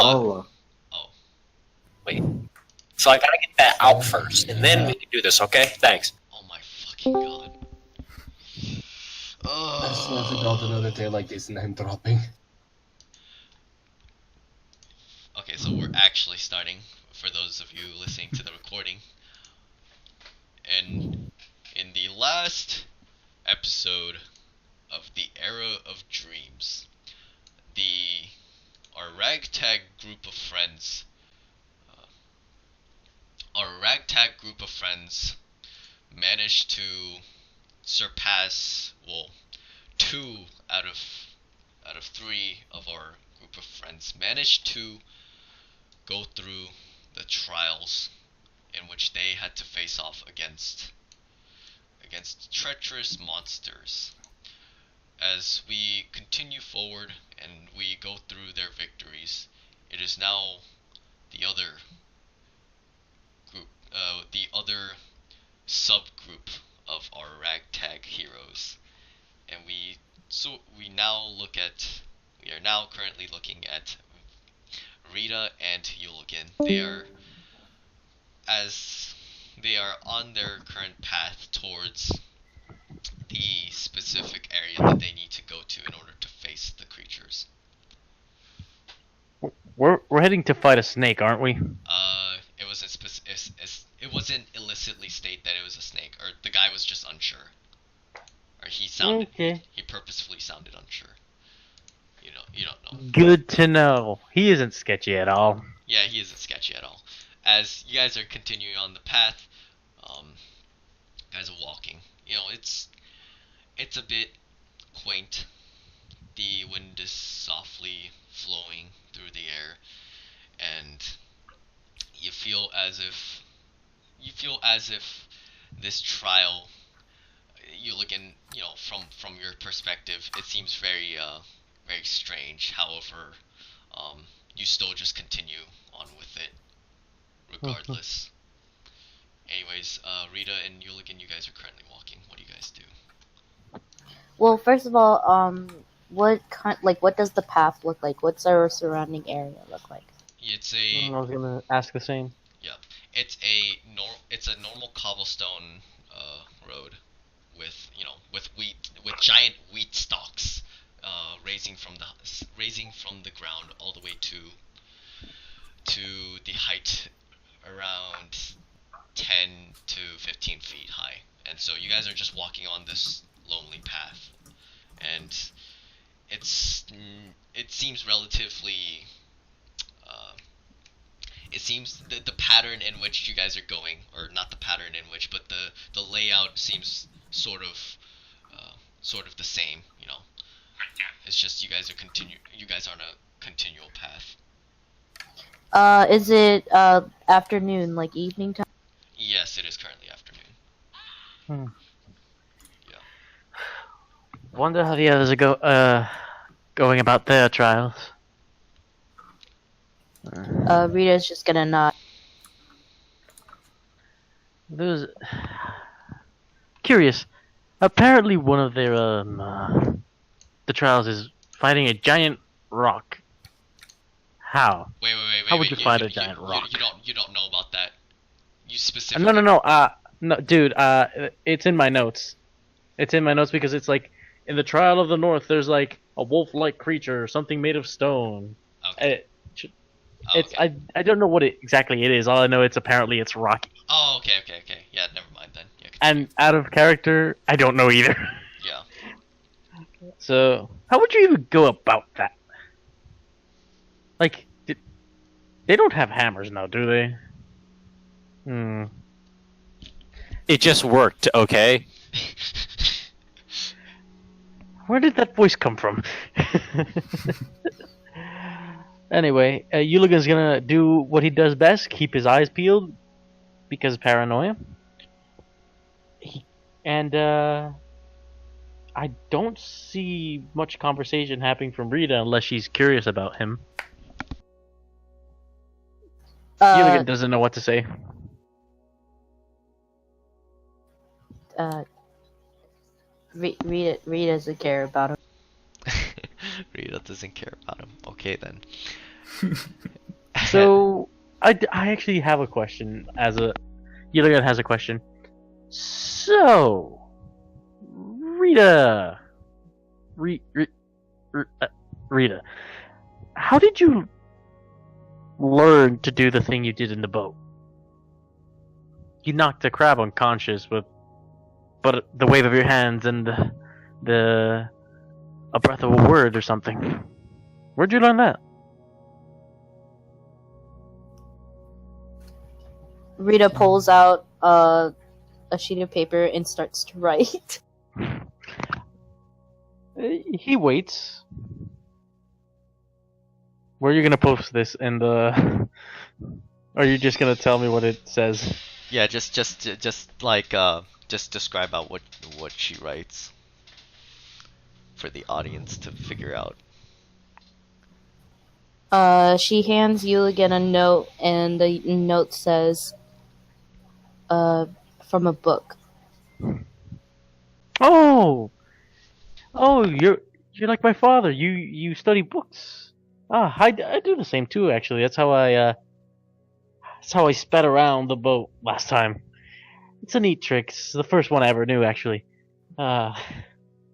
Oh, Oh. Wait. So I gotta get that out first, and then we can do this, okay? Thanks. Oh my fucking god. I swear to God, another day like this name dropping. Okay, so we're actually starting, for those of you listening to the recording. And in the last episode of the Era of Dreams, our ragtag group of friends managed to surpass, well, two out of three of our group of friends managed to go through the trials in which they had to face off against treacherous monsters. As we continue forward and we go through their victories, it is now the other group, the other subgroup of our ragtag heroes, and we are now currently looking at Rita and Yuligan. They are on their current path towards the specific area that they need to go to in order to face the creatures. We're heading to fight a snake, aren't we? It wasn't illicitly state that it was a snake, or the guy was just unsure, or he purposefully sounded unsure. You don't know. Good to know. He isn't sketchy at all. Yeah, he isn't sketchy at all. As you guys are continuing on the path, guys are walking. It's a bit quaint. The wind is softly flowing through the air, and you feel as if this trial, you look in, from your perspective, it seems very strange. However, you still just continue on with it regardless. Anyways, Rita and Yuligan, you guys are currently walking. What do you guys do? Well, first of all, what does the path look like? What's our surrounding area look like? I was gonna ask the same. Yeah, it's a normal cobblestone road with giant wheat stalks raising from the ground all the way to the height around 10 to 15 feet high. And so you guys are just walking on this lonely path, and it seems relatively it seems the pattern in which you guys are going, or not the pattern in which, but the layout seems sort of the same. It's just you guys are on a continual path. Is it afternoon, like evening time? Yes, it is currently afternoon. Yeah. Wonder how the others are going about their trials. Rita's just gonna nod. There's curious. Apparently, one of their the trials is fighting a giant rock. How? Wait. How would you fight a giant rock? You don't know about that. You specifically. No, dude. It's in my notes. It's in my notes because it's like in the Trial of the North. There's like a wolf-like creature, or something made of stone. Okay. Okay. I don't know what exactly it is. All I know it's rocky. Oh, okay. Yeah, never mind then. Yeah, and out of character, I don't know either. Yeah. So, how would you even go about that? Like, they don't have hammers now, do they? It just worked, okay? Where did that voice come from? Anyway, Yuligan's gonna do what he does best, keep his eyes peeled, because of paranoia. I don't see much conversation happening from Rita unless she's curious about him. Yuligan doesn't know what to say. Rita doesn't care about him. Rita doesn't care about him. Okay then. So, I actually have a question. Yuligan has a question. So, Rita, Rita, how did you learn to do the thing you did in the boat? You knocked the crab unconscious with, but the wave of your hands and a breath of a word or something. Where'd you learn that? Rita pulls out a sheet of paper and starts to write. He waits. Where are you gonna post this in the? Or are you just gonna tell me what it says? Yeah, just describe out what she writes for the audience to figure out. She hands you again a note, and the note says, from a book. Oh, you're like my father. You study books. Ah, I do the same too. Actually, that's how I sped around the boat last time. It's a neat trick. It's the first one I ever knew, actually. What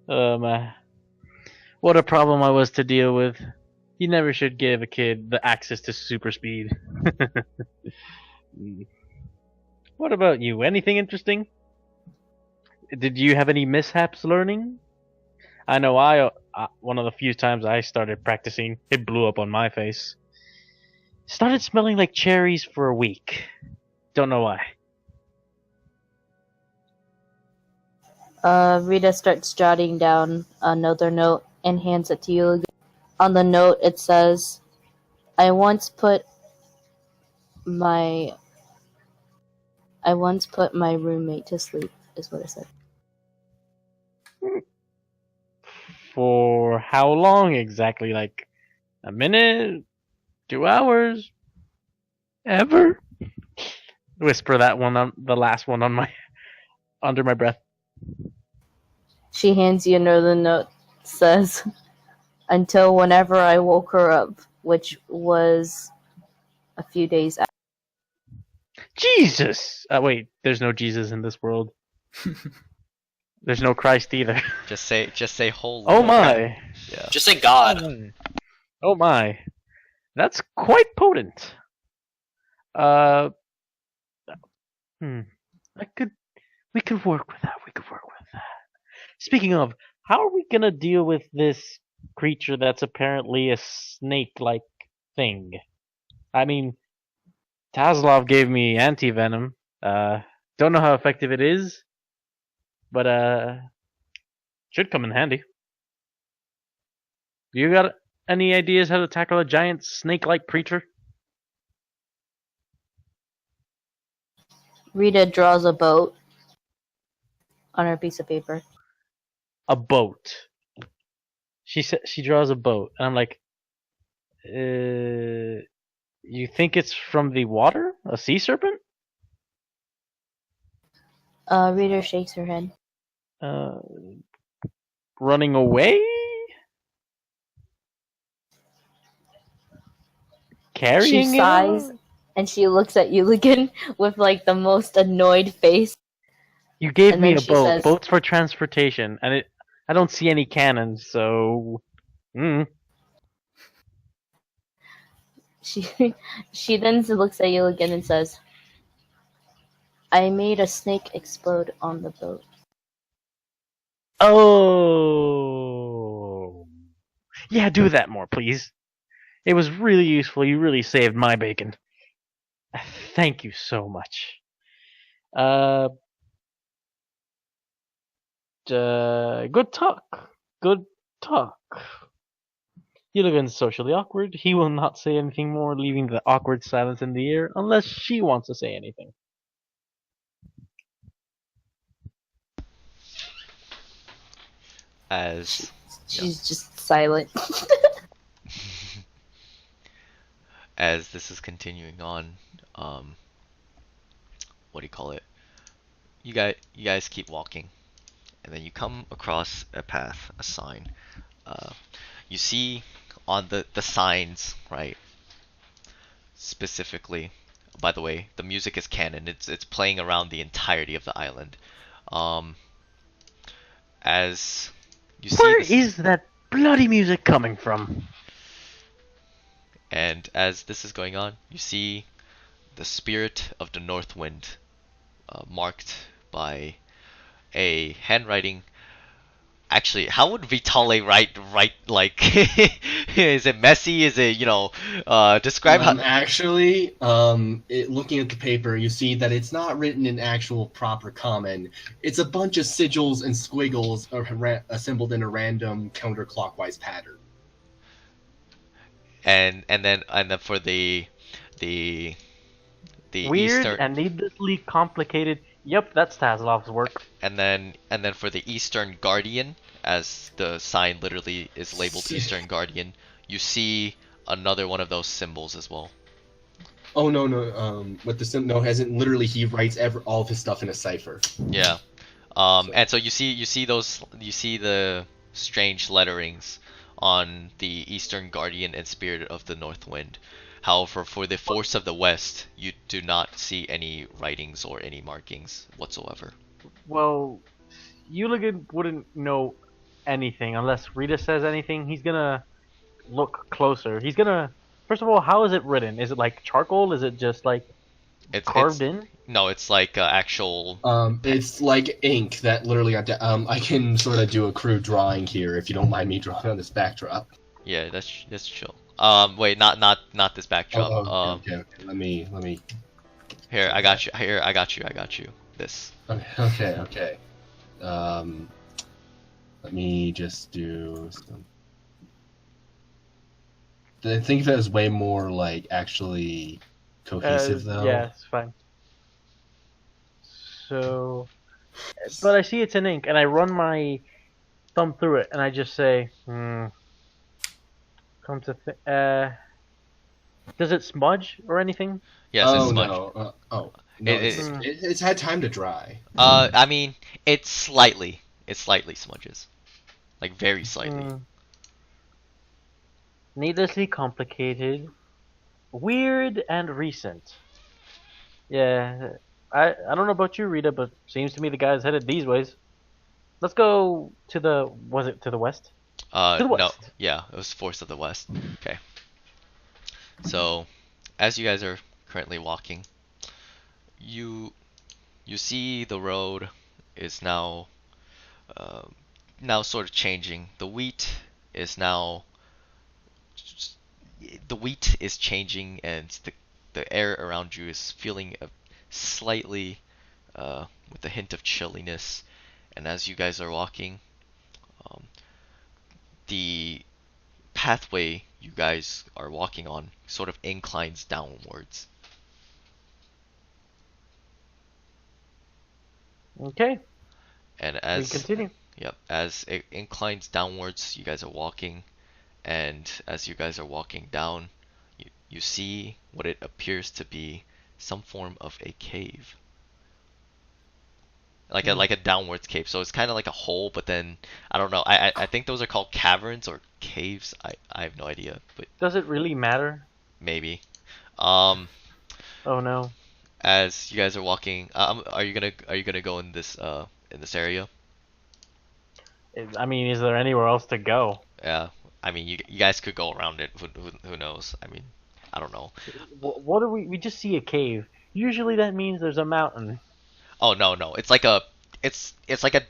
a problem I was to deal with. You never should give a kid the access to super speed. What about you? Anything interesting? Did you have any mishaps learning? I know one of the few times I started practicing, it blew up on my face. Started smelling like cherries for a week. Don't know why. Rita starts jotting down another note and hands it to you again. On the note, it says, I once put my roommate to sleep, is what it said. For how long exactly? Like a minute? 2 hours? Ever? Whisper that one on the last one on my under my breath. She hands you another note, says, until whenever I woke her up, which was a few days after. Jesus! Wait, there's no Jesus in this world. There's no Christ either. Just say holy. Oh my! Yeah. Just say God. Oh my! That's quite potent. We could work with that. Speaking of, how are we gonna deal with this creature that's apparently a snake-like thing? I mean, Tazlov gave me anti-venom. Don't know how effective it is, but should come in handy. You got any ideas how to tackle a giant snake-like creature? Rita draws a boat on her piece of paper. A boat. She draws a boat, and I'm like, you think it's from the water? A sea serpent? Rita shakes her head. Running away? Carrying She it sighs, on? and she looks at you again with like the most annoyed face. You gave and me then a she boat. says- Boats for transportation, and I don't see any cannons, so. She then looks at you again and says, I made a snake explode on the boat. Oh. Yeah, do that more, please. It was really useful. You really saved my bacon. Thank you so much. Good talk. Good talk. Yuligan's socially awkward. He will not say anything more, leaving the awkward silence in the air unless she wants to say anything. As She's just silent. as this is continuing on, what do you call it? You guys keep walking, and then you come across a path, a sign. You see on the signs, right? specifically. By the way, the music is canon. It's playing around the entirety of the island. Um, as you see Where this, is that bloody music coming from? and as this is going on, you see the spirit of the North Wind, marked by a handwriting. Actually, how would Vitale write like? Is it messy? Is it describe how? Actually, looking at the paper, you see that it's not written in actual proper common. It's a bunch of sigils and squiggles assembled in a random counterclockwise pattern. And then for the Weird Eastern, and needlessly complicated. Yep, that's Taslov's work. and then for the Eastern Guardian, as the sign literally is labeled Eastern Guardian, you see another one of those symbols as well. Oh no! With the no, hasn't literally he writes all of his stuff in a cipher. Yeah. And so you see the strange letterings on the Eastern Guardian and Spirit of the North Wind. However, for the Force of the West, you do not see any writings or any markings whatsoever. Well, Uligan wouldn't know anything unless Rita says anything. He's gonna look closer. He's gonna. First of all, how is it written? Is it like charcoal? Is it just like carved in? No, it's like actual. It's like ink that literally got. I can sort of do a crude drawing here if you don't mind me drawing on this backdrop. Yeah, that's chill. Wait, not this backdrop. Okay. Let me. Here, I got you. Here, I got you. This. Okay. Let me just do some. I think that is way more like actually cohesive though. Yeah, it's fine. So, but I see it's in ink, and I run my thumb through it, and I just say, Come to does it smudge or anything? Yes, it's smudge. No. No, It- it's had time to dry. I mean, it slightly smudges, like very slightly. Needlessly complicated, weird, and recent. Yeah, I don't know about you, Rita, but seems to me the guy's headed these ways. Let's go to the. Was it to the west? To the No, west. yeah, it was Force of the West. Okay. So, as you guys are currently walking, you see the road is now sort of changing. The wheat is changing, and the air around you is feeling slightly with a hint of chilliness. And as you guys are walking, the pathway you guys are walking on sort of inclines downwards. Okay, And we as continue. as it inclines downwards, you guys are walking, and as you guys are walking down, you see what it appears to be some form of a cave. Like a downwards cave. So it's kind of like a hole, but then I don't know. I think those are called caverns or caves. I have no idea, but Does it really matter? maybe. Oh no. As you guys are walking, are you gonna go in this area? I mean, is there anywhere else to go? Yeah. I mean, you guys could go around it. Who knows? I mean, I don't know. What are we? We just see a cave. Usually that means there's a mountain. Oh no, it's like a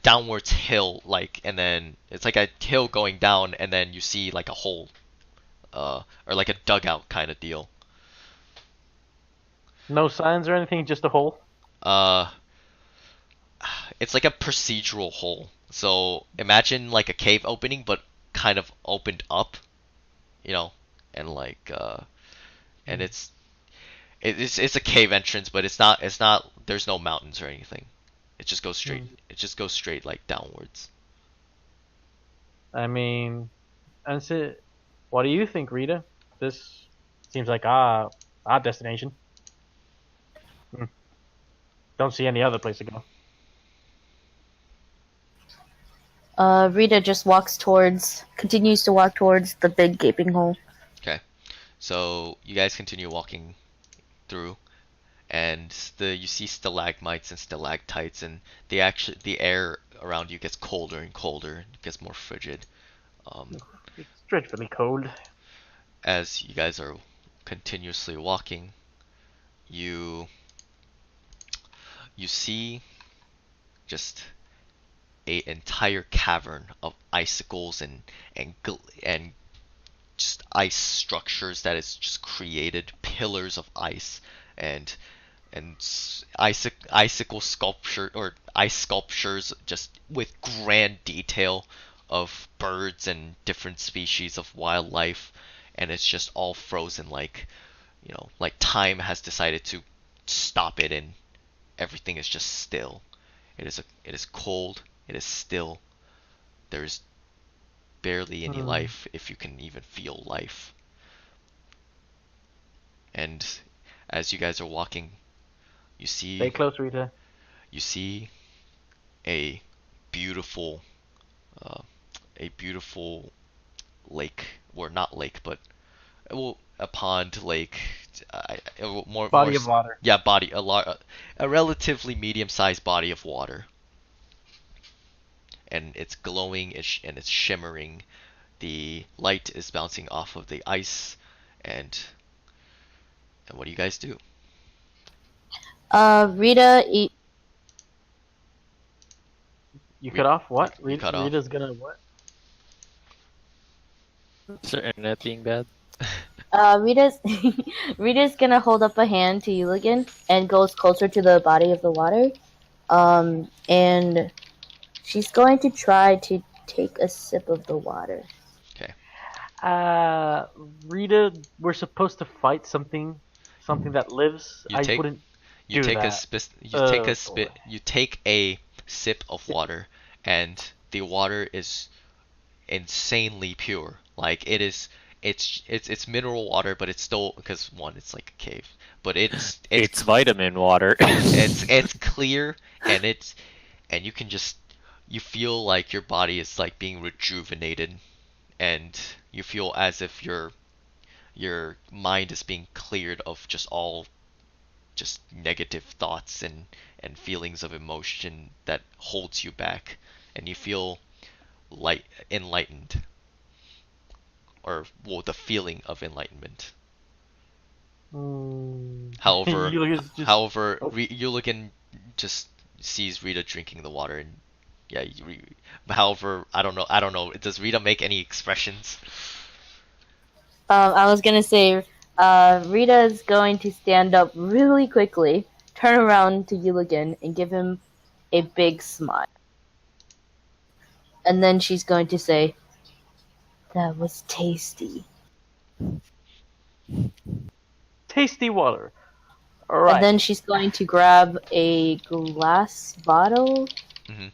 downwards hill, and then it's like a hill going down, and then you see like a hole, or like a dugout kind of deal. No signs or anything, just a hole. It's like a procedural hole. So imagine like a cave opening, but kind of opened up, and and it's a cave entrance, but it's not. There's no mountains or anything. It just goes straight. It just goes straight like downwards. I mean, what do you think, Rita? This seems like our destination. Don't see any other place to go. Rita just continues to walk towards the big gaping hole. Okay, so you guys continue walking through, and you see stalagmites and stalactites, and the air around you gets colder and colder, it gets more frigid. It's dreadfully cold. As you guys are continuously walking, you see just a entire cavern of icicles and just ice structures that is just created, pillars of ice and icicle sculpture or ice sculptures just with grand detail of birds and different species of wildlife, and it's just all frozen like, like time has decided to stop it, and everything is just still. It is cold, it is still. There's barely any life, if you can even feel life. And as you guys are walking, you Stay see close, Rita. a beautiful a beautiful lake, or not lake, but a pond, lake, more Body more, of water. yeah, a relatively medium-sized body of water, and it's glowing and it's shimmering. The light is bouncing off of the ice, and what do you guys do? Rita, You cut off what? You cut off. Rita's gonna what? Is there internet being bad? Rita's Rita's gonna hold up a hand to Yuligan and goes closer to the body of the water. And she's going to try to take a sip of the water. Rita, we're supposed to fight something that lives. You I take- wouldn't You do take that. you take a sip of water, and the water is insanely pure. Like it's mineral water, but it's still, because one, it's like a cave, but It's vitamin water. it's clear, and you can just, you feel like your body is like being rejuvenated, and you feel as if your mind is being cleared of just all just negative thoughts and feelings of emotion that holds you back, and you feel enlightened, or well, the feeling of enlightenment. However, Yuligan's just- however, Oh. Yuligan just sees Rita drinking the water, and yeah. However, I don't know. Does Rita make any expressions? I was gonna say, Rita is going to stand up really quickly, turn around to Yuligan, and give him a big smile. And then she's going to say, "That was tasty." Tasty water. All right. And then she's going to grab a glass bottle, Mhm.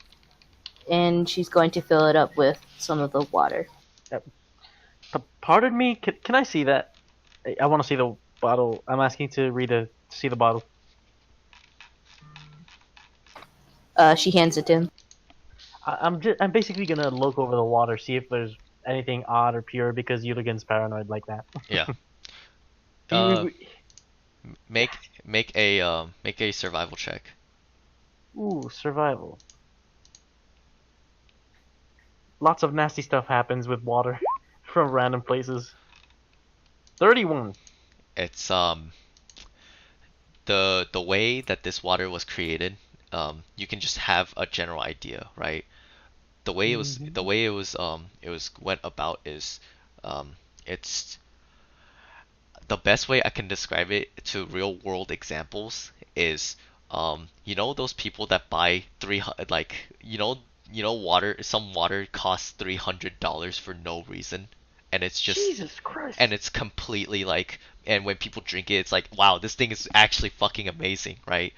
and she's going to fill it up with some of the water. Pardon me. Can I see that? I want to see the bottle. I'm asking to Rita to see the bottle. She hands it to him. I'm basically gonna look over the water, see if there's anything odd or pure, because Yuligan's paranoid like that. Yeah. Make a survival check. Ooh, survival. Lots of nasty stuff happens with water from random places. 31. It's the way that this water was created, you can just have a general idea, right? The way it was went about is, it's the best way I can describe it to real world examples is, those people that buy water, some water costs $300 for no reason, and it's just, Jesus Christ. and it's completely like, and when people drink it, it's like, wow, this thing is actually fucking amazing, right?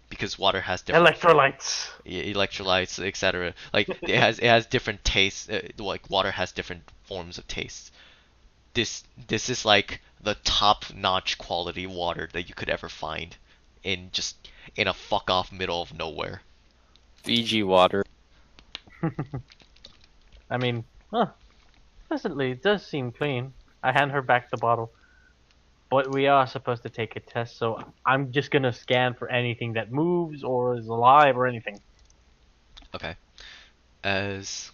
Because water has different Electrolytes. electrolytes, etc. Like it has different tastes. Like water has different forms of taste. This is like the top-notch quality water that you could ever find in a fuck off middle of nowhere. Fiji water. I mean, pleasantly, it does seem clean. I hand her back the bottle. but we are supposed to take a test, so I'm just gonna scan for anything that moves or is alive or anything. Okay. As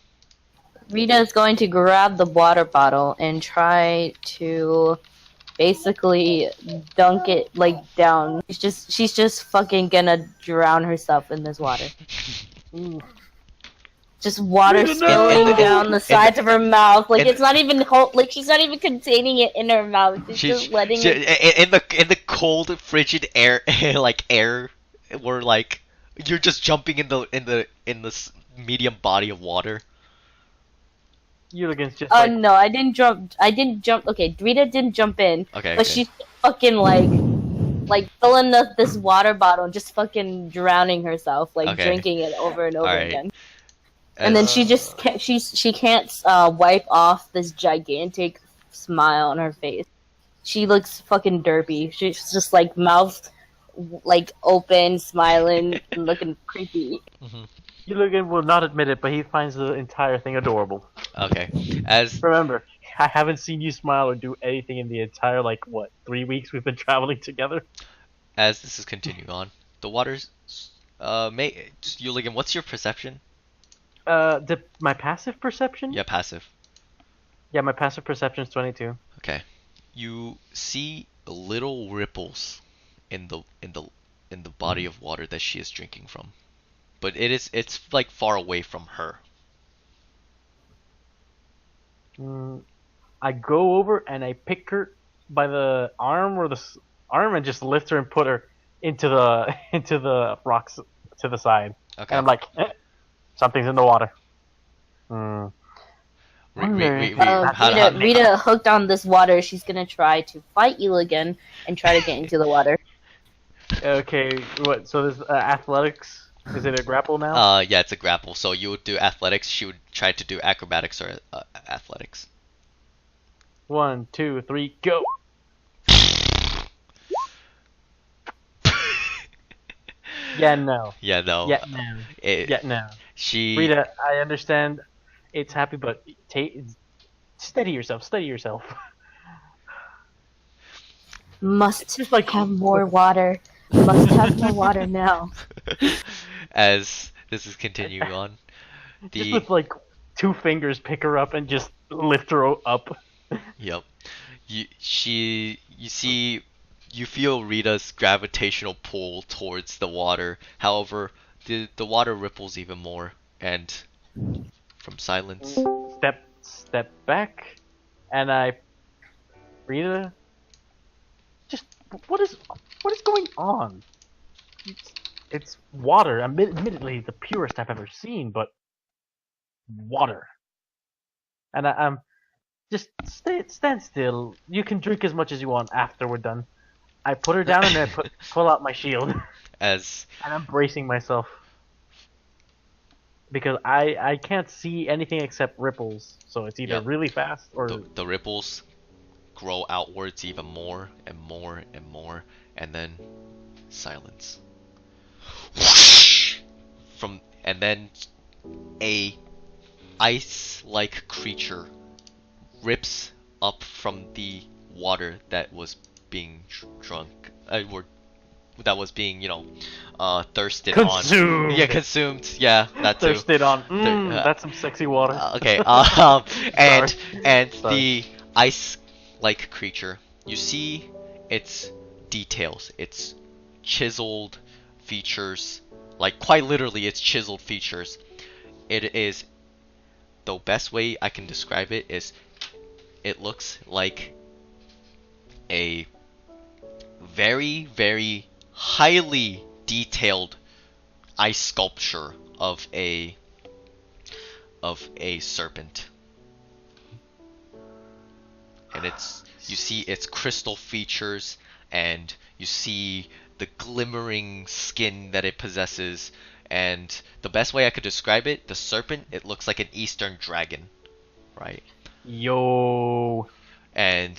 Rita is going to grab the water bottle and try to basically dunk it like down. She's just fucking gonna drown herself in this water. Just water Rita, no! spilling down the sides of her mouth. Like and- it's not even like she's not even containing it in her mouth. She's just letting it. in the cold, frigid air, like air, where like you're just jumping in the medium body of water. Yuligan's just Oh like, no, I didn't jump. Okay, Rita didn't jump in, Okay. but she's fucking like filling this water bottle and just fucking drowning herself, like Okay. drinking it over and over Alright. again. And then she just can't, she can't wipe off this gigantic smile on her face. She looks fucking derpy. She's just like mouth like open, smiling, and looking creepy. Yuligan will not admit it, but he finds the entire thing adorable. Okay. As Remember, I haven't seen you smile or do anything in the entire, 3 weeks we've been traveling together? as this is continuing on, the waters. Yuligan, what's your perception? My passive perception? Yeah, passive. Yeah, my passive perception is 22. Okay. You see little ripples in the body of water that she is drinking from. But it's like far away from her. I go over and I pick her by the arm or arm and just lift her and put her into the rocks to the side. Okay. And I'm like, something's in the water. Rita hooked on this water. She's gonna try to fight you again and try to get into the water. Okay, what? So this athletics? Is it a grapple now? Yeah, it's a grapple. So you would do athletics. She would try to do acrobatics or athletics. 1, 2, 3, go! Yeah, no. Yeah, no. Yeah, no. It- Yeah, no. She. Rita, I understand it's happy, but steady yourself. Steady yourself. Must Just like have more water. Must have more water now. As this is continuing on, Just with 2 fingers, pick her up and just lift her up. Yep. You feel Rita's gravitational pull towards the water. However, the water ripples even more, and from silence. Step back, and Rita, just what is going on? It's water. Admittedly, the purest I've ever seen, but water. And I'm just stand still. You can drink as much as you want after we're done. I put her down and then I pull out my shield, As and I'm bracing myself because I can't see anything except ripples. So it's either Yep. really fast or the ripples grow outwards even more and more and more, and then silence. And then a ice-like creature rips up from the water that was being drunk, or that was being, thirsted consumed. on. Yeah, consumed. Yeah, that too. Thirsted on. uh, That's some sexy water. Okay. And the ice-like creature, you see its details, its chiseled features, like quite literally, its chiseled features. It is, the best way I can describe it is, it looks like a very, very highly detailed ice sculpture of a serpent. And you see its crystal features, and you see the glimmering skin that it possesses, and the best way I could describe it, the serpent, it looks like an Eastern dragon, right? Yo. And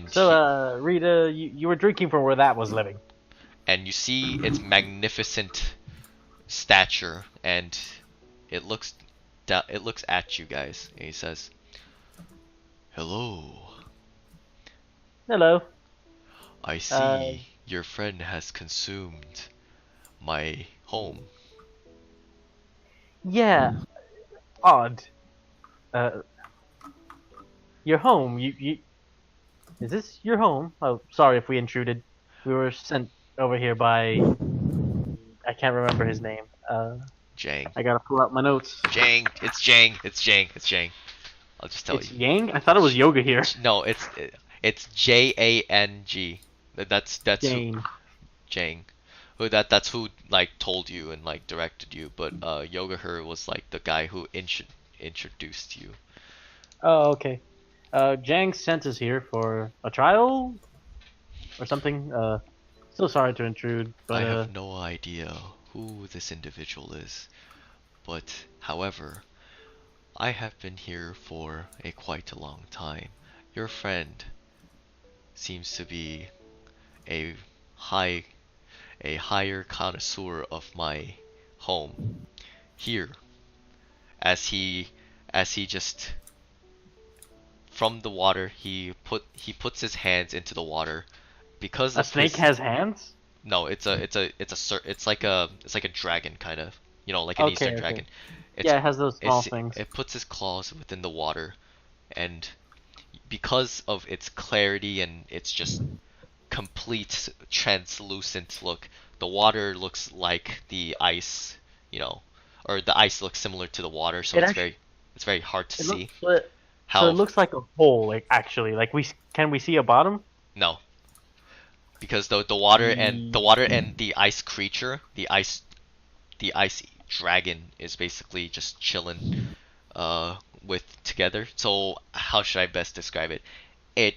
So, Rita, you were drinking from where that was living. and you see its magnificent stature, and it looks at you guys, and he says, "Hello, Hello. I see your friend has consumed my home. Yeah, odd. Uh, your home. You. Is this your home? Oh, sorry if we intruded. We were sent over here by. I can't remember his name. Jang. I gotta pull out my notes. Jang. It's Jang. It's Jang. It's Jang. I'll just tell It's you. Yang? I thought it was Yoga here. No, it's Jang. That's who Jane. Jang. Who that's who like told you and like directed you, but Yoga Her was like the guy who introduced you. Oh, okay. Jang sent us here for a trial or something. So sorry to intrude, but I have no idea who this individual is, but however, I have been here for quite a long time. Your friend seems to be a high a higher connoisseur of my home here, as he just from the water he puts his hands into the water because a of snake his, has hands? no, it's like a dragon kind of, you know, like an Okay, Eastern okay. dragon. Yeah, it has those small it's things. it puts its claws within the water, and because of its clarity and its just complete translucent look, the water looks like the ice, you know, or the ice looks similar to the water, so It it's actually- very hard to It see. looks, so How it looks like a hole, like actually. Like can we see a bottom? no, because the water and the ice creature, the ice dragon is basically just chilling with together. So how should I best describe it?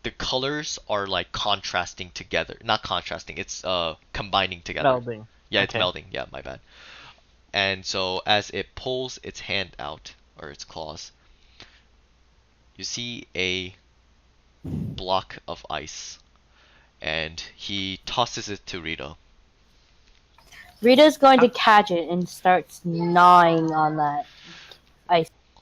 The colors are like contrasting together. Not contrasting, it's combining together. Melding. Yeah, it's Okay. melding. Yeah, my bad. And so as it pulls its hand out, or its claws, you see a block of ice, and he tosses it to Rita. Rita's going to catch it and starts gnawing on that.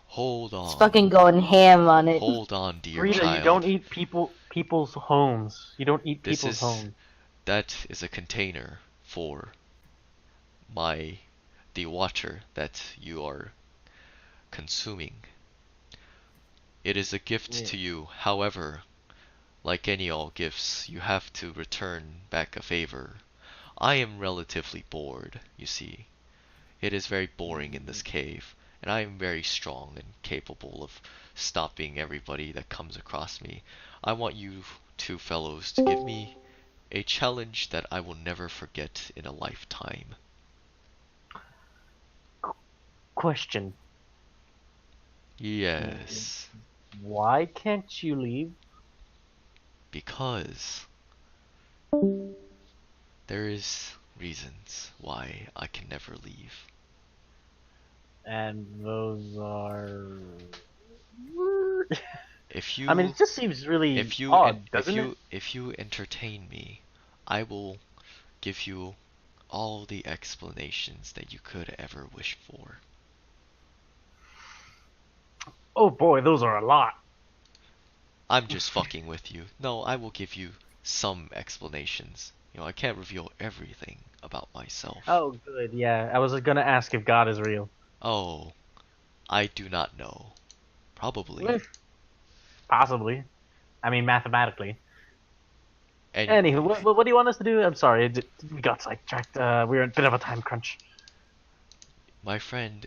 Hold It's on. fucking going ham on it. Hold on, dear Rita, child. you don't eat people's homes. You don't eat This people's is- homes. That is a container for the water that you are consuming. It is a gift Yeah. to you. However, like any all gifts, you have to return back a favor. I am relatively bored, you see. It is very boring in this cave, and I am very strong and capable of stopping everybody that comes across me. I want you two fellows to give me a challenge that I will never forget in a lifetime. Question: Yes, why can't you leave? because there is reasons why I can never leave. And those are. If you I mean, it just seems really if you odd, doesn't it? if you entertain me, I will give you all the explanations that you could ever wish for. Oh boy, those are a lot. I'm just fucking with you. No, I will give you some explanations. You know, I can't reveal everything about myself. Oh, good. Yeah, I was gonna ask if God is real. Oh, I do not know. Probably. Possibly. I mean, mathematically. And Anywho, what do you want us to do? I'm sorry, we got sidetracked. We were in a bit of a time crunch. my friend,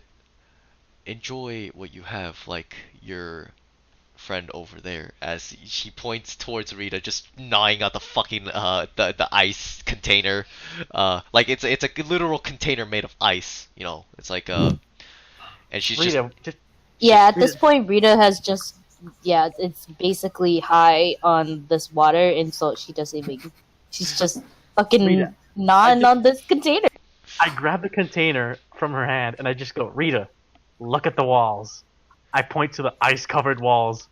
enjoy what you have, like your friend over there, as she points towards Rita, just gnawing at the fucking the ice container. Like it's a literal container made of ice. You know, it's like and she's just Rita, just Yeah, at this Rita- point, Rita has just, yeah, it's basically high on this water, and so she doesn't even, she's just fucking Rita, gnawing I on this container. I grab the container from her hand and I just go, Rita, look at the walls. I point to the ice-covered walls,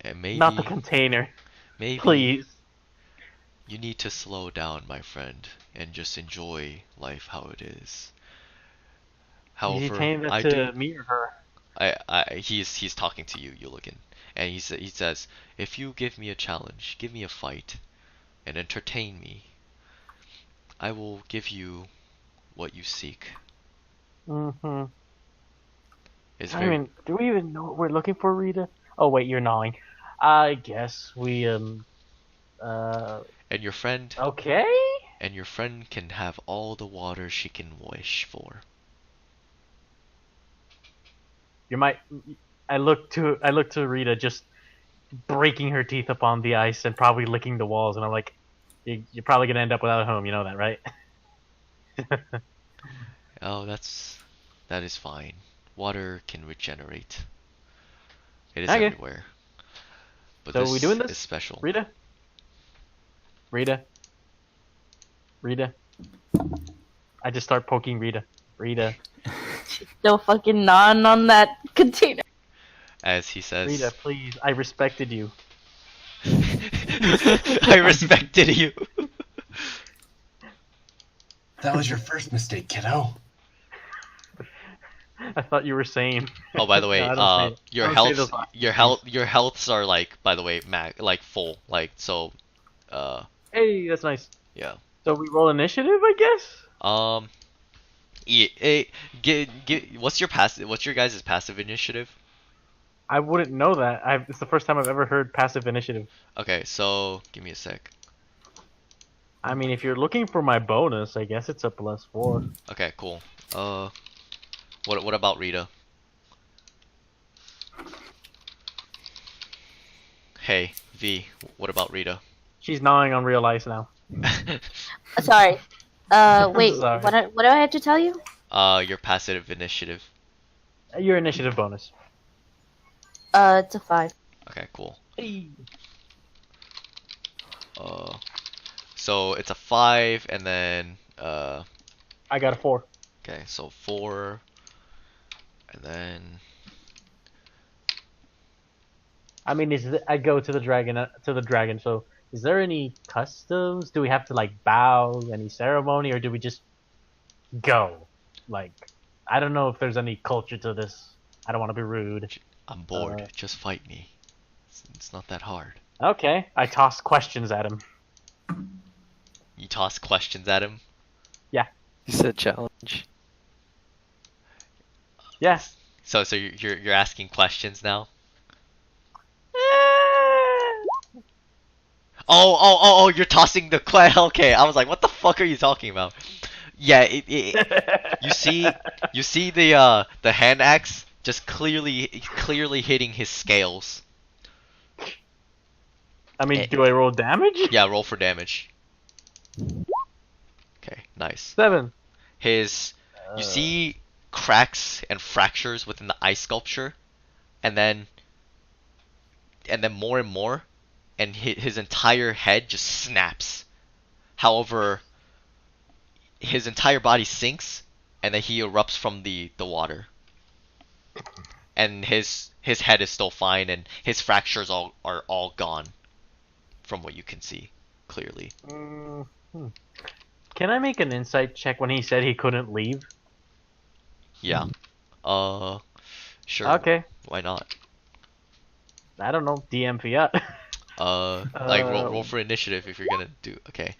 and maybe not the container. maybe Please. you need to slow down, my friend, and just enjoy life how it is. You However, saying that I to do. me or her? He's talking to you, Yuligan, and he says, "If you give me a challenge, give me a fight, and entertain me, I will give you what you seek." Mm-hmm. It's I very mean, do we even know what we're looking for, Rita? Oh wait, you're gnawing. I guess we and your friend okay. can have all the water she can wish for. You might. I look to Rita just breaking her teeth upon the ice and probably licking the walls, and I'm like, you're probably gonna end up without a home. You know that, right? Oh, that is fine. Water can regenerate. It is Okay. everywhere. But So this we doing this? is special. Rita. I just start poking Rita. Rita. Still fucking gnawing on that container. As he says, Rita, please. I respected you. I respected you. That was your first mistake, kiddo. I thought you were sane. Oh, by the way, No, I don't say it. your I don't say health, those lines. your healths are like, by the way, like full, like so, Hey, that's nice. yeah. So we roll initiative, I guess. What's your guys' passive initiative? I wouldn't know that. It's the first time I've ever heard passive initiative. Okay, so give me a sec. I mean, if you're looking for my bonus, I guess it's a +4. Okay, cool. What about Rita? Hey, V, what about Rita? She's gnawing on real ice now. Sorry. Wait. Sorry. What do I have to tell you? Your passive initiative. Your initiative bonus. It's a 5. Okay, cool. Hey. So it's a 5, and then I got a 4. okay, so 4, and then I mean, I go to the dragon. So, is there any customs? Do we have to like bow? Any ceremony, or do we just go? Like, I don't know if there's any culture to this. I don't want to be rude. I'm bored. Just fight me. It's not that hard. Okay, I toss questions at him. You toss questions at him. You said challenge. Yes. So you're asking questions now. Oh, you're tossing the okay, I was like, what the fuck are you talking about? Yeah, you see the hand axe just clearly hitting his scales. I mean, do I roll damage? Yeah, roll for damage. Okay, nice. 7. You see cracks and fractures within the ice sculpture, and then more and more, and his entire head just snaps. However, his entire body sinks, and then he erupts from the water. And his head is still fine, and his fractures are all gone, from what you can see clearly. Can I make an insight check when he said he couldn't leave? Yeah. Sure. Okay. Why not? I don't know. DM Fiat. Like roll for initiative if you're gonna do. Okay.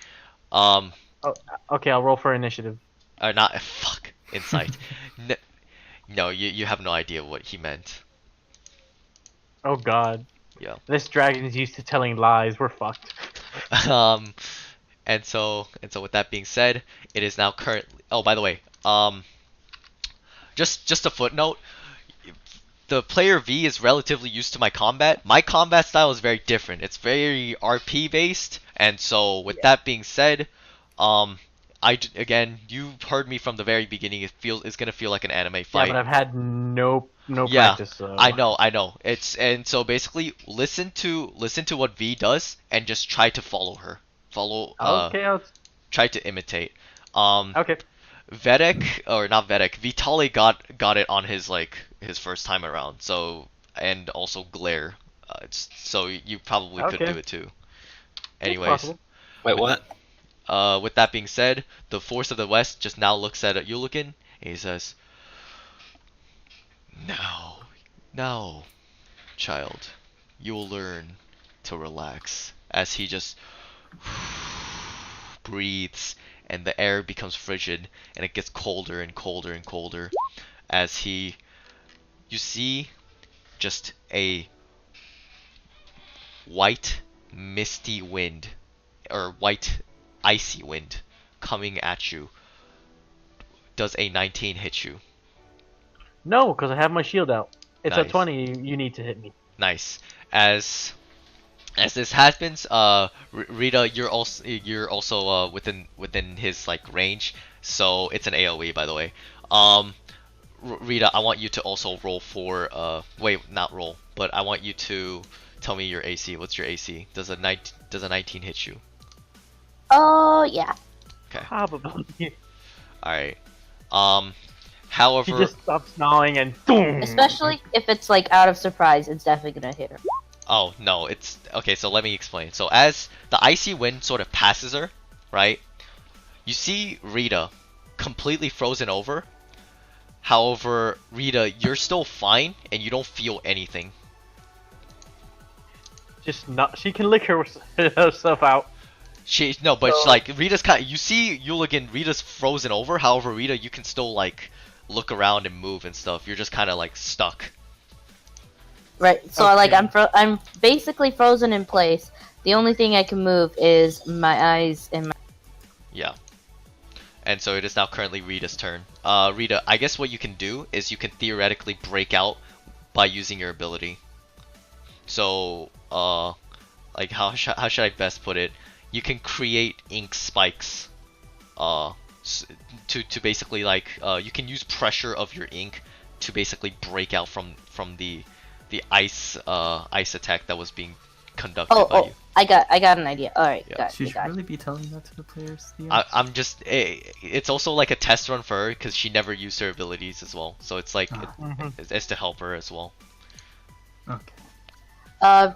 Okay, I'll roll for initiative. Not fuck insight. No, you have no idea what he meant. Oh god. Yeah. This dragon is used to telling lies. We're fucked. And so with that being said, it is now currently. Oh, by the way, just a footnote. The player V is relatively used to my combat. My combat style is very different. It's very RP based, and so with that being said, again, you heard me from the very beginning. It's gonna feel like an anime fight. Yeah, but I've had no Yeah, practice. So. I know. And so basically, listen to what V does, and just try to follow her. Okay. Try to imitate. Okay. Vedek, or not Vedek, Vitali got it on his first time around. So, and also Glare. So you probably could Okay. do it too. It's Anyways, possible. Wait, what? with that being said, the Force of the West just now looks at Yulikin and he says, "No, child, you'll learn to relax as he just breathes and the air becomes frigid and it gets colder and colder and colder as you see just a white misty wind or white icy wind coming at you. Does a 19 hit you? No, because I have my shield out. It's a Nice. 20. You need to hit me. Nice. As this happens, Rita, you're also within his like range, so it's an AOE by the way. Rita, I want you to also roll for wait, not roll, but I want you to tell me your AC. What's your AC? Does a 19 hit you? Oh yeah. Okay. Probably. All right. He However, just stops gnawing and boom. Especially if it's like out of surprise, it's definitely gonna hit her. oh no, it's okay. So let me explain. So as the icy wind sort of passes her, right? You see Rita completely frozen over. However, Rita, you're still fine and you don't feel anything. Just not. She can lick herself out. But So- like Rita's kind. You see Yuligan, Rita's frozen over. However, Rita, you can still like look around and move and stuff. You're just kind of like stuck. Right. So Okay. I'm basically frozen in place. The only thing I can move is my eyes and my. Yeah. And so it is now currently Rita's turn. Rita, I guess what you can do is you can theoretically break out by using your ability. So, like how should I best put it? You can create ink spikes. To basically like you can use pressure of your ink to basically break out from the ice attack that was being conducted by you. I got an idea. All right, Yeah. got She it. should Got it. really be telling that to the players. Theo. I'm just it's also like a test run for her because she never used her abilities as well. So it's like Ah. it's to help her as well. Okay.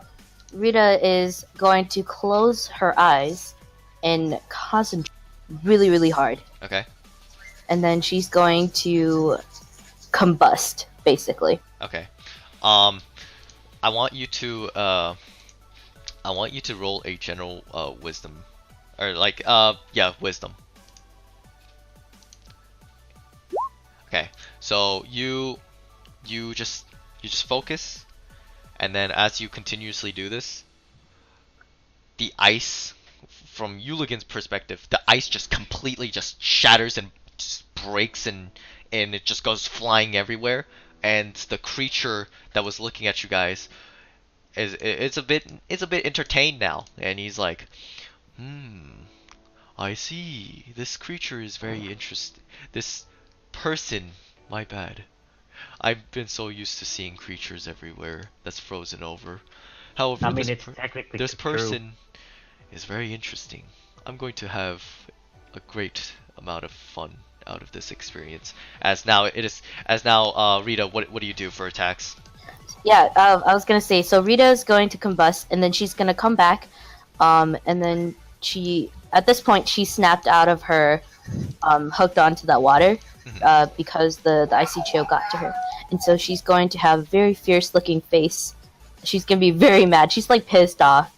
Rita is going to close her eyes and concentrate really, really hard, Okay. and then she's going to combust, basically. Okay. I want you to roll a general wisdom, or like wisdom. Okay. So you just focus, and then as you continuously do this, the ice, from Yuligan's perspective, the ice just completely just shatters and just breaks and it just goes flying everywhere. And the creature that was looking at you guys it's a bit entertained now, and he's like, I see. This creature is very interesting. This person, my bad. I've been so used to seeing creatures everywhere that's frozen over. However, I mean, this it's technically this true. person is very interesting. I'm going to have a great amount of fun out of this experience. Rita, what do you do for attacks? Yeah, I was gonna say. So Rita is going to combust, and then she's gonna come back, and then at this point she snapped out of her, hooked onto that water, because the icy chill got to her, and so she's going to have a very fierce looking face. She's gonna be very mad. She's like pissed off,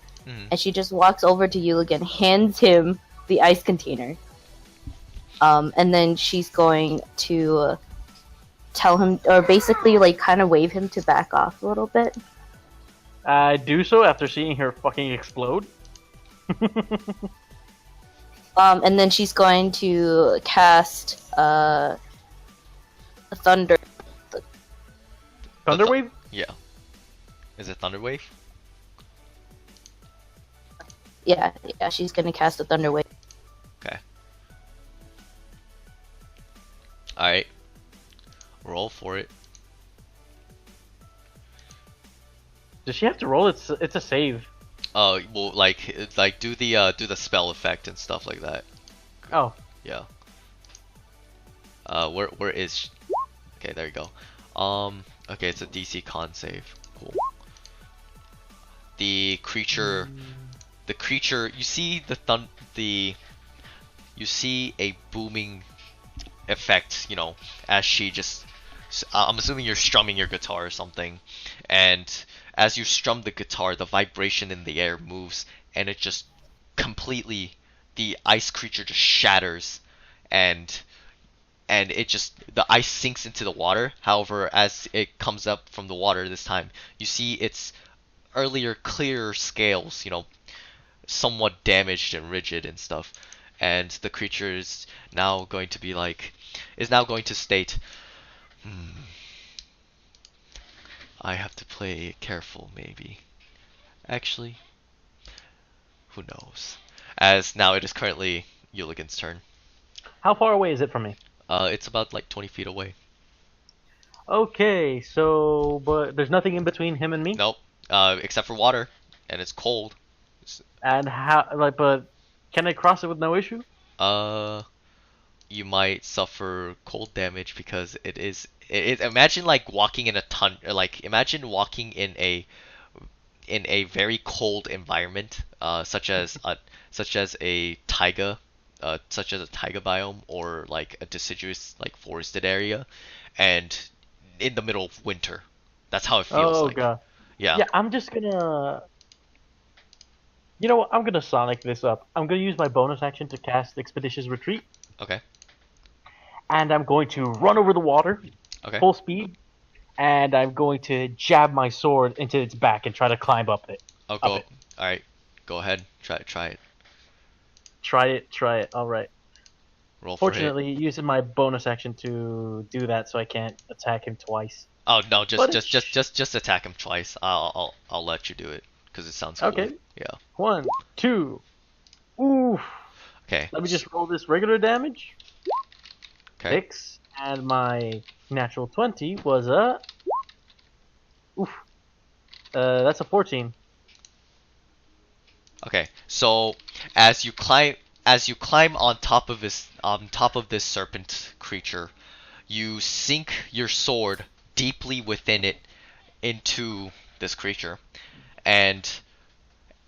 and she just walks over to Yuligan, hands him the ice container, and then she's going to tell him, or basically like kind of wave him to back off a little bit. I do so after seeing her fucking explode. And then she's going to cast a thunder. Thunderwave? Yeah. Is it Thunderwave? Yeah, she's gonna cast a thunder wave. Okay. Alright. Roll for it. Does she have to roll? It's a save. Well, like do the spell effect and stuff like that. Oh, Yeah. Where is? Okay, there you go. Okay, it's a DC con save. Cool. The creature, you see you see a booming effect, you know, as she just, I'm assuming you're strumming your guitar or something, and as you strum the guitar, the vibration in the air moves, and it just completely, the ice creature just shatters, and the ice sinks into the water. However, as it comes up from the water this time, you see its earlier clearer scales, somewhat damaged and rigid and stuff. And the creature is now going to state, I have to play careful, maybe. Actually, who knows? As now it is currently Yuligan's turn. How far away is it from me? It's about like 20 feet away. Okay, but there's nothing in between him and me? Nope. Except for water, and it's cold. And but can I cross it with no issue? You might suffer cold damage because imagine like walking in imagine walking in a very cold environment, such as a taiga, biome, or like a deciduous like forested area, and in the middle of winter. That's how it feels like. God. Yeah. Yeah, I'm just gonna. You know what? I'm gonna Sonic this up. I'm gonna use my bonus action to cast Expeditious Retreat, Okay. and I'm going to run over the water, Okay. full speed, and I'm going to jab my sword into its back and try to climb up it. Oh, Up go. it. All right. Go ahead. Try it. Try it. All right. Roll for hit. Fortunately, using my bonus action to do that, so I can't attack him twice. Oh no, But just attack him twice. I'll let you do it because it sounds cool. Okay. Yeah. 1, 2. Oof. Okay. Let me just roll this regular damage. Okay. 6, and my natural 20 was a. Oof. That's a 14. Okay. So as you climb on top of this serpent creature, you sink your sword deeply within it into this creature, and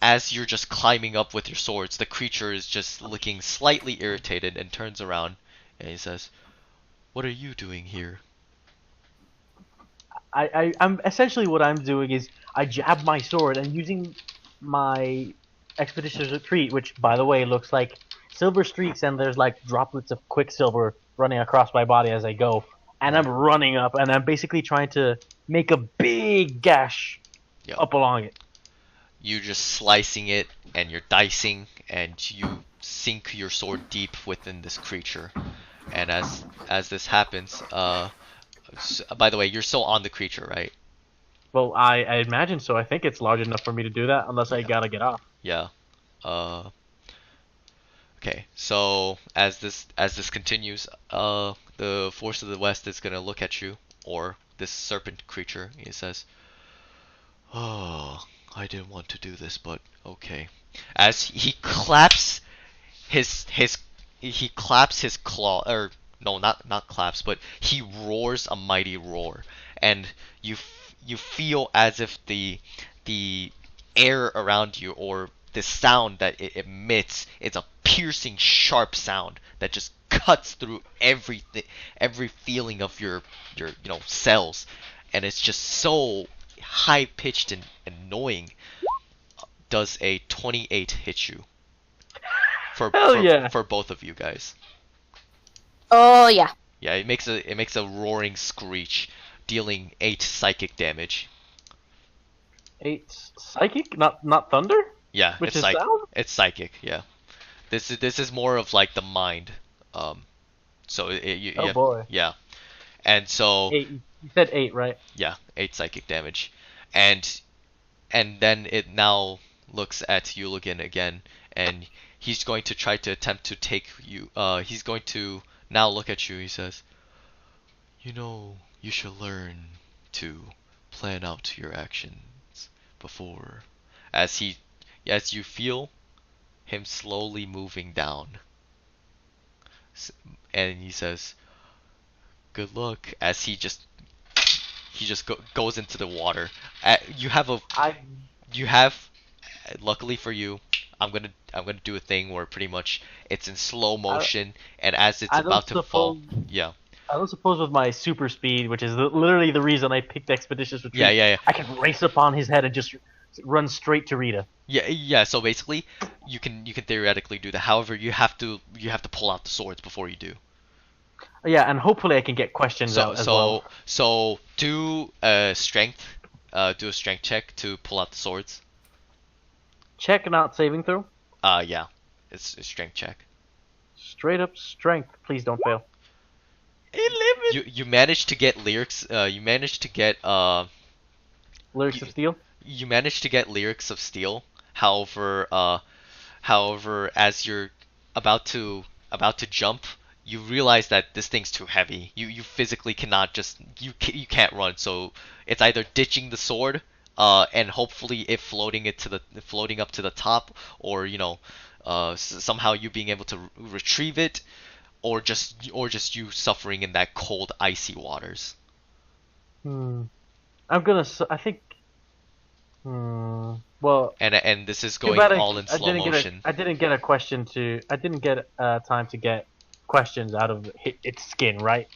as you're just climbing up with your swords, the creature is just looking slightly irritated and turns around and he says, "What are you doing here?" I'm essentially what I'm doing is I jab my sword and using my Expeditious Retreat, which by the way looks like silver streaks and there's like droplets of quicksilver running across my body as I go, and I'm running up and I'm basically trying to make a big gash Yep. up along it. You just slicing it and you're dicing and you sink your sword deep within this creature. And as this happens, by the way, you're still on the creature, right? Well, I imagine so. I think it's large enough for me to do that, unless I Yeah. gotta get off. Yeah. Okay. So as this continues, the Force of the West is gonna look at you, or this serpent creature. He says, "Oh, I didn't want to do this, but okay." As he claps he claps his claw, or no, not claps, but he roars a mighty roar, and you feel as if the air around you, or the sound that it emits, is a piercing, sharp sound that just cuts through every feeling of your cells, and it's just so high pitched and annoying. Does a 28 hit you? Hell yeah. For both of you guys. Oh yeah. Yeah, it makes a roaring screech, dealing 8 psychic damage. 8 psychic, not thunder. Yeah, Which it's is psychic. sound? It's psychic. Yeah, this is more of like the mind. So Oh boy. yeah, and so 8. You said 8, right? yeah, 8 psychic damage, and then it now looks at Yuligan again, and he's going to try to attempt to take you. He's going to now look at you. He says, you should learn to plan out your actions before." As you feel him slowly moving down, and he says, "Good luck." As he just goes into the water. You have, luckily for you, I'm gonna do a thing where pretty much it's in slow motion, and as it's I don't about to fall, suppose- yeah, I don't suppose with my super speed, which is literally the reason I picked Expeditious Retreat. Yeah. I can race upon his head and just run straight to Rita. Yeah. So basically, you can theoretically do that. However, you have to pull out the swords before you do. Yeah, and hopefully I can get questions out as well. So do a strength check to pull out the swords. Check, not saving throw. Yeah, it's a strength check. Straight up strength. Please don't fail. 11. You managed to get lyrics. You managed to get Lyrics of Steel. You managed to get lyrics of steel. However, as you're about to jump, you realize that this thing's too heavy. You physically cannot just you can't run. So it's either ditching the sword, and hopefully it floating up to the top, or somehow you being able to retrieve it, or just you suffering in that cold, icy waters. I think. Well. And this is too going bad all in slow motion. I didn't get time to get questions out of its skin, right?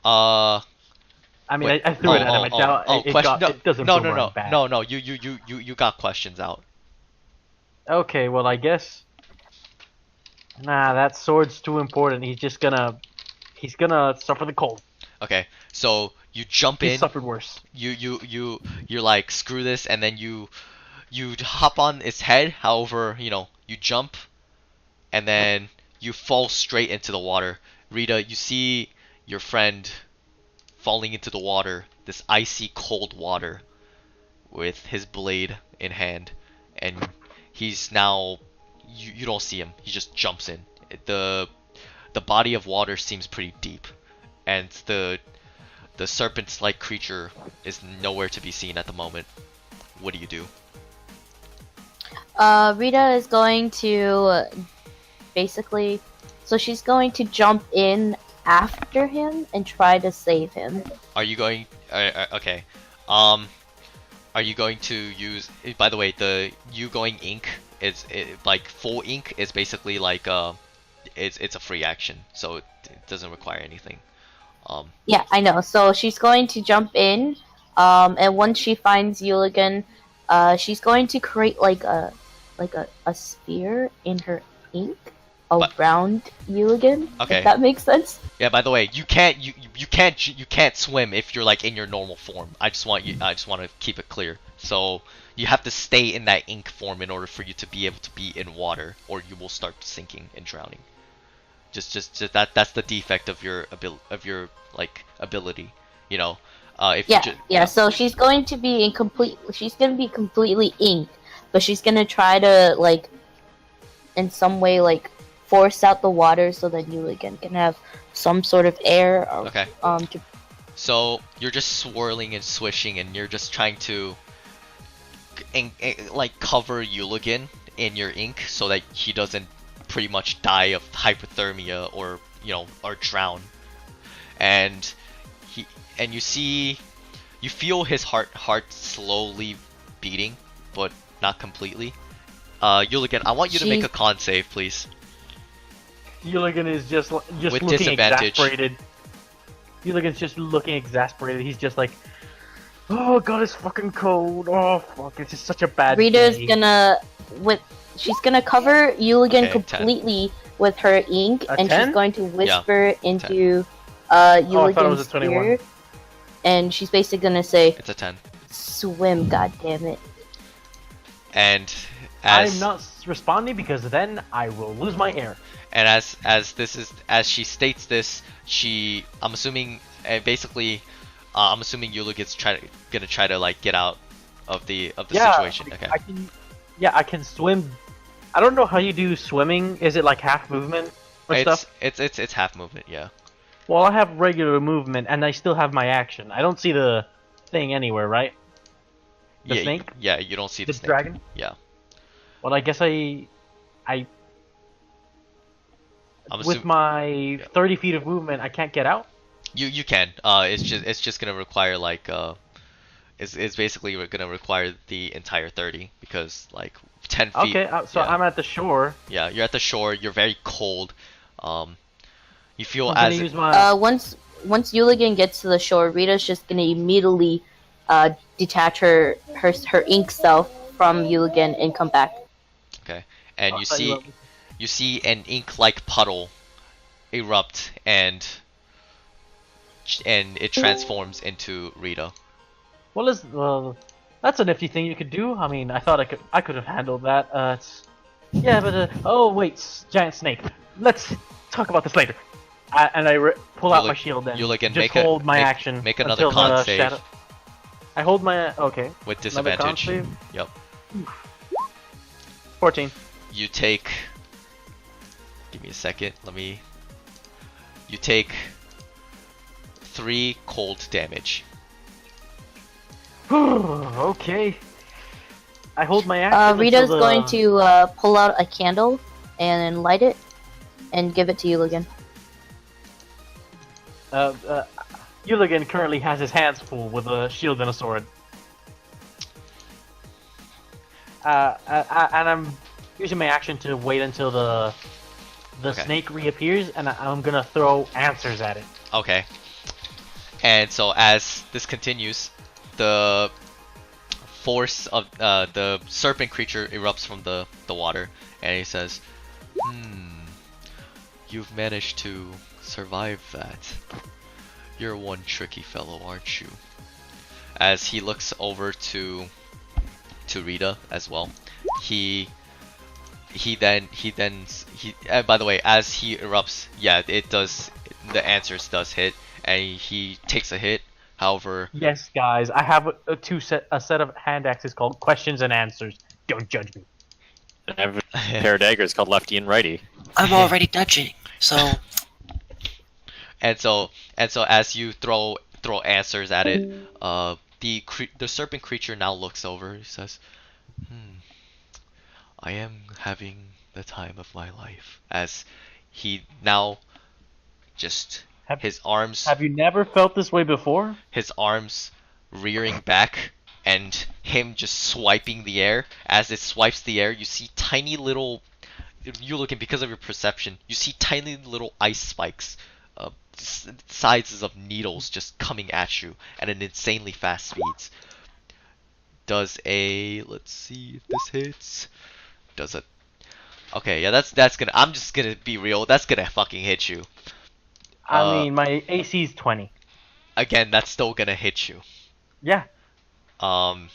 I mean, Wait. I threw it at him. It doesn't boomerang back. No. You got questions out. Okay, well, I guess. Nah, that sword's too important. He's gonna suffer the cold. Okay, so you jump He in. suffered worse. You're like, screw this, and then you hop on its head. However, you jump, and then you fall straight into the water. Rita, you see your friend falling into the water, this icy cold water, with his blade in hand, and he's now. You don't see him. He just jumps in. The body of water seems pretty deep, and the serpent-like creature is nowhere to be seen at the moment. What do you do? Rita is going to basically, so she's going to jump in after him and try to save him. Are you going? Okay. Are you going to use? By the way, you going ink is like full ink is basically like it's a free action, so it doesn't require anything. Yeah, I know. So she's going to jump in, and once she finds Yuligan, she's going to create like a sphere in her ink around Yuligan. Okay. If that makes sense. Yeah. By the way, you can't swim if you're like in your normal form. I just want to keep it clear. So you have to stay in that ink form in order for you to be able to be in water, or you will start sinking and drowning. Just that's the defect of your ability. So she's going to be completely ink, but she's gonna try to in some way force out the water so that Yuligan can have some sort of air. Okay. So you're just swirling and swishing, and you're just trying to cover Yuligan in your ink so that he doesn't pretty much die of hypothermia or drown. And you feel his heart slowly beating, but not completely. Yuligan, I want you to make a con save, please. Yuligan is just With looking disadvantage. exasperated. Yuligan's just looking exasperated. He's just like, oh god, it's fucking cold. Oh fuck, it's just such a bad Rita's day. she's gonna cover Yuligan Okay, completely with her ink, and 10? she's going to whisper into I thought it was Yuligan's a 21. ear, and she's basically gonna say, It's a 10. "Swim, goddammit." And as I'm not responding because then I will lose my air. And as she states this, I'm assuming Yuligan's gonna try to get out of the situation. Okay. I can swim. I don't know how you do swimming. Is it like half movement or stuff? It's half movement, yeah. Well, I have regular movement and I still have my action. I don't see the thing anywhere, right? The snake? Yeah, you don't see the snake. Dragon? Yeah. Well, I guess I'm with my 30 feet of movement, I can't get out. You can. It's just gonna require it's basically gonna require the entire 30 because 10 feet. Okay, so yeah. I'm at the shore. Yeah, you're at the shore. You're very cold. You feel I'm as gonna use my. once Yuligan gets to the shore, Rita's just gonna immediately detach her ink self from Yuligan and come back. Okay, and I you thought see an ink-like puddle erupt, and it transforms into Rita. Well, that's a nifty thing you could do. I mean, I thought I could have handled that. Yeah, but oh wait, giant snake. Let's talk about this later. And I pull out my shield and Yuligan, just hold my action. Make another until con the save shadow... I hold my okay. with Another con disadvantage. save? Yep. 14. You take. Give me a second. You take 3 cold damage. Okay. I hold my action. Rita's until the... going to pull out a candle and light it and give it to Yuligan. Yuligan currently has his hands full with a shield and a sword. And I'm using my action to wait until the Okay. snake reappears, and I'm gonna throw answers at it. Okay. And so as this continues, the force of the serpent creature erupts from the water, and he says, you've managed to survive that. You're one tricky fellow, aren't you? As he looks over to Rita as well. By the way, as he erupts, yeah, it does, the answers does hit, and he takes a hit. However, Yes, guys, I have a set of hand axes called questions and answers. Don't judge me. I have a pair of daggers called lefty and righty. I'm already dodging, so and so as you throw answers at it, the serpent creature now looks over. He says, I am having the time of my life. As he now just his arms. Have you never felt this way before? His arms rearing back and him just swiping the air. As it swipes the air, you see tiny little. You're looking, because of your perception, you see tiny little ice spikes, sizes of needles just coming at you at an insanely fast speeds. Does a, let's see if this hits. Does a, okay, yeah, that's gonna, I'm just gonna be real, that's gonna fucking hit you. I mean, my AC is 20. Again, that's still gonna hit you. Yeah. And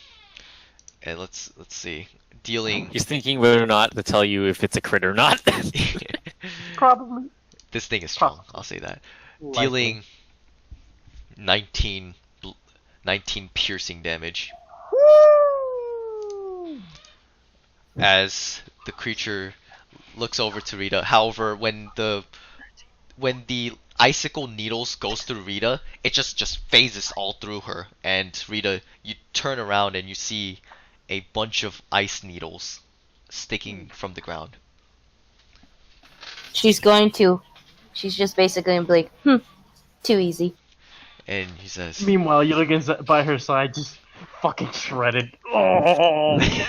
let's see. Dealing. He's thinking whether or not to tell you if it's a crit or not. Probably. This thing is strong, I'll say that. Dealing 19 piercing damage. As the creature looks over to Rita. However, when the icicle needles goes through Rita, it just phases all through her, and Rita, you turn around and you see a bunch of ice needles sticking from the ground. She's just basically gonna be like, too easy. And he says, Meanwhile, Yuligan's by her side, just fucking shredded. Oh, okay.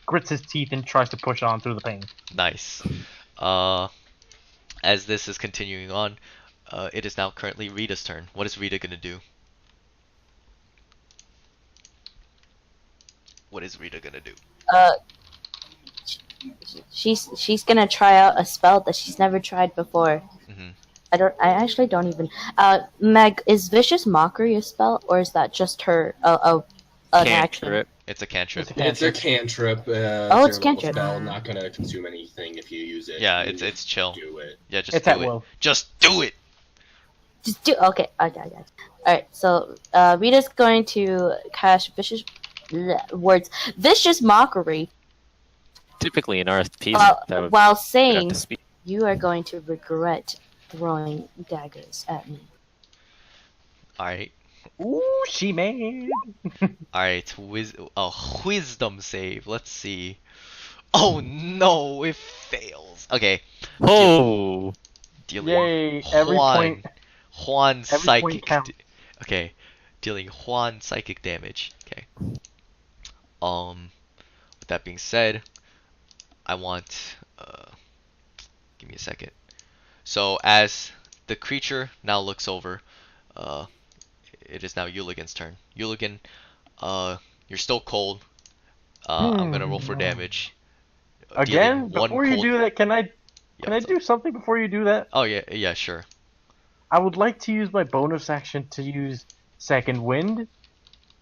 Grits his teeth and tries to push on through the pain. nice. As this is continuing on, it is now currently Rita's turn. What is Rita gonna do? What is Rita gonna do? She's gonna try out a spell that she's never tried before. Mm-hmm. I actually don't even. Meg, is Vicious Mockery a spell, or is that just her an action? Cantrip. It's a cantrip. It's a cantrip. Oh, it's third level cantrip. Spell, not gonna consume anything if you use it. Yeah, You it's chill. do it. Yeah, just It's do at it. will. Just do it. Just do. Okay. Alright. So Rita's going to cast Vicious Mockery Typically in RFPs, that would while have saying, to speak. "You are going to regret throwing daggers at me." Alright. Ooh, she made. Alright, wisdom save. Let's see. Oh no, it fails. Okay. Oh, Dealing Yay! Every point. Juan Every point psychic. counts. Okay. Dealing Juan psychic damage. Okay. With that being said, I want give me a second. So as the creature now looks over, it is now Yuligan's turn. Yuligan, you're still cold. I'm gonna roll for damage. Again, Dealing one before you cold. do that, can I Yep, do something before you do that? Oh yeah, sure. I would like to use my bonus action to use Second Wind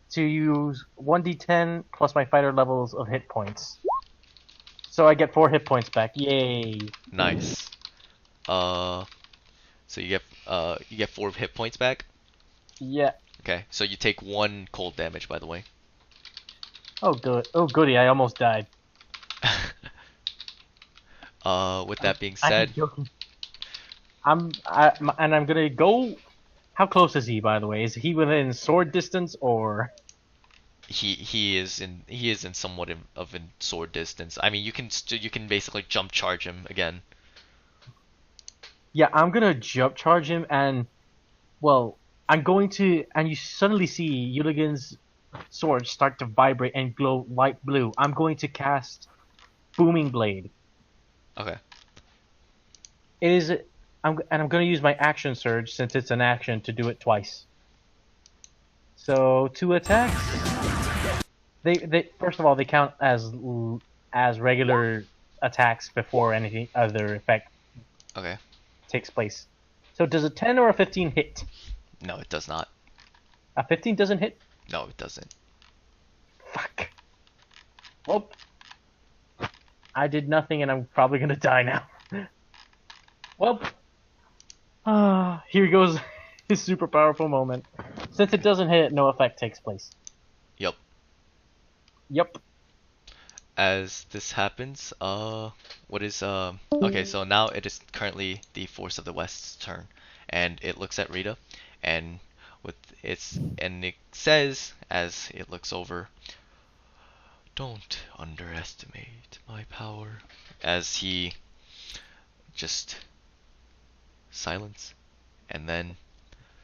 to use 1d10 plus my fighter levels of hit points. So I get 4 hit points back. Yay! Nice. So you get 4 hit points back. Yeah. Okay, so you take 1 cold damage, by the way. Oh good. Oh goody! I almost died. With that being I'm said, joking. I'm gonna go. How close is he, by the way? Is he within sword distance or? he is in somewhat of a sword distance. I mean, you can basically jump charge him again. Yeah, I'm gonna jump charge him, and well, I'm going to, and you suddenly see Yuligan's sword start to vibrate and glow light blue. I'm going to cast Booming Blade. Okay. It is, I'm going to use my action surge since it's an action to do it twice. So 2 attacks. They first of all they count as regular attacks before anything other effect Okay. takes place. So does a 10 or a 15 hit? No, it does not. A 15 doesn't hit? No, it doesn't. Fuck. Well, I did nothing and I'm probably gonna die now. Well, here goes his super powerful moment. Since it doesn't hit, no effect takes place. Yep. Yep. As this happens, what is okay, so now it is currently the Force of the West's turn, and it looks at Rita, and it says as it looks over, "Don't underestimate my power." As he just silence, and then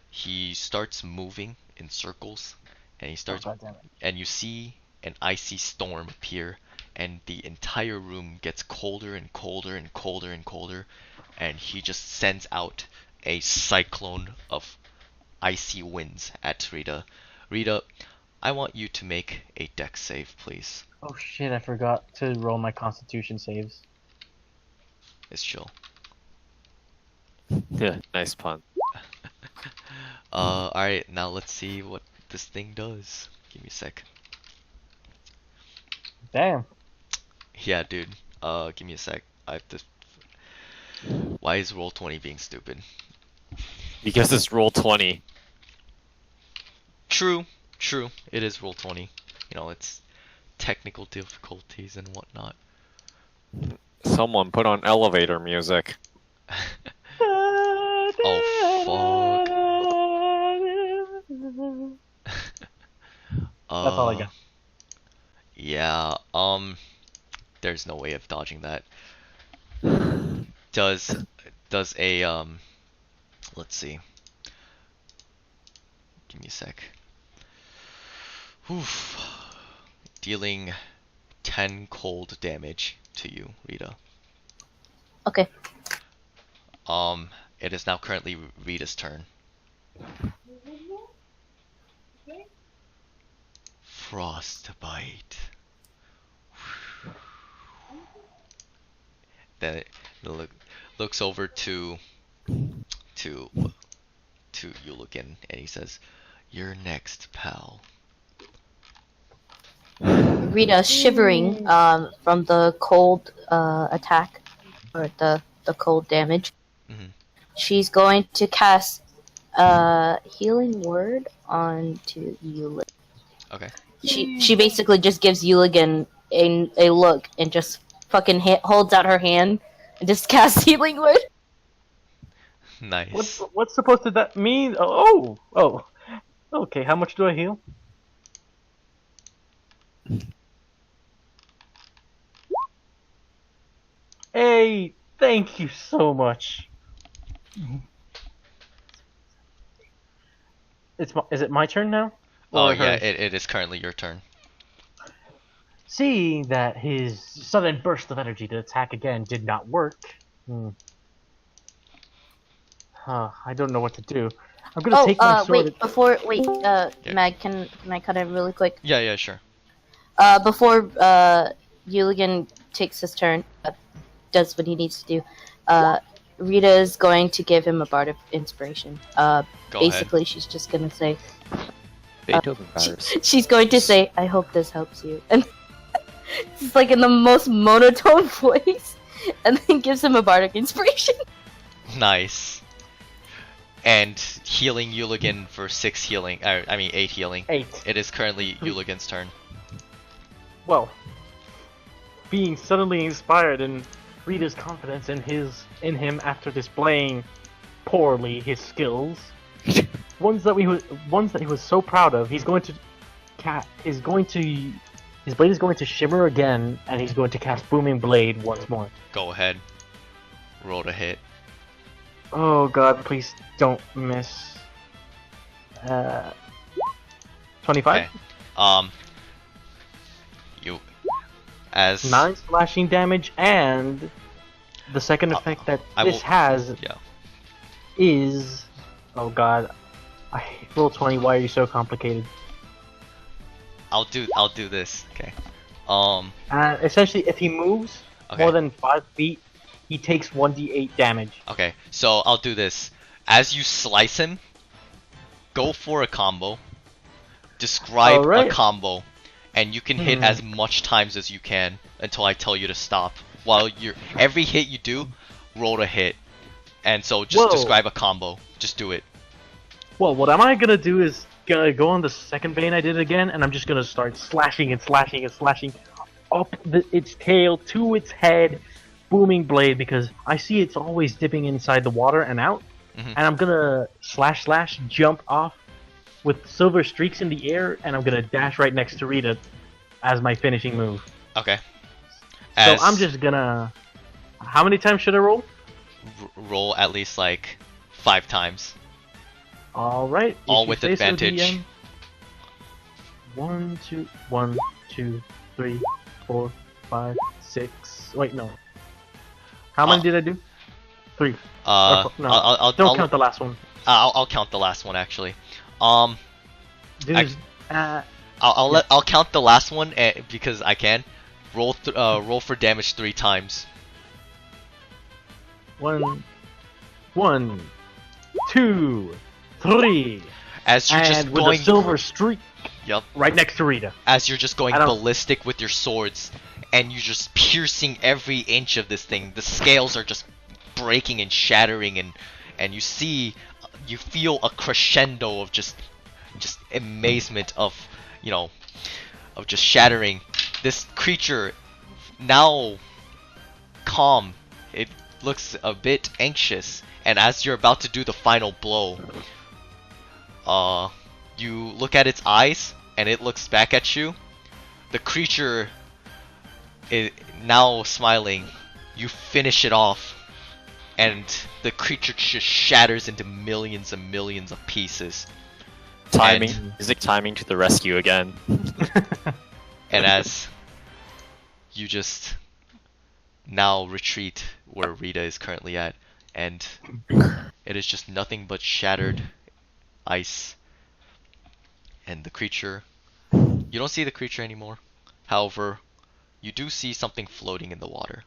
he starts moving in circles, and Oh, God damn it. and you see an icy storm appear, and the entire room gets colder and colder and colder and colder, and he just sends out a cyclone of icy winds at Rita. Rita, I want you to make a dex save, please. Oh shit, I forgot to roll my constitution saves. It's chill. Yeah, nice pun. Alright, now let's see what this thing does. Give me a sec. Damn. Yeah, dude. Give me a sec. I have to. Why is Roll20 being stupid? Because it's roll 20. True. It is Roll20. You know, it's technical difficulties and whatnot. Someone put on elevator music. Oh, That's all I got. Yeah, there's no way of dodging that. Does a let's see. Give me a sec. Oof. Dealing 10 cold damage to you, Rita. Okay. It is now currently Rita's turn. Frostbite. Then it looks over to Yuligan, and he says, "You're next, pal." Rita, shivering from the cold attack, or the cold damage, Mhm. she's going to cast Healing Word onto Yuligan. Okay. She basically just gives Yuligan a look and just fucking holds out her hand and just casts Healing Word. Nice. What's supposed to that mean? Oh. Okay, how much do I heal? Hey, thank you so much. Is it my turn now? Oh Or yeah, hers? it is currently your turn. Seeing that his sudden burst of energy to attack again did not work, I don't know what to do. I'm gonna take my sword. Mag, can I cut in really quick? Yeah, sure. Before Yuligan takes his turn, does what he needs to do. Rita is going to give him a bard of inspiration. Basically, she's just gonna say, Beethoven virus. she's going to say, "I hope this helps you," and it's like in the most monotone voice, and then gives him a bardic inspiration. Nice. And healing Yuligan for 6 healing. 8 healing. 8. It is currently Yuligan's turn. Well, being suddenly inspired in Rita's confidence in him after displaying poorly his skills, ones that he was so proud of, his blade is going to shimmer again, and he's going to cast Booming Blade once more. Go ahead. Roll to hit. Oh god, please don't miss. 25? Okay. You as 9 slashing damage, and the second effect that this has is... Oh god. Roll 20, why are you so complicated? I'll do this. Okay. Essentially, if he moves more than 5 feet, he takes 1d8 damage. Okay, so I'll do this. As you slice him, go for a combo. Describe a combo, and you can hit as much times as you can until I tell you to stop. While every hit you do, roll to hit. And so just describe a combo. Just do it. Well, what am I gonna do is gonna go on the second vein I did again, and I'm just gonna start slashing and slashing and slashing up its tail to its head. Booming Blade, because I see it's always dipping inside the water and out, and I'm gonna slash, jump off with silver streaks in the air, and I'm gonna dash right next to Rita as my finishing move. Okay. So I'm just gonna... How many times should I roll? Roll at least like 5 times. Alright. All with advantage. 1, 2, 3, 4, 5, 6... Wait, no. How many did I do? 3. No. I'll count the last one. I'll count the last one actually. I'll count the last one because I can. Roll for damage 3 times. 1, 2, 3. As you're just with going a silver streak. Yep. Right next to Rita. As you're just going ballistic with your swords, and you're just piercing every inch of this thing. The scales are just breaking and shattering, and you feel a crescendo of just amazement of just shattering. This creature, now calm, it looks a bit anxious, and as you're about to do the final blow, you look at its eyes, and it looks back at you. The creature is now smiling. You finish it off, and the creature just shatters into millions and millions of pieces. Music timing to the rescue again. And as you just now retreat where Rita is currently at, and it is just nothing but shattered ice. And the creature, you don't see the creature anymore. However, you do see something floating in the water.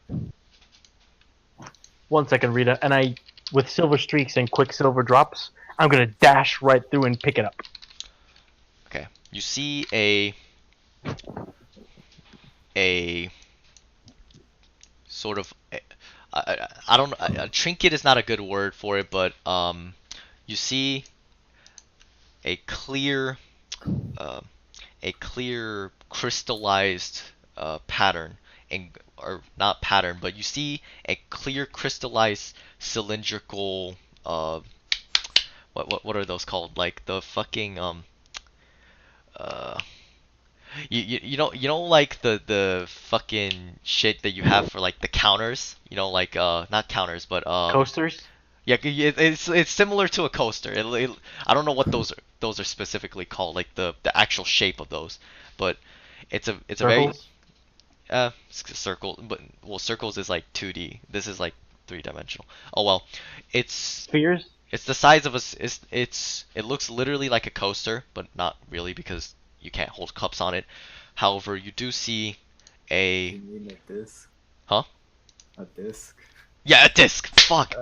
1 second, Rita, and with silver streaks and quicksilver drops, I'm gonna dash right through and pick it up. Okay, you see a sort of I don't know, a trinket is not a good word for it, but you see a clear crystallized pattern, or not pattern, but you see a clear crystallized cylindrical what are those called? Like the fucking you know like the fucking shit that you have for like the counters, like not counters but coasters. Yeah, it's similar to a coaster. I don't know what those are specifically called, like the actual shape of those, but it's a Circles? very circle. But circles is like 2D. This is like 3-dimensional. Oh well, it's Spheres. It's the size of it looks literally like a coaster, but not really because you can't hold cups on it. However, you do see a You mean a disc? Huh? A disc? Yeah, a disc. Fuck.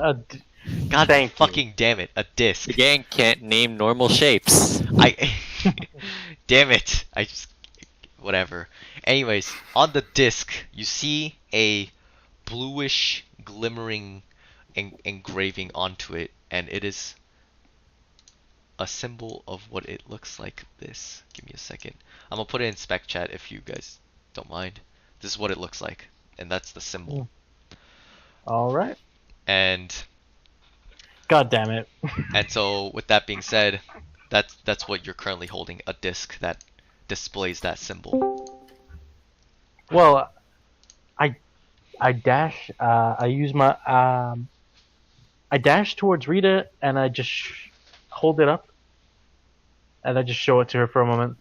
God Thank you. fucking damn it, a disc. The gang can't name normal shapes. I damn it. I just whatever. Anyways, on the disc, you see a bluish glimmering engraving onto it, and it is a symbol of what it looks like this. Give me a second. I'm gonna put it in spec chat if you guys don't mind. This is what it looks like, and that's the symbol. All right. And God damn it. and so with that being said, that's what you're currently holding, a disc that displays that symbol. Well, I dash. I use my. I dash towards Rita and I just hold it up, and I just show it to her for a moment.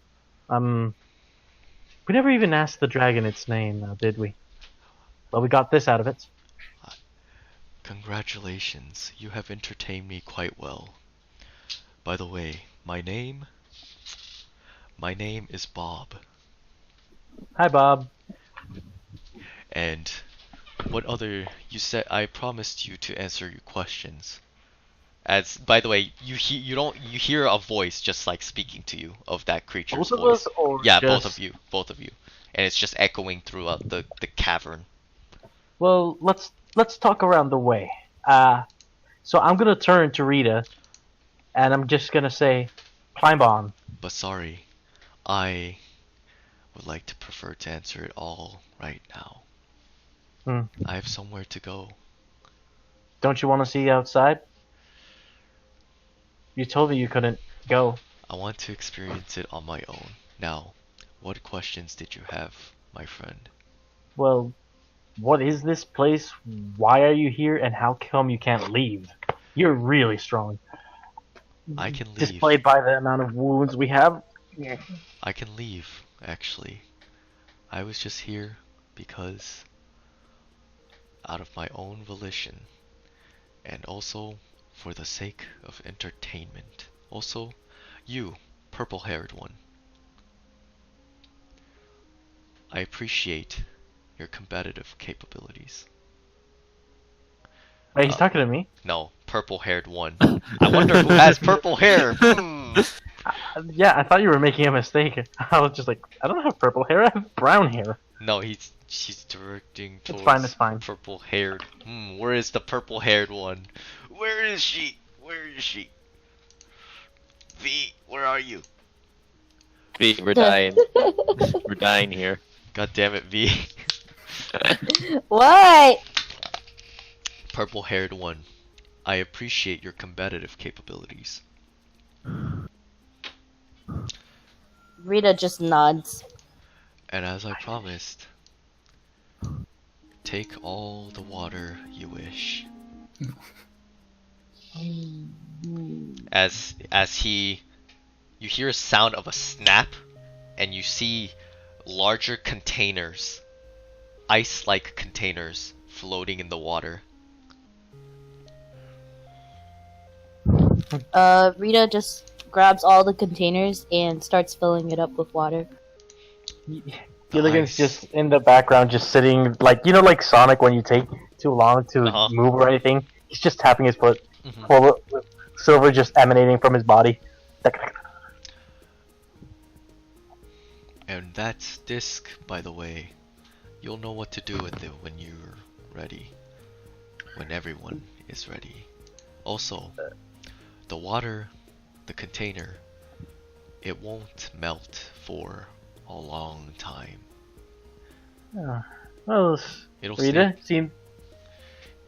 We never even asked the dragon its name, did we? Well, we got this out of it. Congratulations, you have entertained me quite well. By the way, my name is Bob. Hi, Bob. And what other you said I promised you to answer your questions. As by the way, you hear a voice just like speaking to you of that creature's Both of voice. us, or Yeah, just... both of you, and it's just echoing throughout the cavern. Well, let's talk around the way. So I'm gonna turn to Rita, and I'm just gonna say, climb on. But sorry, I would like to prefer to answer it all right now. I have somewhere to go. Don't you want to see outside? You told me you couldn't go. I want to experience it on my own. Now, what questions did you have, my friend? Well, what is this place? Why are you here? And how come you can't leave? You're really strong. I can leave. Displayed by the amount of wounds we have. I can leave, actually. I was just here because out of my own volition, and also for the sake of entertainment. Also, you, purple-haired one. I appreciate your competitive capabilities. Wait, he's talking to me? No, purple-haired one. I wonder who has purple hair. Yeah, I thought you were making a mistake. I was just like, I don't have purple hair, I have brown hair. No, she's directing towards It's fine. purple-haired. Where is the purple-haired one? Where is she? Where is she? V, where are you? V, we're dying. We're dying here. God damn it, V. What? Purple-haired one. I appreciate your combative capabilities. Rita just nods. And as I promised, take all the water you wish. As you hear a sound of a snap, and you see larger containers, ice-like containers, floating in the water. Rita just grabs all the containers and starts filling it up with water. Gilligan's just in the background, just sitting, like, you know, like Sonic when you take too long to move or anything? He's just tapping his foot, full of silver just emanating from his body. And that disc, by the way, you'll know what to do with it when you're ready. When everyone is ready. Also, the water, the container, it won't melt for a long time. Well, It'll Rita,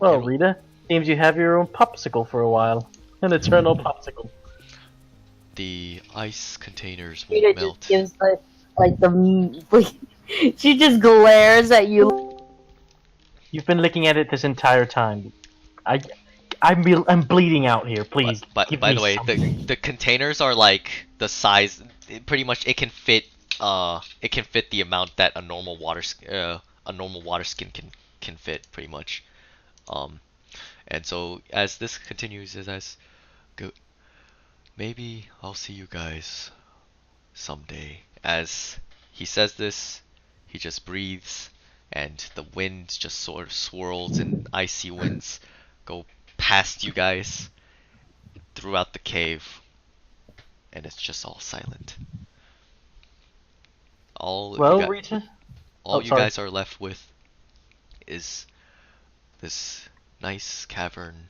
Rita, seems you have your own popsicle for a while. An eternal popsicle. The ice containers Rita won't melt. just gives she just glares at you. You've been looking at it this entire time. I'm bleeding out here. Please. By the way, the containers are like the size. Pretty much, it can fit the amount that a normal water skin can fit. Pretty much. And so as this continues, as maybe I'll see you guys someday. As he says this, he just breathes, and the wind just sort of swirls, and icy winds go past you guys throughout the cave, and it's just all silent. All Well, you, Rita. all you sorry. guys are left with is this nice cavern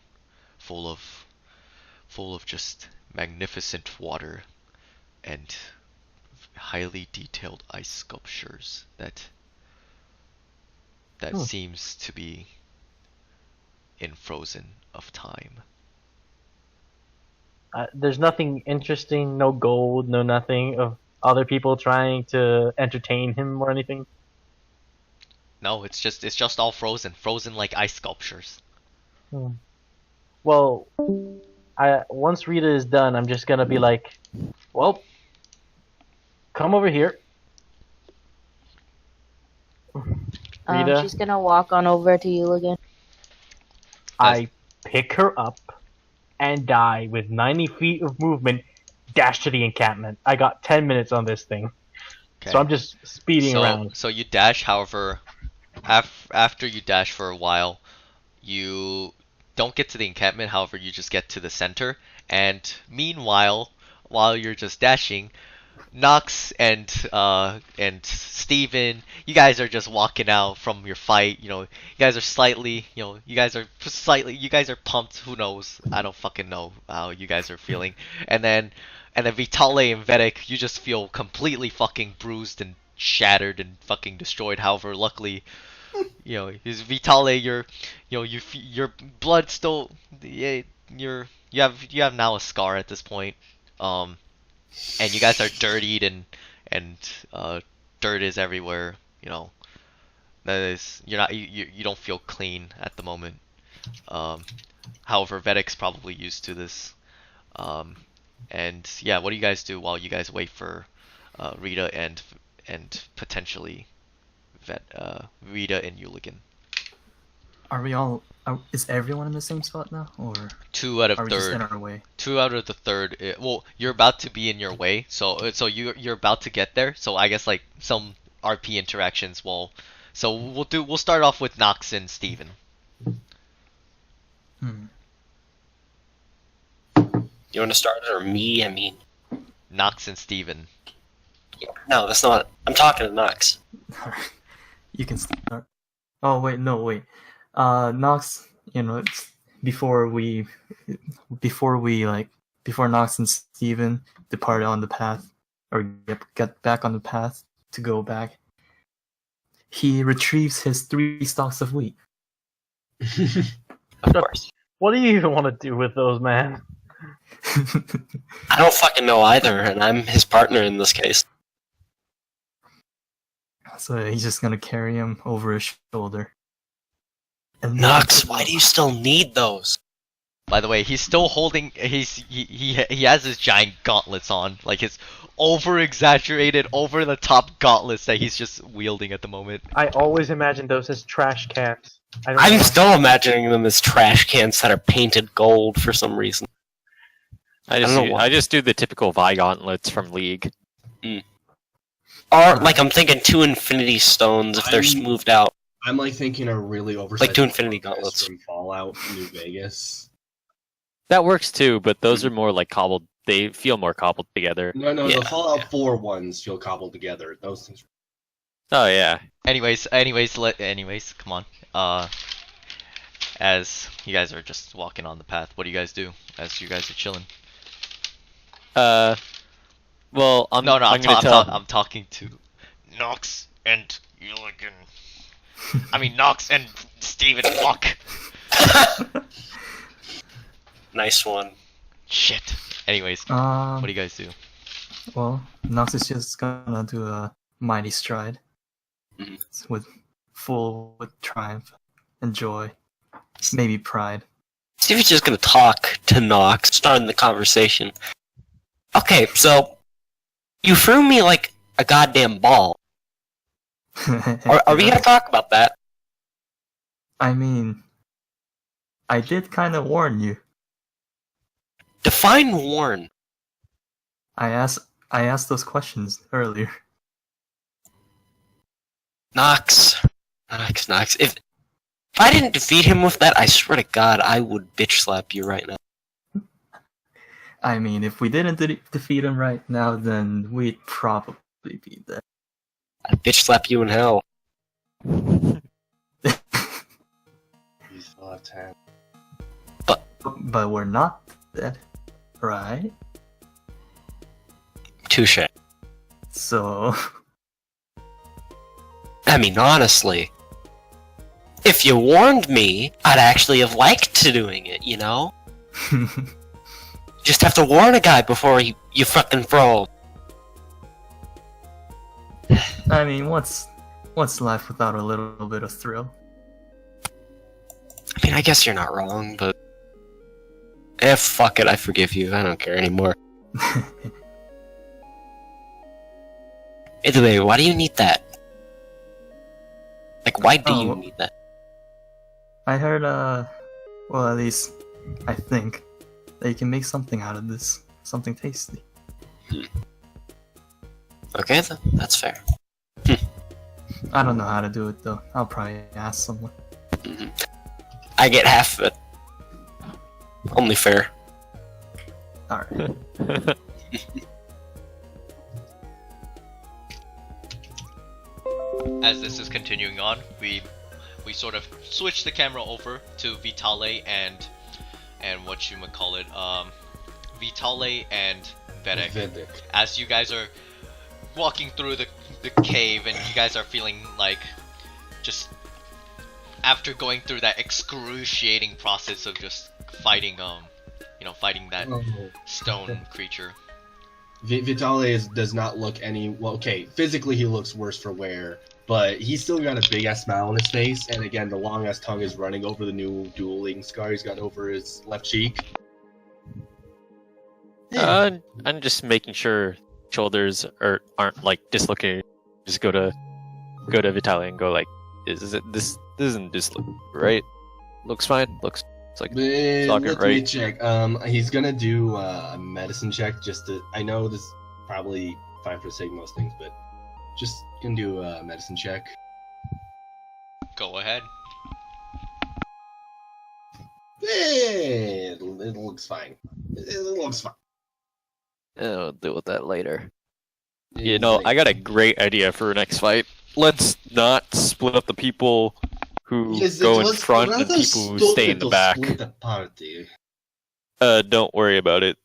full of just magnificent water and highly detailed ice sculptures that seems to be in frozen of time. There's nothing interesting, no gold, no nothing of other people trying to entertain him or anything. No, it's just all frozen like ice sculptures. Well, once Rita is done, I'm just gonna be like, well, come over here. Rita, She's gonna walk on over to you again. I pick her up and die with 90 feet of movement, dash to the encampment. I got 10 minutes on this thing. Okay. So I'm just speeding around. So you dash, however, after you dash for a while, you don't get to the encampment, however, you just get to the center. And meanwhile, while you're just dashing, Nox and Steven, you guys are just walking out from your fight. You guys are pumped. Who knows? I don't fucking know how you guys are feeling. And then Vitale and Vedic, you just feel completely fucking bruised and shattered and fucking destroyed. However, luckily, is Vitale, your blood still, you have now a scar at this point. And you guys are dirtied and dirt is everywhere. That is, you don't feel clean at the moment. However, Vedic's probably used to this. And yeah, what do you guys do while you guys wait for Rita and potentially Rita and Uligan? Are we all? Is everyone in the same spot now, or 2 out of are we just in third. our way? 2 out of the third. Well, you're about to be in your way, so you're about to get there. So I guess like some RP interactions will. So we'll start off with Nox and Steven. You want to start it or me? I mean, Nox and Steven. no, that's not. I'm talking to Nox. Alright. You can start. Oh wait, no wait. Nox, it's before Nox and Steven departed on the path, or get back on the path to go back, he retrieves his 3 stalks of wheat. Of course. What do you even want to do with those, man? I don't fucking know either, and I'm his partner in this case. So he's just gonna carry him over his shoulder. And Nox, why do you still need those? By the way, he's still holding. He has his giant gauntlets on, like his over-exaggerated, over-the-top gauntlets that he's just wielding at the moment. I always imagine those as trash cans. I'm still imagining them as trash cans that are painted gold for some reason. I just do the typical Vi gauntlets from League. Or, like, I'm thinking 2 Infinity Stones if they're smoothed out. I'm like thinking a really oversized Like 2 Infinity Gauntlets. from Fallout New Vegas. That works too, but those are more like cobbled. They feel more cobbled together. No, Yeah, the Fallout 4 ones feel cobbled together. Those things. Oh yeah. Anyways, come on. As you guys are just walking on the path, what do you guys do as you guys are chilling? Well, I'm I'm talking to Nox and Uligan. I mean, Nox and Steven. Fuck. Nice one. Shit. Anyways, what do you guys do? Well, Nox is just gonna do a mighty stride with triumph and joy, maybe pride. Steven's just gonna talk to Nox, starting the conversation. Okay, so you threw me like a goddamn ball. Are we gonna talk about that? I mean, I did kind of warn you. Define warn. I asked those questions earlier. Nox. If I didn't defeat him with that, I swear to God, I would bitch slap you right now. I mean, if we didn't defeat him right now, then we'd probably be dead. I'd bitch slap you in hell. You still have time. But we're not dead, right? Touche. So, I mean, honestly, if you warned me, I'd actually have liked to doing it, you know? Just have to warn a guy before you fucking throw him. I mean, what's life without a little bit of thrill? I mean, I guess you're not wrong, but... fuck it, I forgive you. I don't care anymore. Either way, why do you need that? Like, why do you need that? I heard, well, at least I think that you can make something out of this. Something tasty. Okay, then. That's fair. I don't know how to do it, though. I'll probably ask someone. I get half of it. Only fair. Alright. As this is continuing on, we sort of switch the camera over to Vitale and whatchamacallit, Vitale and Vedek. As you guys are walking through the cave and you guys are feeling like just after going through that excruciating process of just fighting fighting that stone creature. Vitale does not look okay, physically he looks worse for wear, but he's still got a big ass smile on his face, and again the long ass tongue is running over the new dueling scar he's got over his left cheek. I'm just making sure shoulders aren't like dislocated. Just go to Vitale and go like, this isn't dislocated, right? Looks fine. Looks like socket, let right? me check. He's gonna do a medicine check just to. I know this is probably fine for the sake of most things, but just gonna do a medicine check. Go ahead. It looks fine. It looks fine. I'll deal with that later. You know, I got a great idea for our next fight. Let's not split up the people who go in front and people who stay in the back. Party. Don't worry about it.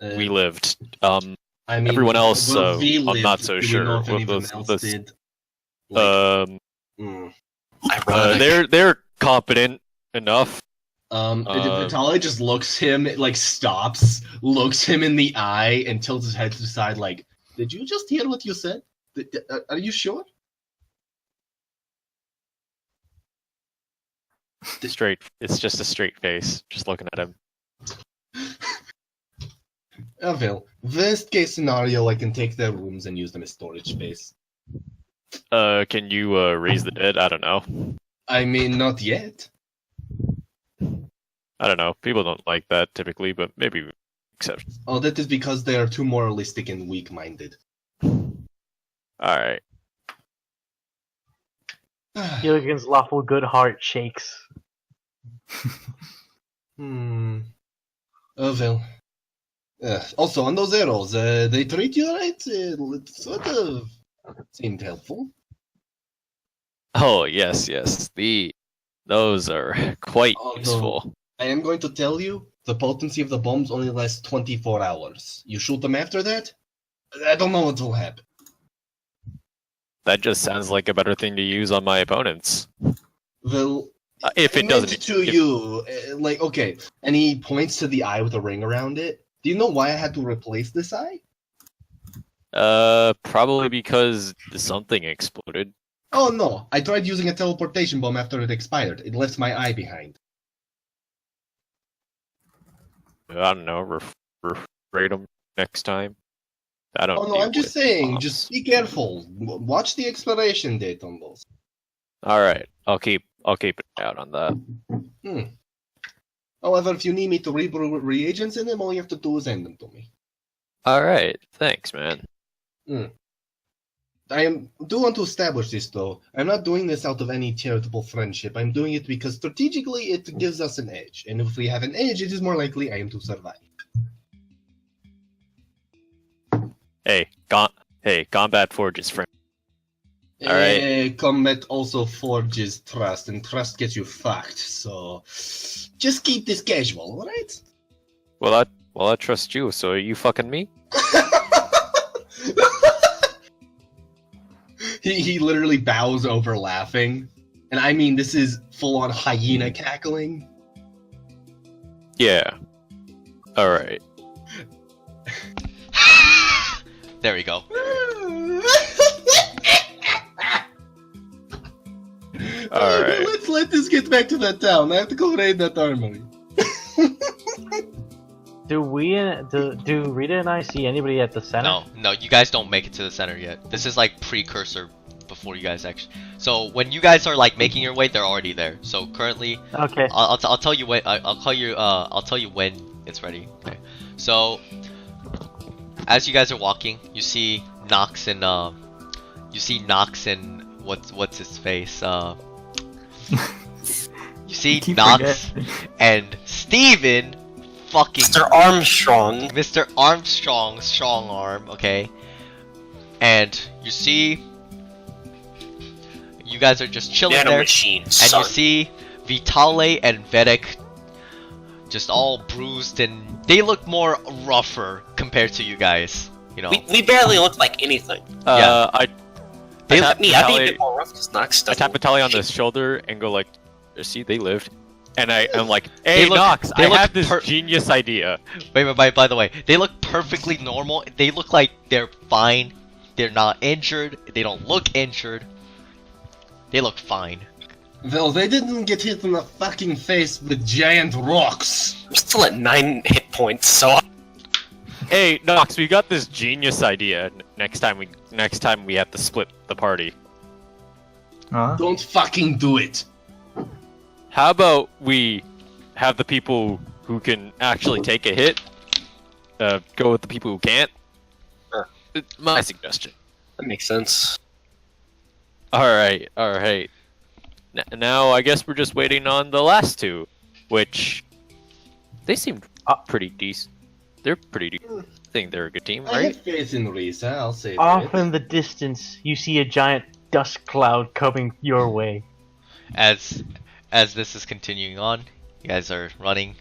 We lived. I mean, everyone else, we I'm lived. not so Do we sure. know if anyone else did? Ironic. They're competent enough. Vitale just looks him, like stops, looks him in the eye, and tilts his head to the side like, did you just hear what you said? Are you sure? It's just a straight face, just looking at him. Well, worst case scenario, I can take their rooms and use them as storage space. Can you raise the dead? I don't know. I mean, not yet. I don't know. People don't like that typically, but maybe exceptions. Oh, that is because they are too moralistic and weak-minded. Alright. Gilligan's lawful good heart shakes. Oh well. Also, on those arrows, they treat you right? It sort of seemed helpful. Oh, yes. Those are quite Although, useful. I am going to tell you, the potency of the bombs only lasts 24 hours. You shoot them after that? I don't know what will happen. That just sounds like a better thing to use on my opponents. Well, if it doesn't. you, like, okay, and he points to the eye with a ring around it. Do you know why I had to replace this eye? Probably because something exploded. Oh no, I tried using a teleportation bomb after it expired. It left my eye behind. I don't know, rate them next time. I don't. Oh no, I'm just saying, just be careful. Watch the expiration date on those. All right, I'll keep an eye out on that. However, if you need me to rebrew reagents in them, all you have to do is send them to me. Alright, thanks, man. I do want to establish this, though. I'm not doing this out of any charitable friendship. I'm doing it because strategically it gives us an edge. And if we have an edge, it is more likely I am to survive. Hey, Combat forges friend. Combat also forges trust, and trust gets you fucked. So just keep this casual, alright? Well, I trust you, so are you fucking me? He literally bows over laughing. And I mean, this is full-on hyena cackling. Yeah. Alright. There we go. Alright. Let's let this get back to that town. I have to go raid that armory. Do Rita and I see anybody at the center? No, you guys don't make it to the center yet. This is like precursor before you guys actually. So when you guys are like making your way, they're already there. So currently, Okay. I'll tell you when. I'll tell you when it's ready. Okay. So as you guys are walking, you see Nox and what's his face? You see Keep Nox forgetting. and Steven fucking Mr. Armstrong. Mr. Armstrong, strong arm, okay? And you see, you guys are just chilling there, Nanomachine, and son. you see Vitale and Vedek just all bruised, and they look more rougher compared to you guys, you know? We barely look like anything. I I'd be a Vitaly- bit more rough because Nox I doesn't tap look Vitaly on the shit. shoulder and go like, see, they lived. And I'm like, hey, They look- Nox, they I look have this per- genius idea. Wait, by the way, they look perfectly normal. They look like they're fine. They're not injured. They don't look injured. They look fine. Well, they didn't get hit in the fucking face with giant rocks. I'm still at 9 hit points, so Hey, Nox, we got this genius idea. Next time we have to split the party. Huh? Don't fucking do it. How about we have the people who can actually take a hit go with the people who can't? Sure. My suggestion. that makes sense. Alright. Now I guess we're just waiting on the last two, which they seem pretty decent. They're pretty decent. I think they're a good team, I right? have faith in Risa, I'll say Off that. in the distance, you see a giant dust cloud coming your way. As this is continuing on, you guys are running.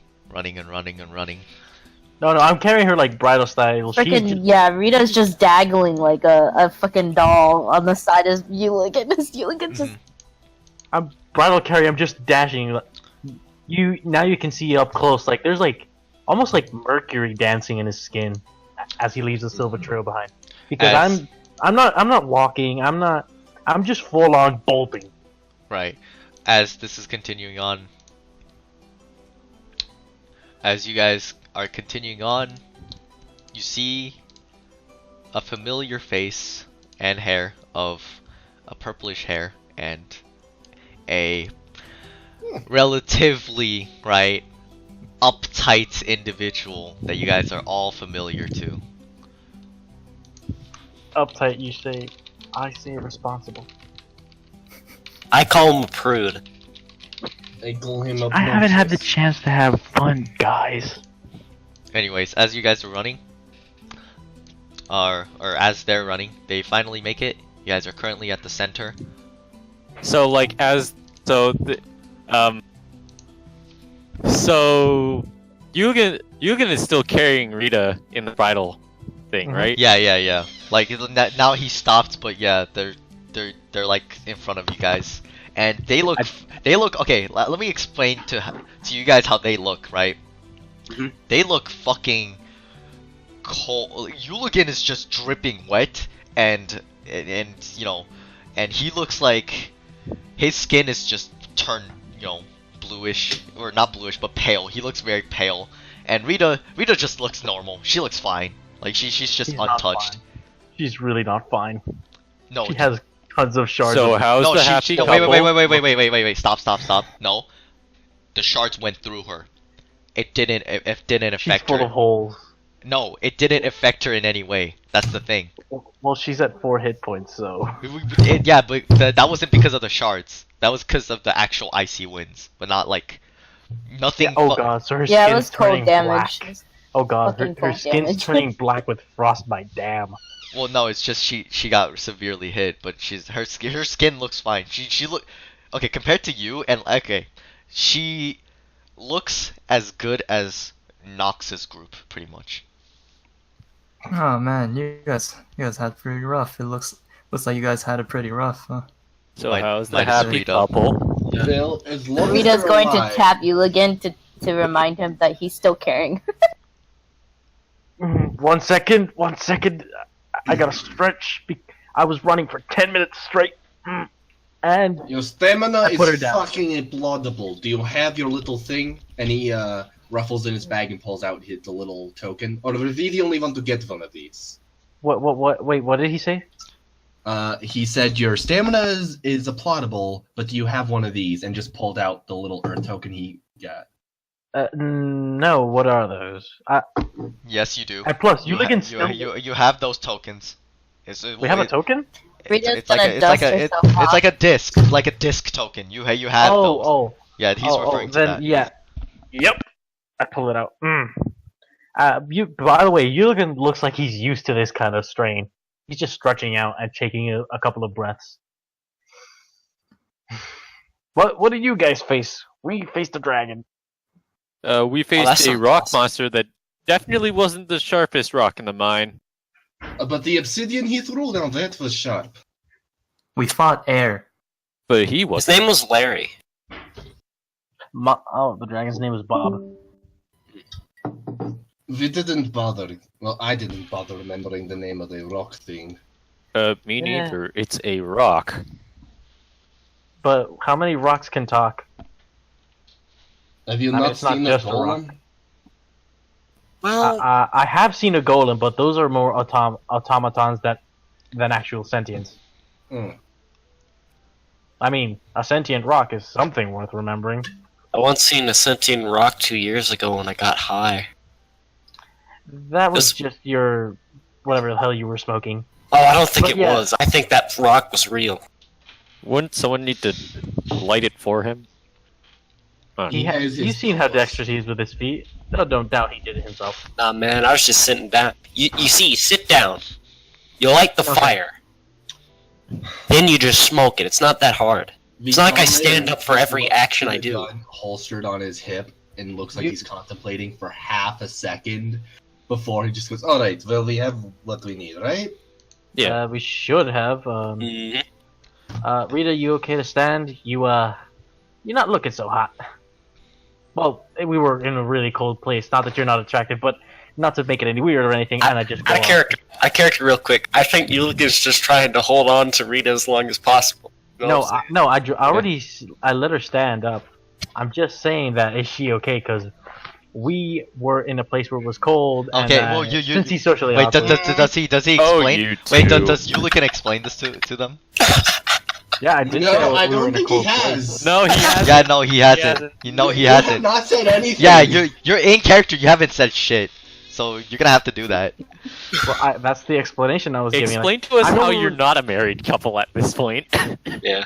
No, I'm carrying her like bridal style. Freaking yeah, Rita's just daggling like a fucking doll on the side of Uligan. Uligan just I'm bridal carry. I'm just dashing. Now you can see up close. Like there's like almost like mercury dancing in his skin as he leaves a silver trail behind. Because As- I'm not walking. I'm just full on bolting. Right. As this is continuing on, as you guys are continuing on, you see a familiar face and hair of a purplish hair and a relatively, right, uptight individual that you guys are all familiar to. Uptight, you say. I say responsible. I call him a prude. I call him a I haven't had the princess. chance to have fun, guys. Anyways, as you guys are running, or as they're running, they finally make it. You guys are currently at the center. So Yugen is still carrying Rita in the bridal thing, Mhm. right? Yeah. Like now he stopped, but yeah, they're like in front of you guys, and they look okay. Let me explain to you guys how they look, right? Mhm. They look fucking cold. Uligan is just dripping wet, and you know, and he looks like his skin is just turned, you know, bluish, or not bluish, but pale. He looks very pale, and Rita just looks normal. She looks fine. Like she's just She's not untouched. fine. She's really not fine. No, She has tons of shards. So of- how's no, the she, happy wait, couple? wait, stop. No, the shards went through her. it didn't She's affect full her. of holes. No, it didn't affect her in any way. That's the thing. Well, she's at 4 hit points, so. Yeah, but that wasn't because of the shards. That was because of the actual icy winds, but not like nothing. Oh god, so her Yeah, it skin's was cold turning damage. black. Oh god, her Fucking cold skin's damage. turning black with frostbite. Damn. Well, no, it's just she got severely hit, but her skin looks fine. She look okay compared to you, and okay, she looks as good as Nox's group pretty much. Oh man, you guys had pretty rough. It looks like you guys had it pretty rough, huh? So Might- how's the might happy speed up. couple? Phil, as long as Rita's they're going alive, to tap you again to remind him that he's still caring. 1 second, 1 second. I gotta stretch. I was running for 10 minutes straight. And Your stamina I is put her down. fucking implodable. Do you have your little thing? And he ruffles in his bag and pulls out the little token. Or are we the only one to get one of these? what? Wait, what did he say? He said your stamina is applaudable, but do you have one of these? And just pulled out the little earth token he got. No. What are those? Yes, you do. And plus, you live in you, still. you have those tokens. We have a token. Rita's It's like gonna a, it's dust like a, herself it's off. like a disc token. You have those. Oh, Yeah, he's referring to then that. yeah. Yep. I pull it out. By the way, Yuligan looks like he's used to this kind of strain. He's just stretching out and taking a couple of breaths. What did you guys face? We faced a dragon. We that faced a sounds rock awesome. monster that definitely wasn't the sharpest rock in the mine. But the obsidian he threw down, that was sharp. We fought air. But he His wasn't. name was Larry. The dragon's name is Bob. We didn't bother. Well, I didn't bother remembering the name of the rock thing. Me Yeah. neither. It's a rock. But how many rocks can talk? Have you I mean, not it's not seen a just a rock. golem? Well, I have seen a golem, but those are more automatons than actual sentients. Hmm. I mean, a sentient rock is something worth remembering. I once seen a sentient rock 2 years ago when I got high. That was This- just your whatever the hell you were smoking. Oh, I don't think But it yeah. was. I think that rock was real. Wouldn't someone need to light it for him? He has has. his You've seen how powers. dexterous he is with his feet. No, don't doubt he did it himself. Nah, man, I was just sitting down. You see, sit down. You light the Okay. fire. Then you just smoke it. It's not that hard. It's not like I stand up for every action I do. Gun holstered on his hip and looks like You- he's contemplating for half a second before he just goes, "Alright, well, we have what we need, right?" Yeah. We should have. Mhm. Rita, you okay to stand? You're not looking so hot. Well, we were in a really cold place. Not that you're not attractive, but not to make it any weird or anything. And I just go Out of character. Out of character, real quick. I think Yuligan's just trying to hold on to Rita as long as possible. You know No, what I'm I let her stand up. I'm just saying that is she okay? Because we were in a place where it was cold. Okay, and, well, you since he's socially Wait, awkward. does he Oh, explain? you Wait, two. does Yulikan explain this to them? Yeah, I did say No, I we were don't in a think he cold place. has. No, he hasn't. Yeah, no, he hasn't. hasn't. You know he You have hasn't. not said anything. Yeah, you're in character. You haven't said shit, so you're gonna have to do that. Well, that's the explanation I was giving. Explain to us I know how we you're were- not a married couple at this point. Yeah.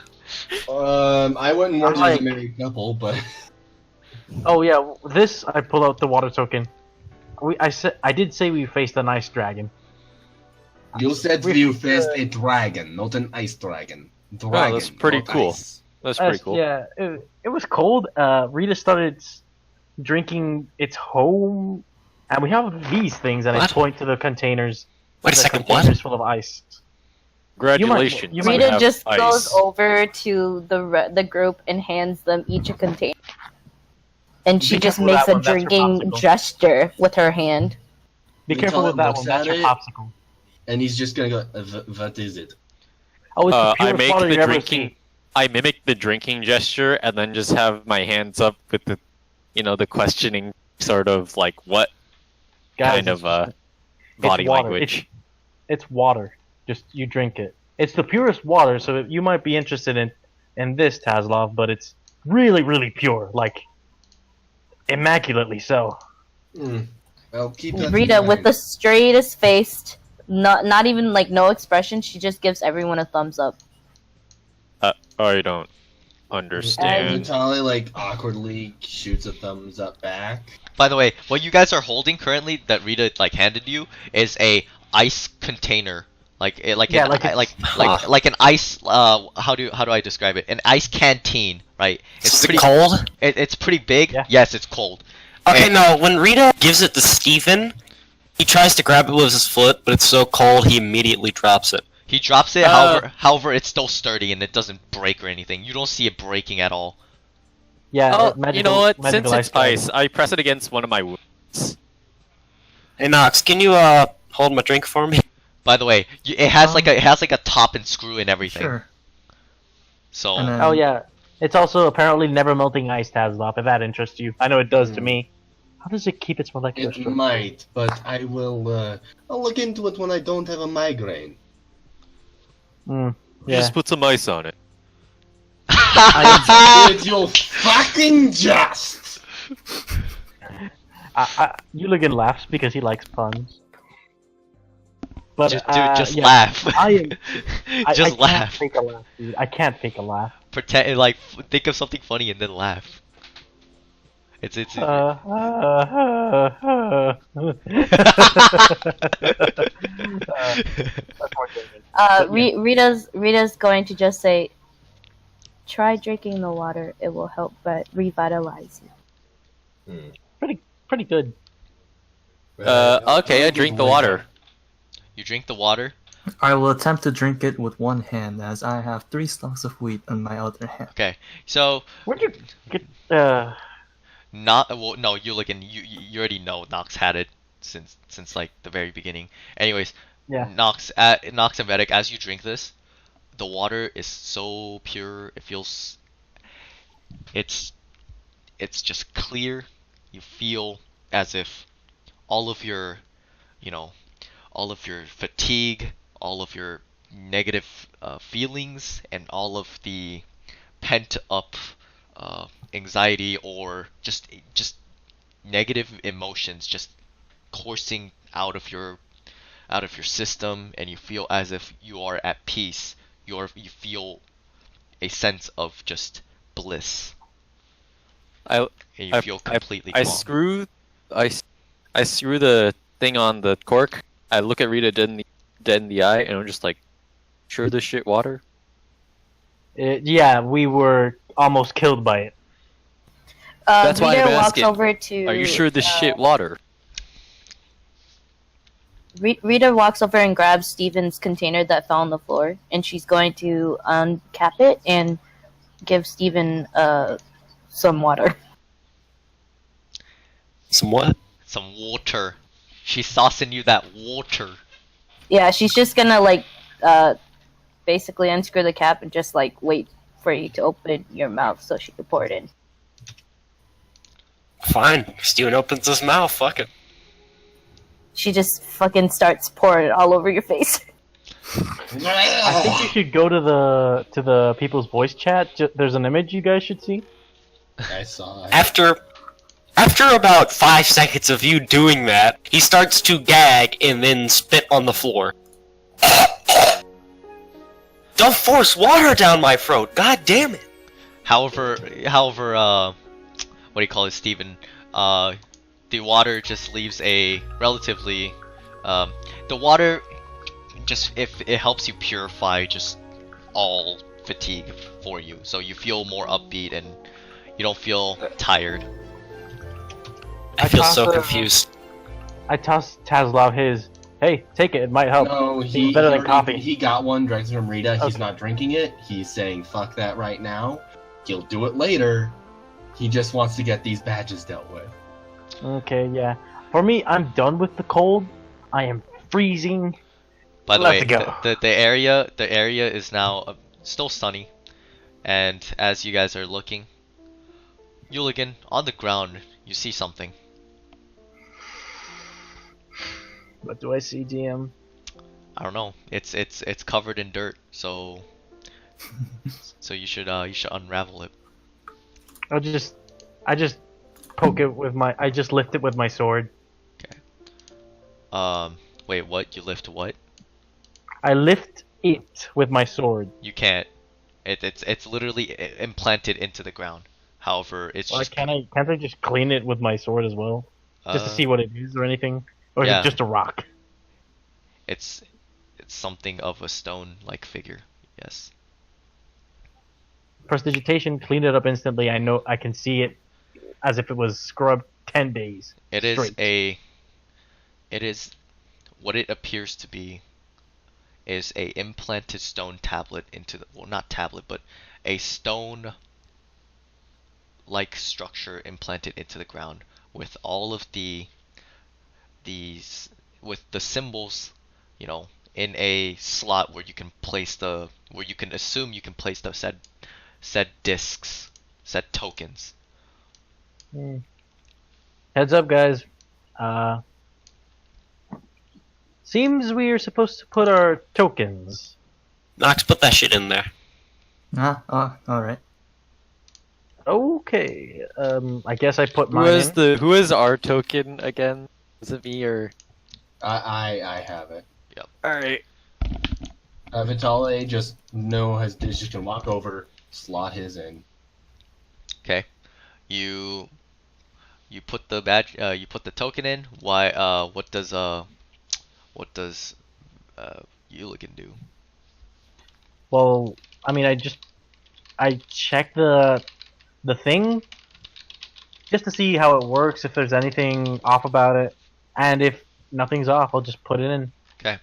I wouldn't want I'm to as like- a married couple, but Oh yeah, this I pull out the water token. I did say we faced a nice dragon. you said We- you faced a dragon, not an ice dragon. Dragon. that's pretty not cool. ice. That's pretty cool. Yeah, it was cold. Rita started drinking its home, and we have these things, and I What? point to the containers. Wait a the second, containers what? full of ice. Congratulations. you might you Rita have just ice. goes over to the group and hands them each a container. And she Be just careful with makes that a one, that's your drinking popsicle. gesture with her hand. Be We careful tell with him that what's one. That's at your it. popsicle. And he's just gonna go, what is it? Oh, it's the I purest make water the you've ever drinking. seen. I mimic the drinking gesture and then just have my hands up with the, the questioning sort of like what Guys, kind of body water. language. It's water. Just you drink it. It's the purest water, so you might be interested in this Tazlov, but it's really, really pure. Like Immaculately so. Well, keep that in Rita, with mind. the straightest face, not even like no expression, she just gives everyone a thumbs up. I don't And understand. Vitaly like awkwardly shoots a thumbs up back. By the way, what you guys are holding currently that Rita like handed you is a ice container. Like Yeah, an, like it's- like an ice how do I describe it? An ice canteen, right? Is it cold? It's pretty big. Yeah. Yes, it's cold. Okay, And- no, when Rita gives it to Steven, he tries to grab it with his foot, but it's so cold he immediately drops it. He drops it, however it's still sturdy and it doesn't break or anything. You don't see it breaking at all. Yeah. Oh, magical, you know what? Since magical it's card. ice, I press it against one of my wounds. Hey Nox, can you hold my drink for me? By the way, it has like a top and screw and everything. Sure. So And then, Oh yeah. It's also apparently never melting ice, Tazlop, if that interests you. I know it does to me. How does it keep its molecular It structure? might, but I will. I'll look into it when I don't have a migraine. Yeah. Just put some ice on it. Did you fucking just? Yuligan laughs because he likes puns. But just yeah, laugh. I Just can't laugh. fake a laugh, dude. I can't fake a laugh. Pretend like think of something funny and then laugh. It's Rita's going to just say, "Try drinking the water. It will help, but revitalize you." pretty good. Okay, I drink the water. You drink the water. I will attempt to drink it with one hand, as I have 3 stalks of wheat in my other hand. Okay, so Where'd you get? not well, no, you already know Nox had it since like the very beginning. Anyways, Yeah. Nox and Vedic, as you drink this, the water is so pure. It feels it's just clear. You feel as if all of your fatigue, all of your negative feelings, and all of the pent up anxiety or just negative emotions just coursing out of your system, and you feel as if you are at peace. You feel a sense of just bliss. And you feel completely I calm. screw the thing on the cork. I look at Rita dead in the eye, and I'm just like, sure this shit water? Yeah, we were almost killed by it. That's why Rita I'm walks asking. over to. Are you sure this shit water? Rita walks over and grabs Steven's container that fell on the floor, and she's going to uncap it and give Steven some water. Some what? Some water. She's saucing you that water. Yeah, she's just gonna basically unscrew the cap and just wait for you to open your mouth so she can pour it in. Fine. Steven opens his mouth, fuck it. She just fucking starts pouring it all over your face. I think you should go to the people's voice chat. There's an image you guys should see. I saw it. After about 5 seconds of you doing that, he starts to gag and then spit on the floor. Don't force water down my throat, god damn it! However, what do you call it, Steven? The water just leaves a relatively, the water just, if it helps you purify just all fatigue for you, so you feel more upbeat and you don't feel tired. I feel toss so a- confused. I tossed Tazlov his. Hey, take it. It might help. No, It's he better than already- coffee. He got one direct from Rita. He's Okay. not drinking it. He's saying fuck that right now. He'll do it later. He just wants to get these badges dealt with. Okay, yeah. For me, I'm done with the cold. I am freezing. By the Let's way, go. the area is now still sunny, and as you guys are looking, Yuligan, on the ground, you see something. What do I see, DM? I don't know. It's covered in dirt, so you should unravel it. I just poke it with my. I just lift it with my sword. Wait, what? You lift what? I lift it with my sword. You can't. It's literally implanted into the ground. However, it's Well, just can't I just clean it with my sword as well, just to see what it is or anything, or is yeah. it just a rock? It's something of a stone-like figure. Yes. Prestidigitation, clean it up instantly. I know I can see it as if it was scrubbed 10 days. It is straight. It is what it appears to be is a implanted stone tablet into the, well, not tablet, but a stone like structure implanted into the ground with all of these with the symbols, you know, in a slot where you can place the where you can assume you can place the said discs, said tokens. Heads up, guys. Seems we are supposed to put our tokens. Nox, put that shit in there. Oh, alright. Okay. I guess I put mine in. Who is our token again? Is it me or? I have it. Yep. Alright. Vitale just just gonna walk over, slot his in. Okay. You put the badge. You put the token in. Why? What does Uligan do? Well, I mean, I check the thing just to see how it works, if there's anything off about it, and if nothing's off, I'll just put it in. Okay.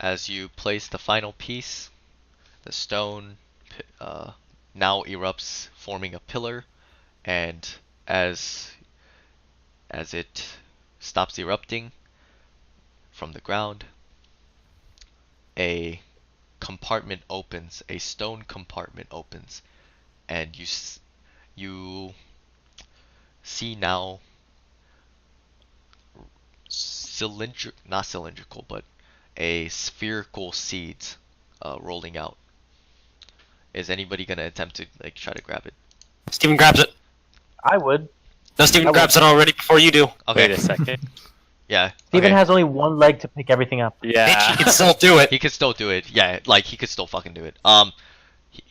As you place the final piece, the stone now erupts, forming a pillar, and as it stops erupting from the ground, a compartment opens, a stone compartment opens, and you see now not cylindrical, but a spherical seeds rolling out. Is anybody gonna attempt to like try to grab it? Steven grabs it. I would. No, Steven I would. grabs it already before you do. Okay. Wait a second. Yeah. Steven okay. has only one leg to pick everything up. Bitch, Yeah. he can still do it. He could still do it. Yeah, like he could still fucking do it.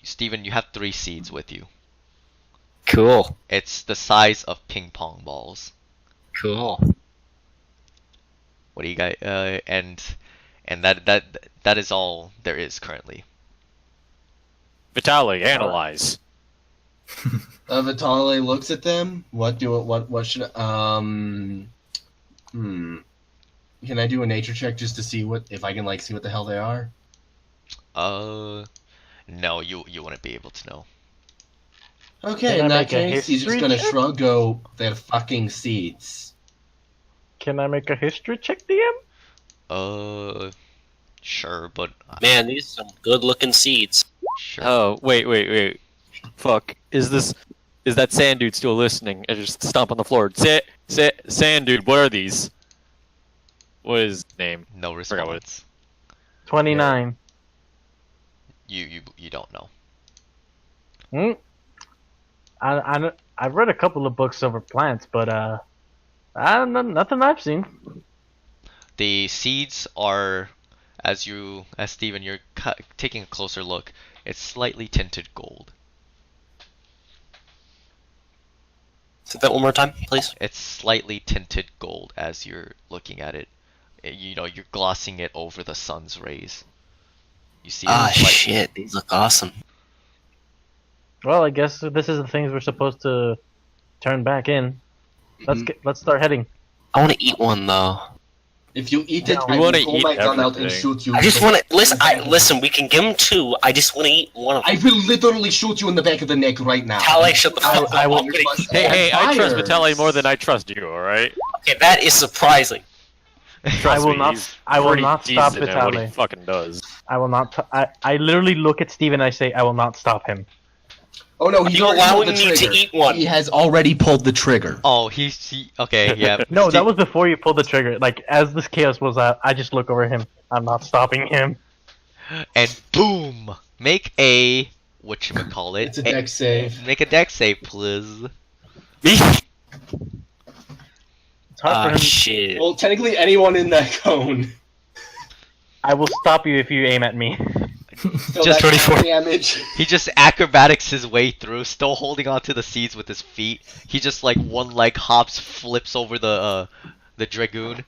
Steven, you have 3 seeds with you. Cool. It's the size of ping pong balls. Cool. What do you guys? And that is all there is currently. Vitali, analyze. Vitale looks at them. What should Can I do a nature check just to see if I can see what the hell they are? No, you wouldn't be able to know. Okay, Can in I that make a case, he's just history gonna check? shrug, go, they're fucking seeds. Can I make a history check, DM? Sure, but Man, these are some good-looking seeds. sure. Oh, wait. Fuck. Is that sand dude still listening? I just stomp on the floor. Sand dude, what are these? What is his name? No Forgot what response. 29. You don't know. I've read a couple of books over plants, but I don't know, nothing I've seen. The seeds are, as Steven, you're taking a closer look. It's slightly tinted gold. Say that one more time, please. It's slightly tinted gold as you're looking at it. You know, you're glossing it over the sun's rays. You see. Ah, it's like- shit. These look awesome. Well, I guess this is the things we're supposed to turn back in. Let's start heading. I want to eat one, though. If you eat it, No, I we will wanna pull eat my gun out and everything. shoot you. I just want to listen. We can give him 2. I just want to eat one of them. I will literally shoot you in the back of the neck right now. Vitale, shut the fuck up. I will- I'm gonna eat that. Hey, I trust Fires. Vitali more than I trust you. All right. Okay, that is surprising. Trust will me, not- he's I will pretty not stop decent at what he Vitali. fucking does. I will not. I literally look at Steven and I say, I will not stop him. Oh no, Are he's you already pulled allowing the me to trigger. eat one? He has already pulled the trigger. Oh, okay, yeah. No, that was before you pulled the trigger. Like, as this chaos was out, I just look over him. I'm not stopping him. And boom! Make a whatchamacallit. It's a dex save. Make a dex save, please. Me? It's hard Ah, for him. shit. Well, technically, anyone in that cone. I will stop you if you aim at me. So Just that's 24. damage. He just acrobatics his way through, still holding onto the seeds with his feet. He just like one leg hops, flips over the dragoon,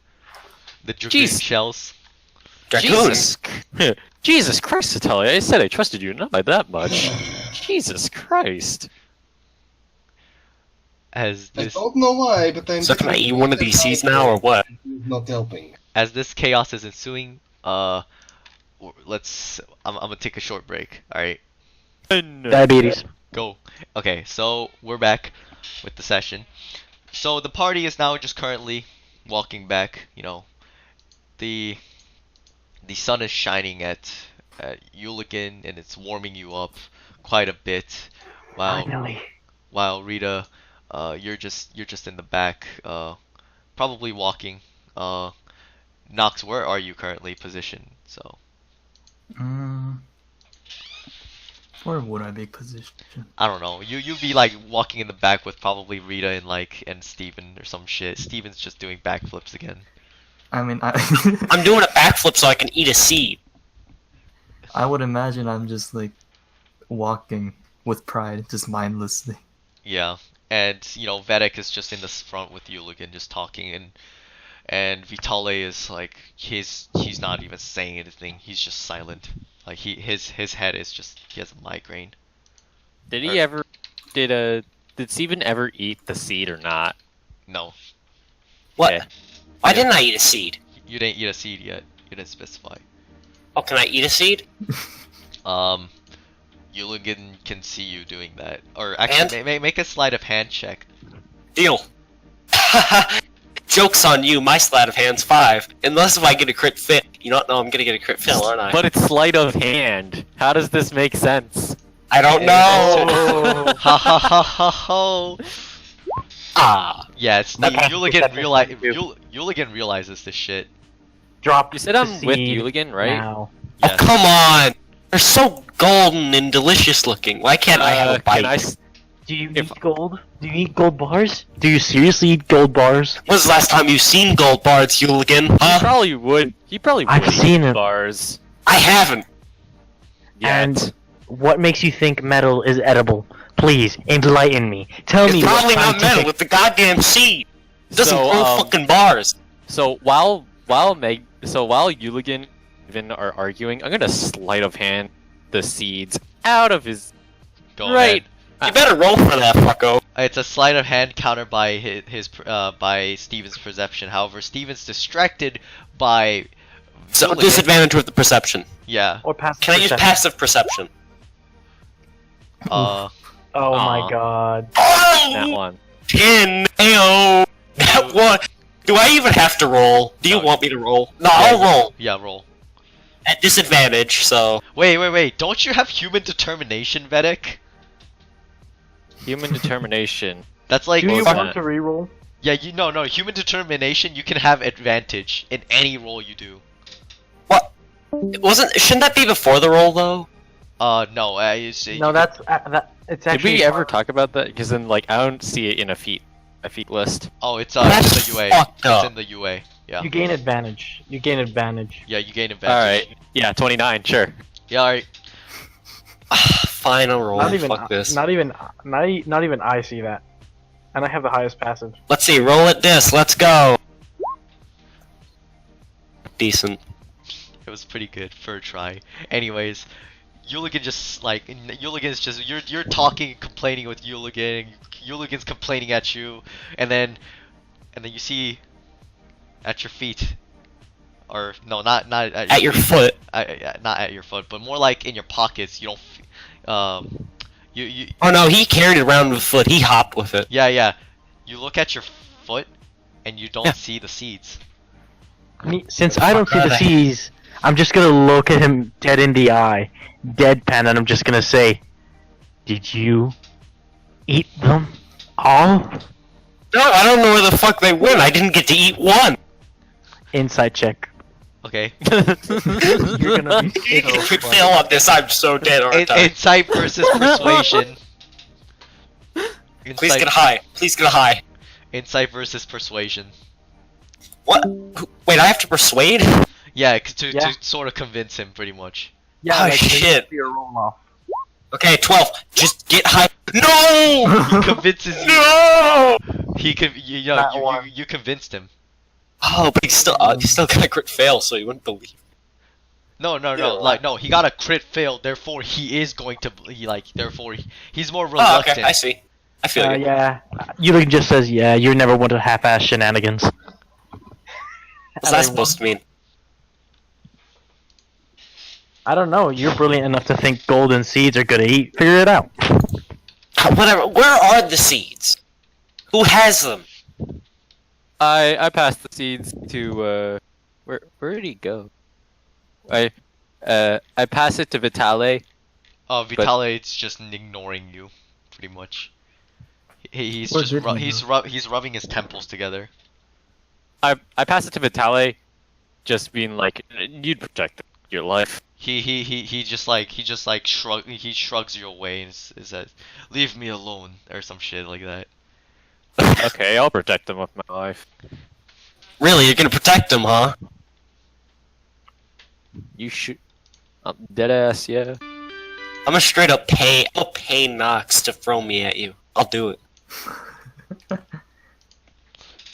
the dragoon Jeez. shells. Dragoon. Jesus Christ, Natalia! I said I trusted you, not by that much. Jesus Christ. As I this don't know why, but I'm. So can I eat one of these seeds now, or what? Not helping. as this chaos is ensuing, let's. I'm gonna take a short break. All right, Diabetes. go. Okay, so we're back with the session. So the party is now just currently walking back. You know, the sun is shining at Uligan, and it's warming you up quite a bit. Finally. While Rita, you're just in the back, probably walking. Nox, where are you currently positioned? So Where would I be positioned? I don't know. You'd be like walking in the back with probably Rita and Steven or some shit. Steven's just doing backflips again. I mean, I'm doing a backflip so I can eat a seed. I would imagine I'm just like walking with pride, just mindlessly. Yeah, and you know Vedek is just in the front with Uligan, just talking, and Vitale is like he's not even saying anything. He's just silent. Like his head is just he has a migraine. Did he ever? Did Steven ever eat the seed or not? No, What? Okay. Why didn't I eat a seed? you didn't eat a seed yet. You didn't specify. Oh, can I eat a seed? Uligan can see you doing that. Or actually, make a sleight of hand check. Deal. Joke's on you, my sleight of hand's 5. Unless if I get a crit fit. You don't know I'm gonna get a crit fit, aren't I? But it's sleight of hand. How does this make sense? I don't know! Ha ha ha ha ha! Ah. Yeah, it's That passes Uligan perception realize too. Uligan realizes this shit. Drop. You said I'm the with seed Uligan, right? Now. Oh, Yes. come on! They're so golden and delicious looking. Why can't I have a bite? Can I Do you If- eat gold? Do you eat gold bars? Do you seriously eat gold bars? When's the last time you've seen gold bars, Hooligan? He Huh? probably would. He probably would. I've seen eat it. bars. I haven't. Yet. And what makes you think metal is edible? Please enlighten me. Tell me It's what probably not metal. scientific- It's the goddamn seed. It doesn't So, grow fucking bars. So while Uligan even are arguing, I'm gonna sleight of hand the seeds out of his Go right. You better roll for that, fucko. ahead. It's a sleight of hand countered by by Steven's perception. However, Steven's distracted by So Uligan. disadvantage with the perception. Yeah. Or passive Can I use perception? passive perception? Uh. Oh Aw. my god. that one. 10. Ayo. That one. Do I even have to roll? Do you No. want me to roll? No, Yeah, I'll roll. Yeah. Roll. At disadvantage, so. Wait. Don't you have human determination, Vedek? Human determination. That's like Do you fuck want that. to reroll? yeah. No. Human determination. You can have advantage in any roll you do. What? Shouldn't that be before the roll, though? No. No, that's it's Did actually. we ever talk about that? Because then, like, I don't see it in a feat list. Oh, it's That's in the UA. fucked It's up. in the UA. Yeah. You gain advantage. You gain advantage. Yeah. You gain All advantage. right. Yeah, 29. Sure. Yeah. All right. Fine, I'll roll. Not even. Fuck this. Not even I see that. And I have the highest passive. Let's see, roll at this. Let's go. Decent. It was pretty good for a try. Anyways, Uligan just like Uligan's just you're talking and complaining with Uligan. Uligan's complaining at you, and then you see at your feet, or no, not At your foot. not at your foot, but more like in your pockets. You don't. You Oh no, he carried it around with foot. He hopped with it. yeah. You look at your foot, and you don't Yeah. see the seeds. Since I don't see are the they? C's, I'm just gonna look at him dead in the eye, deadpan, and I'm just gonna say, "Did you eat them all?" No, I don't know where the fuck they went. I didn't get to eat one. Oh, Insight check. Okay. You're gonna be You so could funny. fail on this. I'm so dead, aren't I? Insight versus persuasion. Please get a high. Please get a high. Insight versus persuasion. What? Wait, I have to persuade? Yeah, Yeah. to sort of convince him, pretty much. Yeah, Oh, like, there shit. needs to be a roll off. Okay, 12. Just get high. No! He convinces you. No! You convinced him. Oh, but he still got a crit fail, so you wouldn't believe. No, Yeah. like no, he got a crit fail. Therefore, he is going to he's more Oh, reluctant. okay, I see. I feel you. Yeah. Yuligan just says, yeah, you're never one to half-ass shenanigans. What's that supposed to mean? I don't know. You're brilliant enough to think golden seeds are good to eat. Figure it out. Whatever. Where are the seeds? Who has them? I passed the seeds to where did he go? I passed it to Vitale. Oh, Vitale's just ignoring you, pretty much. He's Where's just it he's rubbing his temples together. I passed it to Vitale, just being like, you'd protect your life. He shrugs you away and says, "Leave me alone," or some shit like that. Okay, I'll protect them with my life. Really, you're gonna protect them, huh? You should. Dead ass, yeah. I'm gonna straight up I'll pay Nox to throw me at you. I'll do it.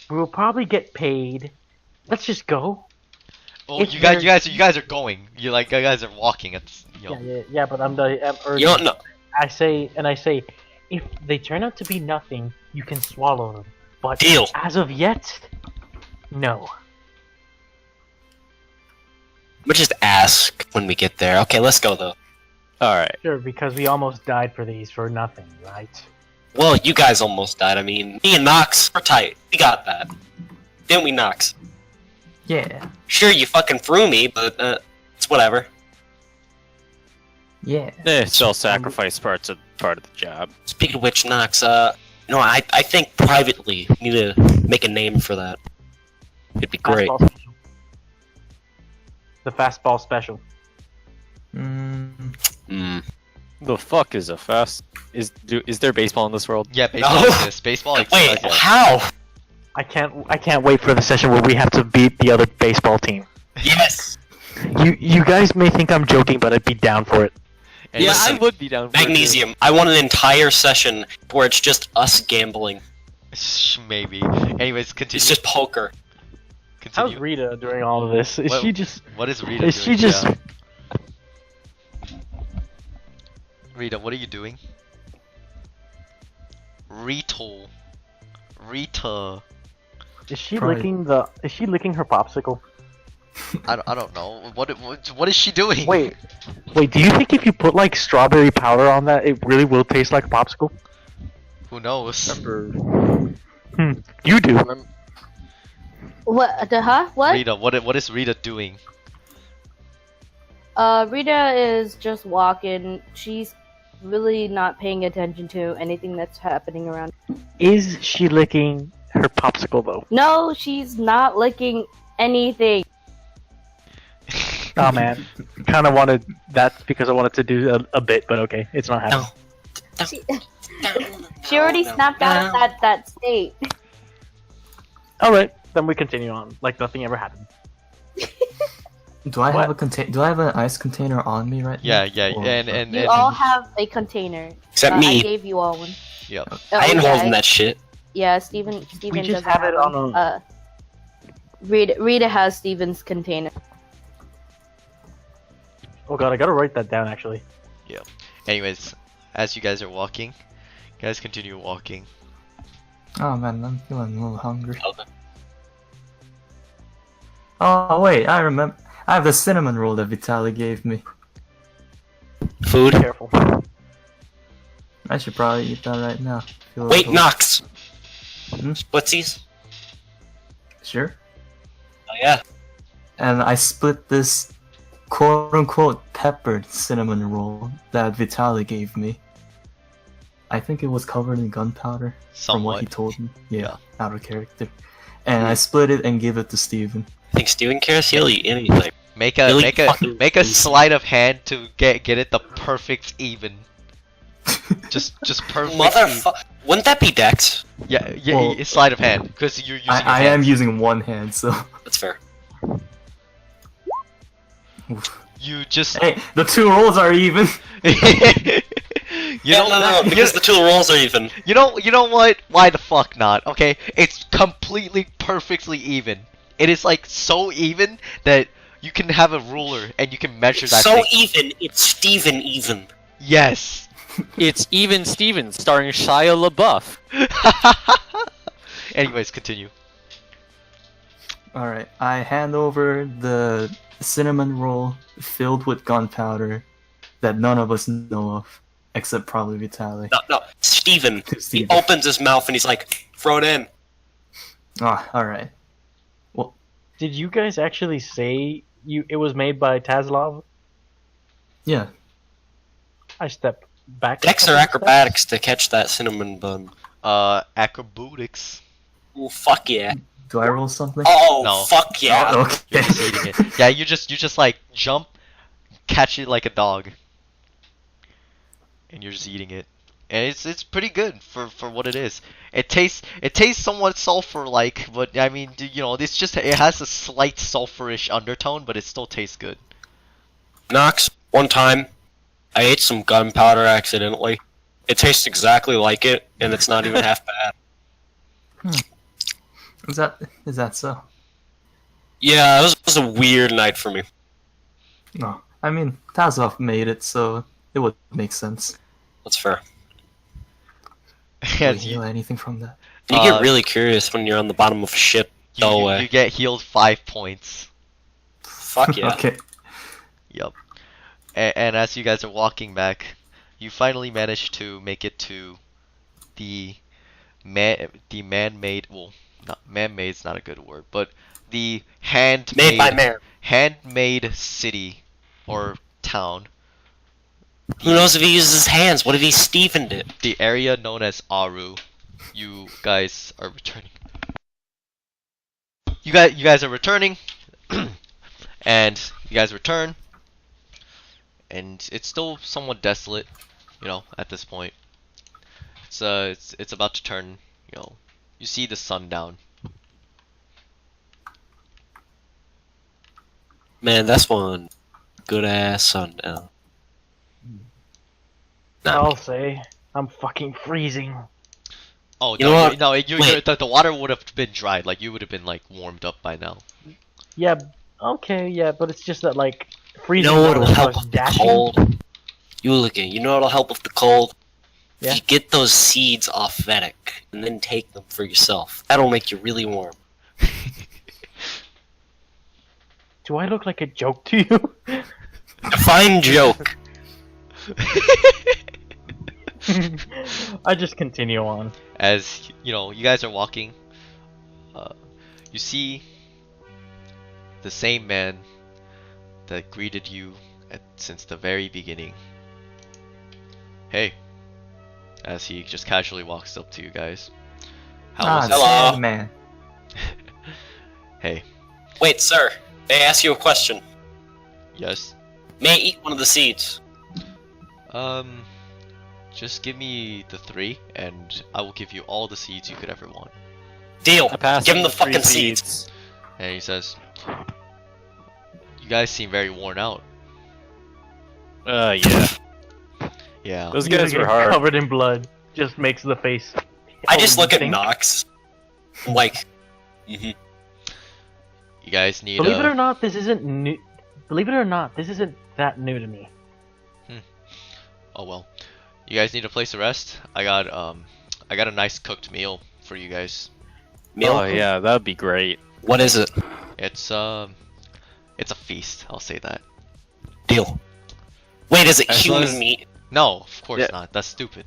We'll probably get paid. Let's just go. Oh, If you guys are going. You guys are walking at this, you know. Yeah, but I'm urging. You don't know. I say, if they turn out to be nothing, you can swallow them. But Deal. as of yet, no. We'll just ask when we get there. Okay, let's go though. Alright. Sure, because we almost died for these for nothing, right? Well, you guys almost died. I mean, me and Nox, we're tight. We got that. Didn't we, Nox? Yeah. Sure, you fucking threw me, but it's whatever. Yeah. Still sacrifice part of the job. Speaking of which, Nox, I think privately we need to make a name for that. It'd be great. Fastball special. The fastball special. The fuck is a fast? Is there baseball in this world? Yeah, baseball No. exists. Baseball exists. Wait, okay. how? I can't wait for the session where we have to beat the other baseball team. Yes. You guys may think I'm joking, but I'd be down for it. And Yeah, listen, I would be down for it, too. Magnesium. I want an entire session where it's just us gambling. Maybe. Anyways, continue. It's just poker. Continue. How's Rita during all of this? Is What- she just? What is Rita Is doing? she just? Yeah. Rita, what are you doing? Rita. Is she Pride. licking the? Is she licking her popsicle? I don't know. What is she doing? Wait. Do you think if you put like strawberry powder on that, it really will taste like a popsicle? Who knows? You do. What? What? Rita, what is Rita doing? Rita is just walking. She's really not paying attention to anything that's happening around. Is she licking her popsicle though? No, she's not licking anything. Oh man, kind of wanted that because I wanted to do a bit, but okay, it's not happening. She already snapped out of that state. All right, then we continue on like nothing ever happened. Do I have What? Do I have an ice container on me right Yeah, now? yeah, Or- and You all have a container. Except I me. gave you all one. Yep. Oh, I ain't yeah, holding that shit. Yeah, Steven We just doesn't have it one. on a. Rita has Steven's container. Oh god, I gotta write that down actually. Anyways, as you guys are walking, you guys continue walking. Oh man, I'm feeling a little hungry. Okay. Oh wait, I remember. I have the cinnamon roll that Vitaly gave me. Food. Careful. I should probably eat that right now. Feel a Wait, little- Nox. Hmm? Splitsies. Sure. Oh yeah. And I split this quote-unquote peppered cinnamon roll that Vitaly gave me. I think it was covered in gunpowder from what he Somewhat. told me. Yeah. Yeah, out of character. And I split it and gave it to Steven. I think Steven cares. He'll eat anything. Make Really a fucking make a please. sleight of hand to get it the perfect even. Just perfectly. Motherfucker. Wouldn't that be Dex? Yeah, Well, it's sleight of hand because you're using. your I am hands. using one hand, so. That's fair. You just. Hey, the two rolls are even. You know, no, because the two rolls are even. you know what? Why the fuck not? Okay, it's completely perfectly even. It is like so even that you can have a ruler and you can measure that. So thing. even, it's Steven even. Yes. It's Even Stevens starring Shia LaBeouf. Anyways, continue. Alright, I hand over the cinnamon roll filled with gunpowder that none of us know of, except probably Vitaly. No, Steven. To He Steven. opens his mouth and he's like, throw it in. Ah, alright. Did you guys actually say it was made by Tazlov? Yeah. I step back. a Dex or couple acrobatics to catch that cinnamon bun. Acrobatics. Ooh, fuck yeah. Do I roll something? Oh, No. fuck yeah. Oh, You're okay. just eating it. Yeah, you just like jump, catch it like a dog, and you're just eating it. And it's pretty good for what it is. It tastes somewhat sulfur like, but I mean, it has a slight sulfurish undertone, but it still tastes good. Knox, one time, I ate some gunpowder accidentally. It tastes exactly like it, and it's not even half bad. Is that so? Yeah, it was a weird night for me. No. I mean, Tazlov made it, so it would make sense. That's fair. Do And we heal anything from that? You get really curious when you're on the bottom of shit. No way. you get healed 5 points. Fuck yeah. Okay. Yep. And as you guys are walking back, you finally manage to make it to the man-made. Well, not man-made's not a good word, but the Made by man. handmade city or town. Who knows if he uses his hands? What if he Stevened it? The area known as Aru. You guys are returning. You guys are returning, and you guys return, and it's still somewhat desolate, at this point. It's about to turn, you see the sun down. Man, that's one good ass sundown. I'll say I'm fucking freezing. Oh You know what? no, Wait. the water would have been dried, like you would have been like warmed up by now. Yeah, okay, yeah, but it's just that like You freezing. know what'll water help starts with the dashing. cold? You know what'll help with the cold? Yeah. You get those seeds off Vedic, and then take them for yourself. That'll make you really warm. Do I look like a joke to you? Fine joke. I just continue on. As you guys are walking, you see the same man that greeted you since the very beginning. Hey, as he just casually walks up to you guys. How was it? Hello. Man. Hey, Wait, sir. May I ask you a question? yes. May I eat one of the seeds? Just give me the 3, and I will give you all the seeds you could ever want. Deal. I passed Give him the the 3 fucking seeds. And he says, "You guys seem very worn out." Yeah. Yeah. Those You guys get were hard. covered in blood. Just makes the face. I just look at Think. Nox. I'm like, mhm. You guys need Believe it or not, this isn't new. Believe it or not, this isn't that new to me. Oh well. You guys need a place to rest? I got a nice cooked meal for you guys. Meal? Oh yeah, that'd be great. What is it? It's a feast, I'll say that. Deal. Wait, is it As long human as- meat? No, of course Yeah. not. That's stupid.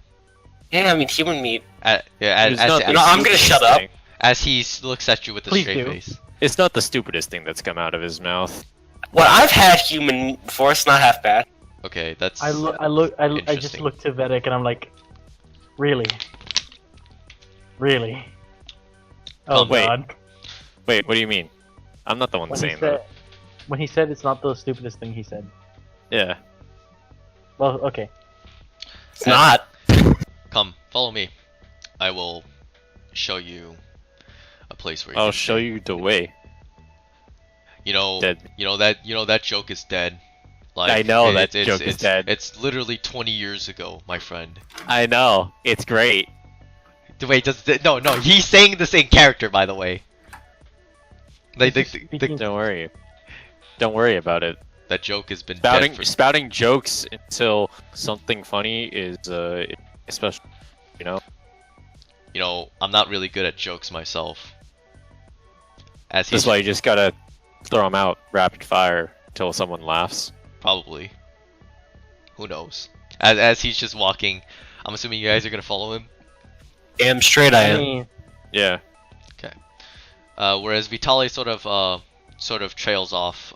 Yeah, I mean human meat. It's not the No, I'm gonna stupidest shut up. thing. As he looks at you with a Please straight do. face. It's not the stupidest thing that's come out of his mouth. Well, I've had human meat before. It's not half bad. Okay, that's I just Interesting. look to Vedic and I'm like, really? Really? Oh Wait. god. Wait, what do you mean? I'm not the one When he saying said, that. when he said it's not the stupidest thing he said. Yeah. Well, okay. It's not. Come, follow me. I will show you a place where you I'll can show stay. you the way. Dead. You know that joke is dead. Like, I know that joke is dead. It's literally 20 years ago, my friend. I know. It's great. Wait, no, he's saying the same character, by the way. Like, Speaking- Don't worry. Don't worry about it. that joke has been dead for... Spouting jokes until something funny is especially, you know. You know, I'm not really good at jokes myself. As That's why you just gotta throw them out rapid fire until someone laughs. Probably. Who knows? As he's just walking, I'm assuming you guys are gonna follow him. Damn straight I I am. mean, Yeah. Whereas Vitaly sort of trails off.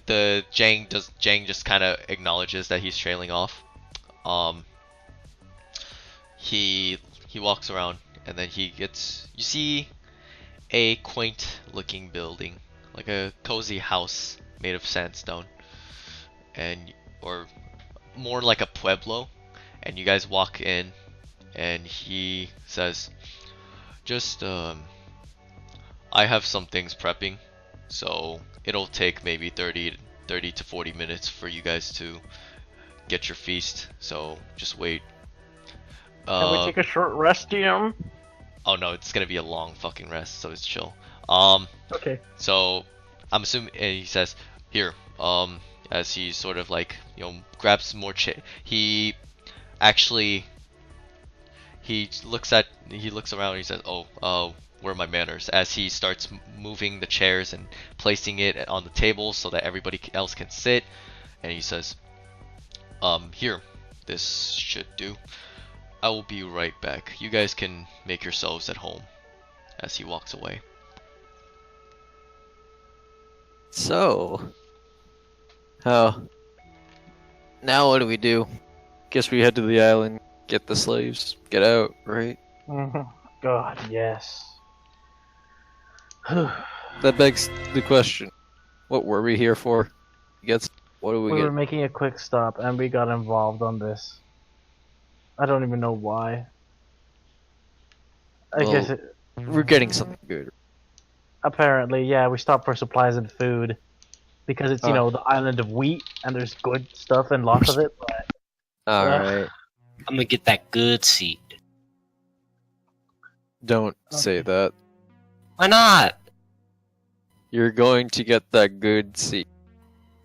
The Jang just kind of acknowledges that he's trailing off. He walks around and then you see a quaint looking building, like a cozy house made of sandstone, or more like a pueblo. And you guys walk in, and he says, "Just I have some things prepping, so it'll take maybe 30 to 40 minutes for you guys to get your feast. So just wait." can we take a short rest, DM? Oh no, it's gonna be a long fucking rest, so it's chill. Okay. So I'm assuming, and he says, "Here," as he sort of like, grabs some more he looks around and he says, "Oh, where are my manners?" As he starts moving the chairs and placing it on the table so that everybody else can sit, and he says, "Here, this should do. I will be right back. You guys can make yourselves at home." As he walks away. So, now what do we do? Guess we head to the island, get the slaves, get out, right? God, yes. That begs the question: what were we here for? What do we We get? were making a quick stop and we got involved on this. I don't even know why. I guess We're getting something good. apparently, yeah, we stopped for supplies and food because it's, the island of wheat and there's good stuff and lots of it. But All right. I'm gonna get that good seed. Don't say that. Why not? You're going to get that good seed.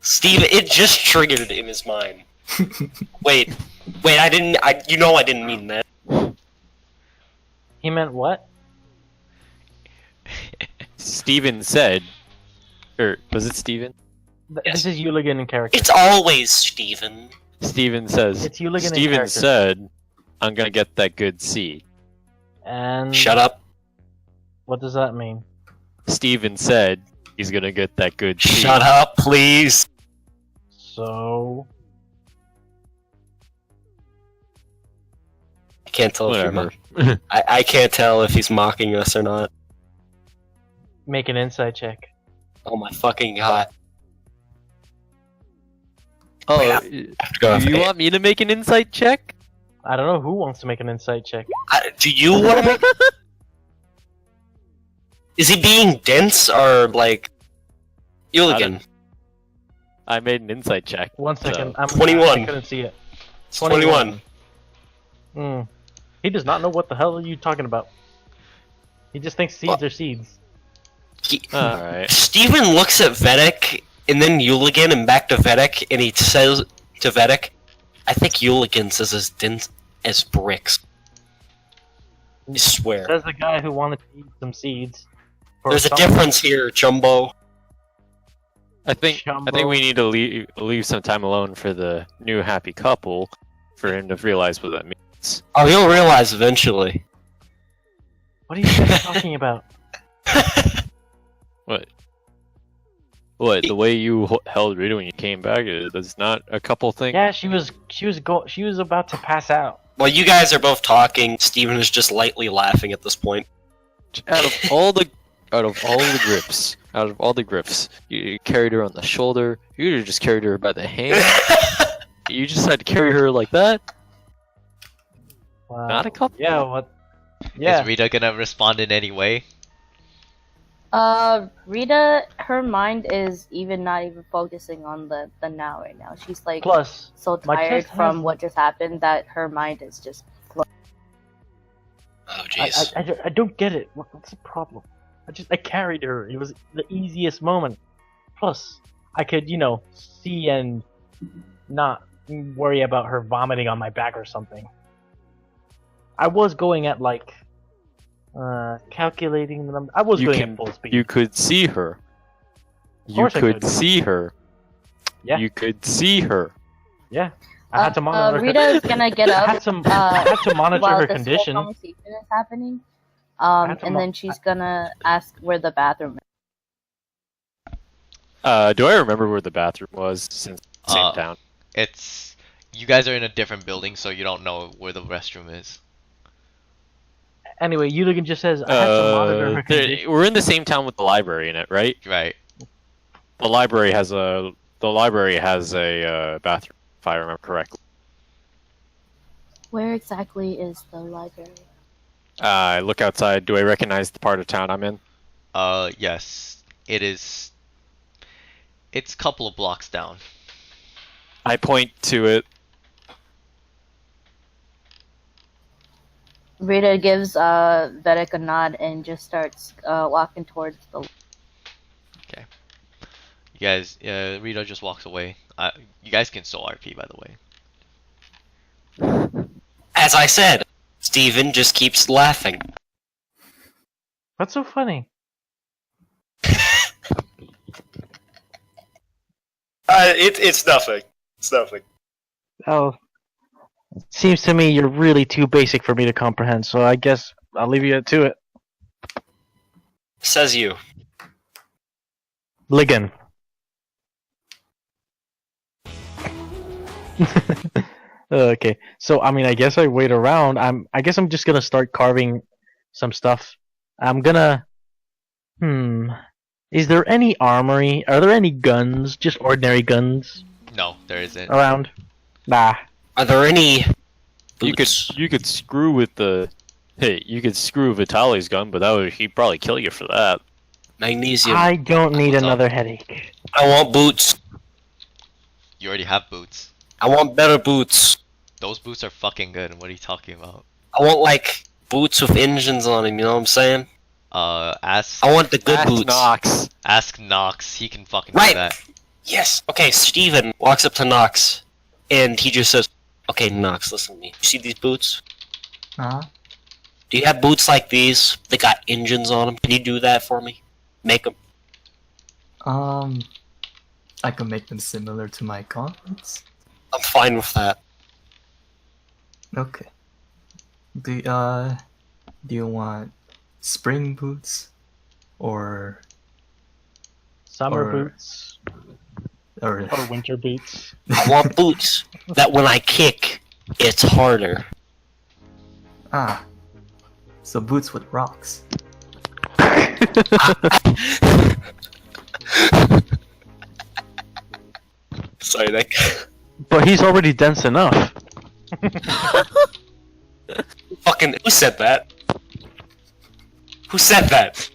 Steve, it just triggered in his mind. Wait, I didn't mean that. he meant what? Steven said, or was it Steven? Yes. This is Yuligan in character. It's always Steven. Steven says, It's Yuligan in Steven character. said, I'm gonna get that good seed. And Shut up. what does that mean? Steven said he's gonna get that good seed. Shut up, please. So I can't tell if Whatever. I can't tell if he's mocking us or not. make an insight check. Oh my fucking god. Oh, I have to go do you want me to make an insight check? I don't know who wants to make an insight check. Do you want to make? Is he being dense or like? Yuligan. I made an insight check. 1 second. So, I'm 21. I couldn't see it. 21. He does not know what the hell are you talking about. He just thinks seeds are seeds. Alright. Steven looks at Vedic and then Yuligan and back to Vedic and he says to Vedic, I think Yuligan's is as dense as bricks. I swear. Says the guy who wanted to eat some seeds. for There's a something. difference here, Jumbo. I think Jumbo. we need to leave some time alone for the new happy couple for him to realize what that means. Oh, he'll realize eventually. What are you guys talking about? What? What? The way you held Rita when you came back is not a couple thing? Yeah, she was about to pass out. While you guys are both talking, Steven is just lightly laughing at this point. Out of all the grips, you carried her on the shoulder. You could have just carried her by the hand. You just had to carry her like that. Not a couple. Yeah, what? Yeah. Is Rita gonna respond in any way? Rita, her mind is not even focusing on the now right now. She's like Plus, so my tired chest from has- what just happened that her mind is just. Oh jeez. I don't get it. What's the problem? I carried her. It was the easiest moment. Plus, I could, see and not worry about her vomiting on my back or something. I was going at like calculating the number. I was going at full speed. You could see her. You course I could could. see her. Yeah. You could see her. Yeah. I had to monitor her. Rita's gonna get I up. had to monitor while her this condition. whole conversation is happening. had to And mo- then she's gonna ask where the bathroom is. Do I remember where the bathroom was since same town? It's you guys are in a different building, so you don't know where the restroom is. Anyway, Yuligan just says I had to monitor her condition. We're in the same town with the library in it, right? Right. The library has a bathroom, if I remember correctly. Where exactly is the library? I look outside. Do I recognize the part of town I'm in? Yes. It is. It's a couple of blocks down. I point to it. Rita gives Vedic a nod and just starts walking towards the. You guys, Rita just walks away. You guys can still RP, by the way. As I said, Steven just keeps laughing. What's so funny? It's nothing. It's nothing. Oh, it seems to me you're really too basic for me to comprehend. So I guess I'll leave you to it. Says you. Ligon. Okay, so I mean, I guess I wait around. I guess I'm just gonna start carving some stuff. I'm gonna. Is there any armory? Are there any guns? Just ordinary guns No, there isn't. around? Nah. Are there any You boots? could screw with the. Hey, you could screw Vitali's gun, but he'd probably kill you for that. Magnesium. I don't need What's up? another headache. I want boots. You already have boots. I want better boots. Those boots are fucking good. What are you talking about? I want like boots with engines on them. You know what I'm saying? Ask I want the good Ask boots. Nox. ask Nox. He can fucking Right. do that. Yes. Okay. Steven walks up to Nox, and he just says, "Okay, Nox, listen to me. You see these boots? Uh-huh. Do you have boots like these? They got engines on them. Can you do that for me? Make them." I can make them similar to my gauntlets. I'm fine with that. Okay. Do you want spring boots or Summer Or- boots or or winter boots. I want boots that when I kick, it's harder. so boots with rocks. Sorry, Nick. But he's already dense enough. Fucking who said that? Who said that?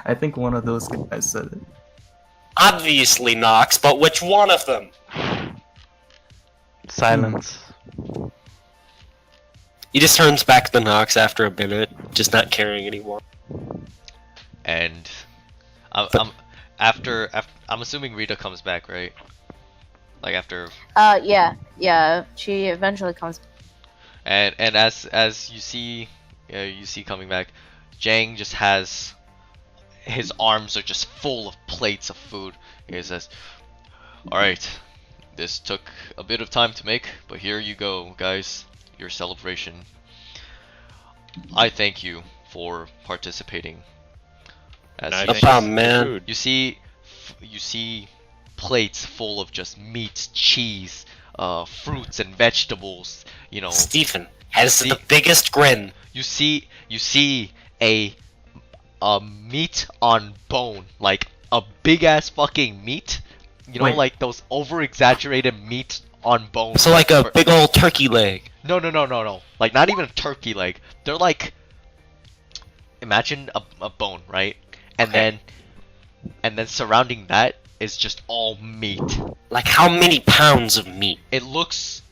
I think one of those guys said it. Obviously Nox, but which one of them? Silence. He just turns back to Nox after a minute, just not caring anymore. And I'm assuming Rita comes back, right? Like after. Yeah. She eventually comes. And as you see coming back, Jang just has his arms are just full of plates of food. He says, "All right, this took a bit of time to make, but here you go, guys. Your celebration. I thank you for participating." As I you No think see- problem, man. food. you see plates full of just meat, cheese, fruits and vegetables. You know, Stephen has See- the biggest grin. you see a meat on bone, like a big ass fucking meat You know, Wait. like those over-exaggerated meat on bones. So like a big old turkey leg. No. Like not even a turkey leg. They're like, imagine a bone, right? And Okay. then surrounding that is just all meat. Like how many pounds of meat? It looks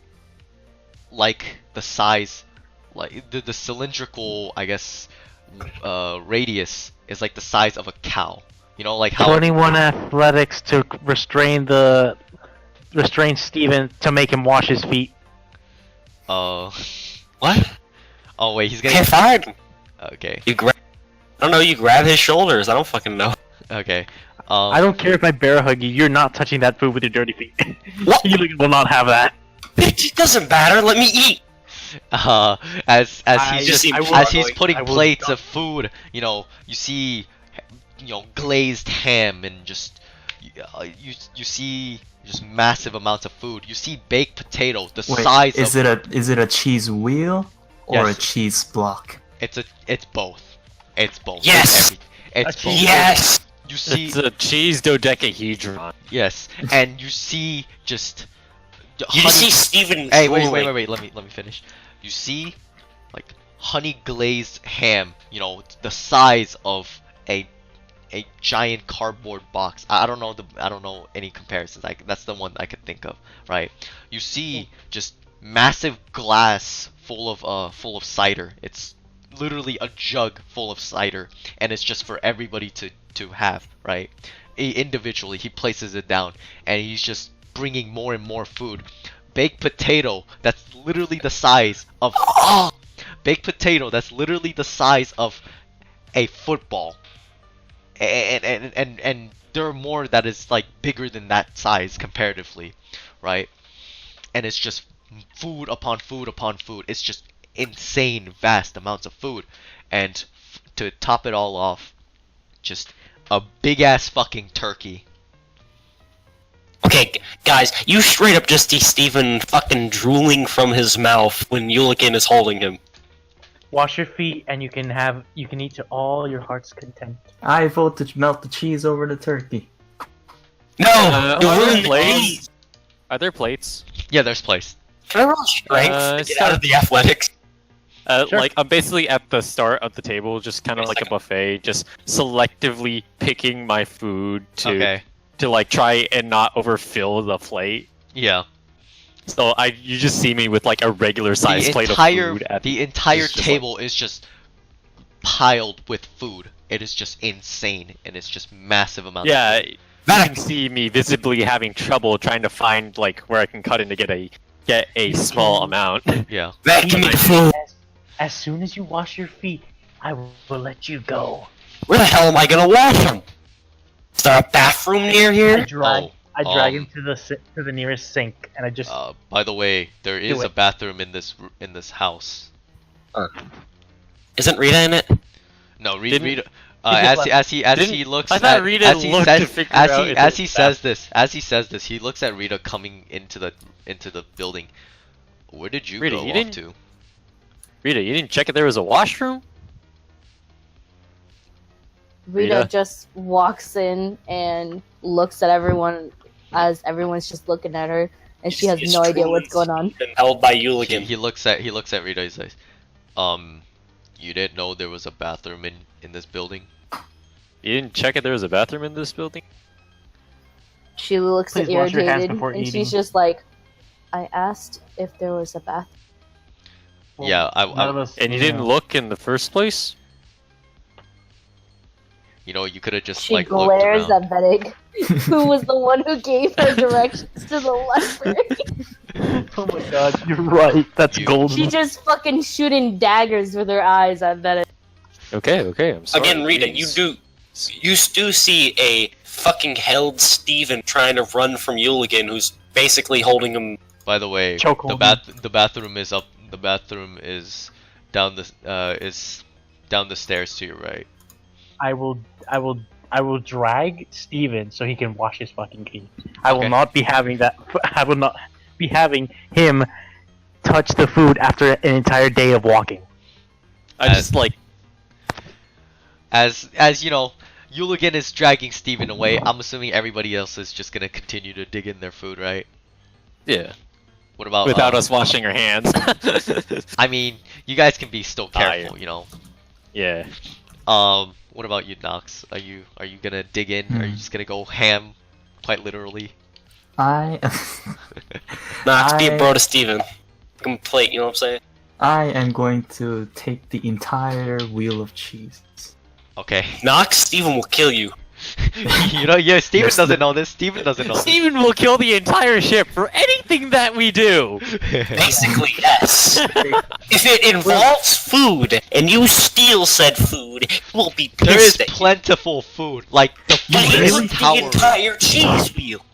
like the size, like the cylindrical, I guess, radius is like the size of a cow. You know, like how 21 athletics to restrain Steven to make him wash his feet. What? Oh wait, he's Okay, gonna. fine. Okay. You grab. I don't know. You grab his shoulders. I don't fucking know. Okay. I don't care if I bear hug you. You're not touching that food with your dirty feet. What? You will not have that. It doesn't matter. Let me eat. As I he's just- just I will- as he's putting I will plates dump- of food, you know, you see, you know, glazed ham and just you see just massive amounts of food. You see baked potato, the Wait, size is of it a cheese wheel or Yes. a cheese block? it's both. It's both. Yes! It's A both. cheese- Yes. You see, It's a cheese dodecahedron. yes, and you see just. You just see Steven. Hey, wait, drooling. wait. Let me finish. You see, like honey glazed ham. You know, the size of a giant cardboard box. I don't know any comparisons. That's the one I could think of, right? You see just massive glass full of cider. It's literally a jug full of cider, and it's just for everybody to have, right? Individually, he places it down, and he's just bringing more and more food. Baked potato, that's literally the size of baked potato, that's literally the size of a football. And there are more that is like bigger than that size comparatively, right? And it's just food upon food upon food. It's just insane vast amounts of food. And to top it all off, just a big ass fucking turkey. Okay, guys, you straight up just see Steven fucking drooling from his mouth when Yulikin is holding him. Wash your feet, and you can eat to all your heart's content. I vote to melt the cheese over the turkey. No! Are you there ruined the plates? cheese. Are there plates? Yeah, there's place. Can I roll strength to it's get out of the athletics? Sure. Like I'm basically at the start of the table, just kind of like a buffet, just selectively picking my food to like try and not overfill the plate. Yeah. So you just see me with like a regular sized plate of food. The entire it's just table is just piled with food. It is just insane, and it's just massive amounts. Yeah, of food. you can see me visibly having trouble trying to find like where I can cut in to get a small amount. Yeah. That give me the food. As soon as you wash your feet, I will let you go. Where the hell am I gonna wash them? Is there a bathroom near I here? drag um, him to the nearest sink, and I just By the way, there is Do a it. bathroom in this house. Isn't Rita in it? No, Didn't- Rita. just as he Didn't- looks I thought at Rita as he looked says to figure as out he if as it he was says this as he says this he looks at Rita coming into the building. Where did you Rita, go you off didn't- to? Rita, you didn't check if there was a washroom? Rita Rita? just walks in and looks at everyone as everyone's just looking at her, and she has It's no idea truly what's going on. Been held by Yulikin. He looks at Rita. He says, you didn't know there was a bathroom in this building? You didn't check if there was a bathroom in this building? She looks Please wash your hands irritated, before and eating. she's just like, I asked if there was a bathroom. Yeah, none of us. And you didn't look in the first place? you know, you could have just She like looked glares around. at Vedic, who was the one who gave her directions to the library. Oh my god, you're right. That's You- golden. She just fucking shooting daggers with her eyes at Vedic. Okay, I'm sorry. Again, Rita, please. you do see a fucking held Steven trying to run from Yulikin, who's basically holding him. By the way, Chokehold the bathroom is up. The bathroom is down the stairs to your right. I will drag Steven so he can wash his fucking feet. I will Okay. not be having that. I will not be having him touch the food after an entire day of walking. I just like As you know, Yuligan is dragging Steven away. I'm assuming everybody else is just gonna continue to dig in their food, right? Yeah. What about Without us washing our hands. I mean, you guys can be still careful, yeah. you know. Yeah. What about you, Nox? Are you gonna dig in? Or are you just gonna go ham, quite literally? I Knox, be a bro to Steven. Complete, you know what I'm saying? I am going to take the entire wheel of cheese. Okay. Knox, Steven will kill you. You know, yeah, Steven Yes. doesn't know this. Steven doesn't know this. Steven will kill the entire ship for anything that we do. Basically, yes. If it involves food and you steal said food, we'll be There is pissed at you. plentiful food. Like, the food But is it's the towering. entire cheese wheel.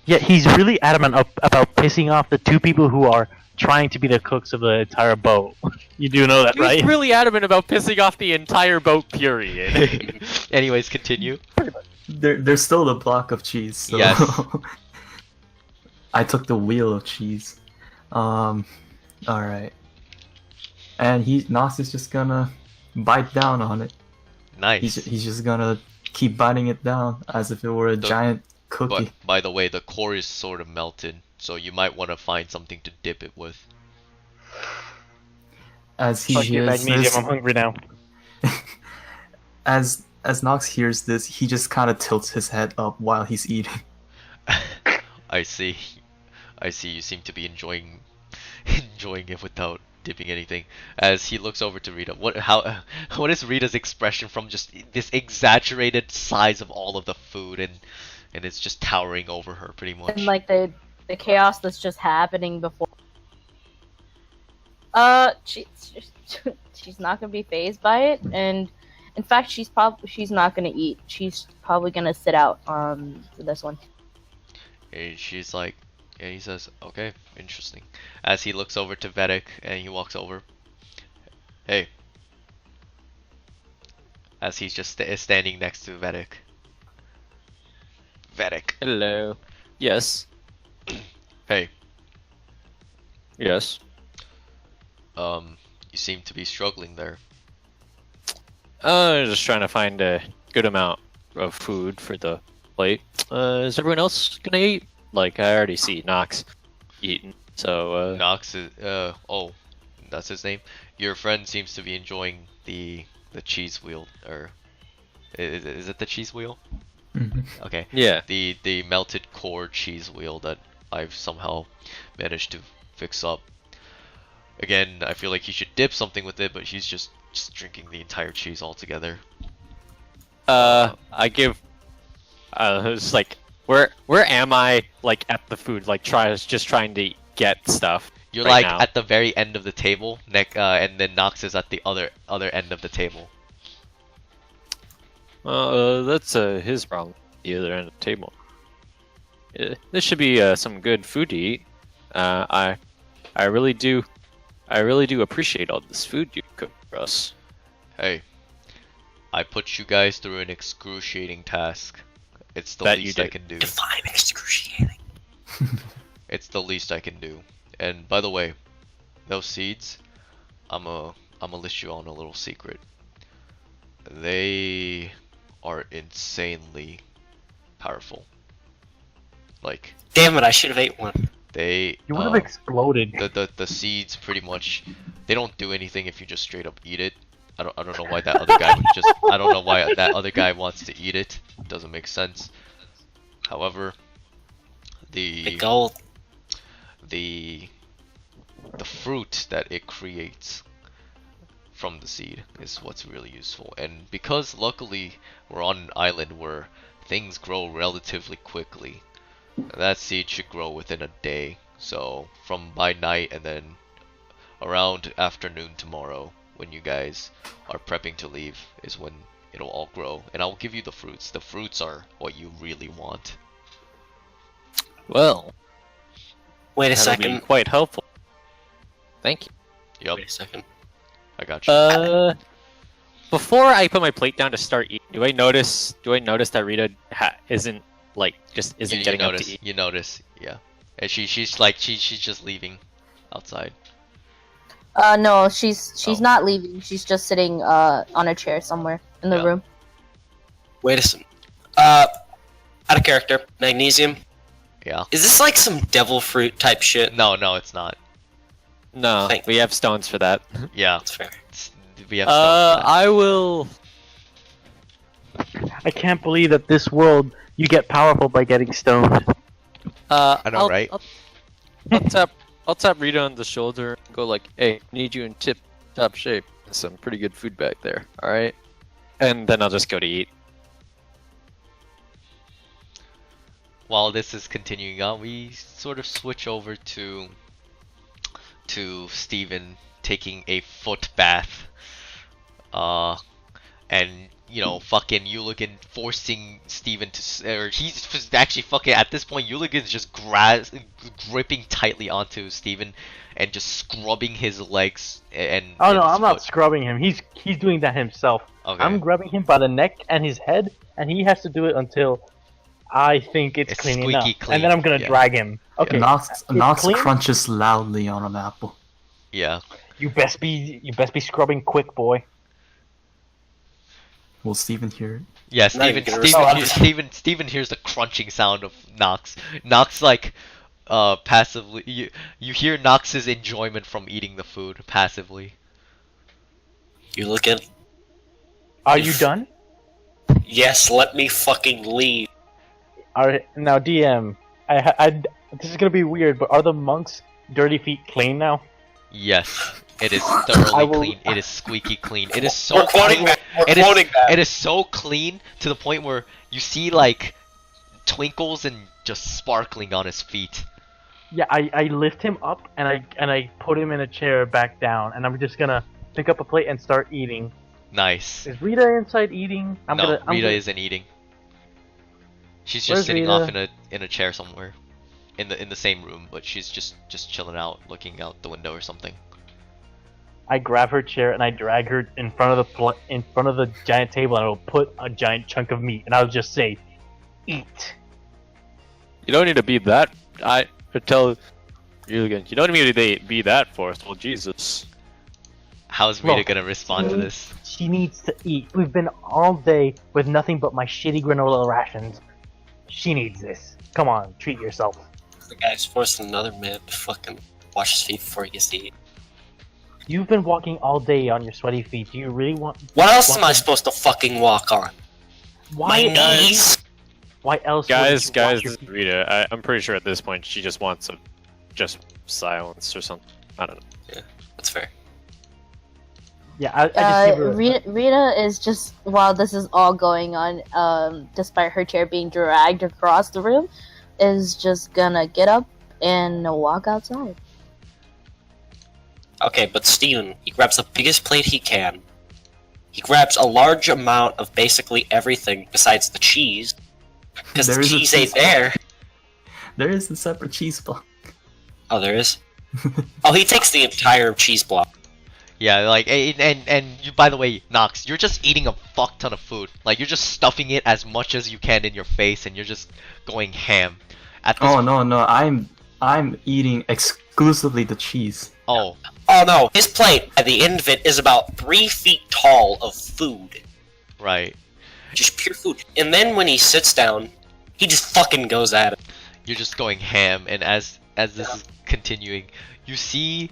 Yeah, he's really adamant about pissing off the two people who are trying to be the cooks of the entire boat. You do know that, right? He's really adamant about pissing off the entire boat, period. Anyways, continue. There's still the block of cheese. So Yes. I took the wheel of cheese. Alright. And Nos is just gonna bite down on it. Nice. He's just gonna keep biting it down as if it were a giant cookie. But, by the way, the core is sort of melted, so you might want to find something to dip it with. As he Fuck you, hears magnesium, this, I'm hungry now. as Nox hears this, he just kind of tilts his head up while he's eating. I see. I see. You seem to be enjoying it without dipping anything. As he looks over to Rita, what is Rita's expression from just this exaggerated size of all of the food, and it's just towering over her pretty much. And like the chaos that's just happening before. She's not gonna be phased by it, and in fact, she's not gonna eat. She's probably gonna sit out for this one. And she's like, and he says, okay, interesting. As he looks over to Vedic and he walks over. Hey. As he's just standing next to Vedic. Vedic. Hello. Yes. Hey. Yes. You seem to be struggling there. Just trying to find a good amount of food for the plate. Is everyone else gonna eat? Like, I already see Nox eating, so, Nox is, oh, that's his name? Your friend seems to be enjoying the cheese wheel, or, is it the cheese wheel? Mhm. Okay. yeah. The melted core cheese wheel that I've somehow managed to fix up. Again, I feel like he should dip something with it, but he's just drinking the entire cheese altogether. I give, it's like, where am I, like, at the food, like, just trying to get stuff? You're right like now? at the very end of the table, and then Nox is at the other end of the table. That's, his problem, the other end of the table. This should be, some good food to eat. I really do appreciate all this food you cook for us. Hey, I put you guys through an excruciating task. It's the That you least I did. can do. Define excruciating. It's the least I can do. And by the way, those seeds, I'ma list you on a little secret. They are insanely powerful. Like, Damn it, I should have ate one. they You would have exploded. the seeds pretty much, they don't do anything if you just straight up eat it. I don't know why that other guy would just, I don't know why that other guy wants to eat it. It doesn't make sense. However, The gold. the fruit that it creates from the seed is what's really useful. And because luckily we're on an island where things grow relatively quickly, that seed should grow within a day. So from by night and then around afternoon tomorrow, when you guys are prepping to leave, is when it'll all grow. And I'll give you the fruits. The fruits are what you really want. Well, Wait a that'll be second. quite helpful. Thank you. Yup, Wait a second. I got you. Before I put my plate down to start eating, do I notice that Rita isn't You getting up notice, to eat? you notice, yeah. And she's just leaving outside. No, she's Oh. not leaving. She's just sitting on a chair somewhere in the Yeah. room. Wait a second. Out of character. Magnesium. Yeah. Is this like some devil fruit type shit? No, it's not. No, Thank- we have stones for that. Yeah. That's fair. We have stones for that. I will. I can't believe that this world you get powerful by getting stoned. I know, right? I'll tap Rita on the shoulder and go like, "Hey, need you in tip-top shape. Some pretty good food back there. All right." And then I'll just go to eat. While this is continuing on, we sort of switch over to Steven taking a foot bath. And you know, fucking Uligan forcing Steven to, or he's actually fucking, at this point, Uligan's just gripping tightly onto Steven and just scrubbing his legs and. Oh and no, his I'm not foot. scrubbing him. He's doing that himself. Okay. I'm grabbing him by the neck and his head, and he has to do it until I think it's clean squeaky enough. clean, And then I'm gonna yeah. drag him. Okay. Nox it's clean? crunches loudly on an apple. Yeah. You best be scrubbing quick, boy. Will Steven hear it? Yeah, Not even Steven hears the crunching sound of Nox. Nox like passively you hear Nox's enjoyment from eating the food passively. You looking? Are you done? Yes, let me fucking leave. Alright, now DM. This is gonna be weird, but are the monks' dirty feet clean now? Yes. It is I thoroughly will- clean. It is squeaky clean. It is so We're quoting clean. that. We're It is, quoting that. it is so clean to the point where you see like twinkles and just sparkling on his feet. Yeah, I lift him up and I put him in a chair back down, and I'm just gonna pick up a plate and start eating. Nice. Is Rita inside eating? No, Rita isn't eating. She's just Where's sitting Rita? off in a chair somewhere, in the same room, but she's just chilling out, looking out the window or something. I grab her chair and I drag her in front of the giant table, and I'll put a giant chunk of meat, and I'll just say, "Eat." You don't need to be that. I tell you again. You don't need to be that forceful. Jesus. How's Rita Look, gonna respond to this? She needs to eat. We've been all day with nothing but my shitty granola rations. She needs this. Come on, treat yourself. The guy's forcing another man to fucking wash his feet before he gets to eat. You've been walking all day on your sweaty feet. Do you really want? What else am I supposed to fucking walk on? Why? My knees? Why else? Guys, would you wash this your is feet? Rita. I'm pretty sure at this point she just wants just silence or something. I don't know. That's fair. Yeah, I just give her. Rita is just, while this is all going on, despite her chair being dragged across the room, is just gonna get up and walk outside. Okay, but Steven, he grabs the biggest plate he can. He grabs a large amount of basically everything besides the cheese. Because the There is a cheese ain't cheese there. There is a separate cheese block. Oh, there is? Oh, he takes the entire cheese block. Yeah, like, and you, by the way, Nox, you're just eating a fuck ton of food. Like, you're just stuffing it as much as you can in your face, and you're just going ham. At this Oh no, I'm eating exclusively the cheese. Oh, Oh no, his plate at the end of it is about 3 feet tall of food. right. Just pure food. And then when he sits down, he just fucking goes at it. You're just going ham, and as this is continuing, you see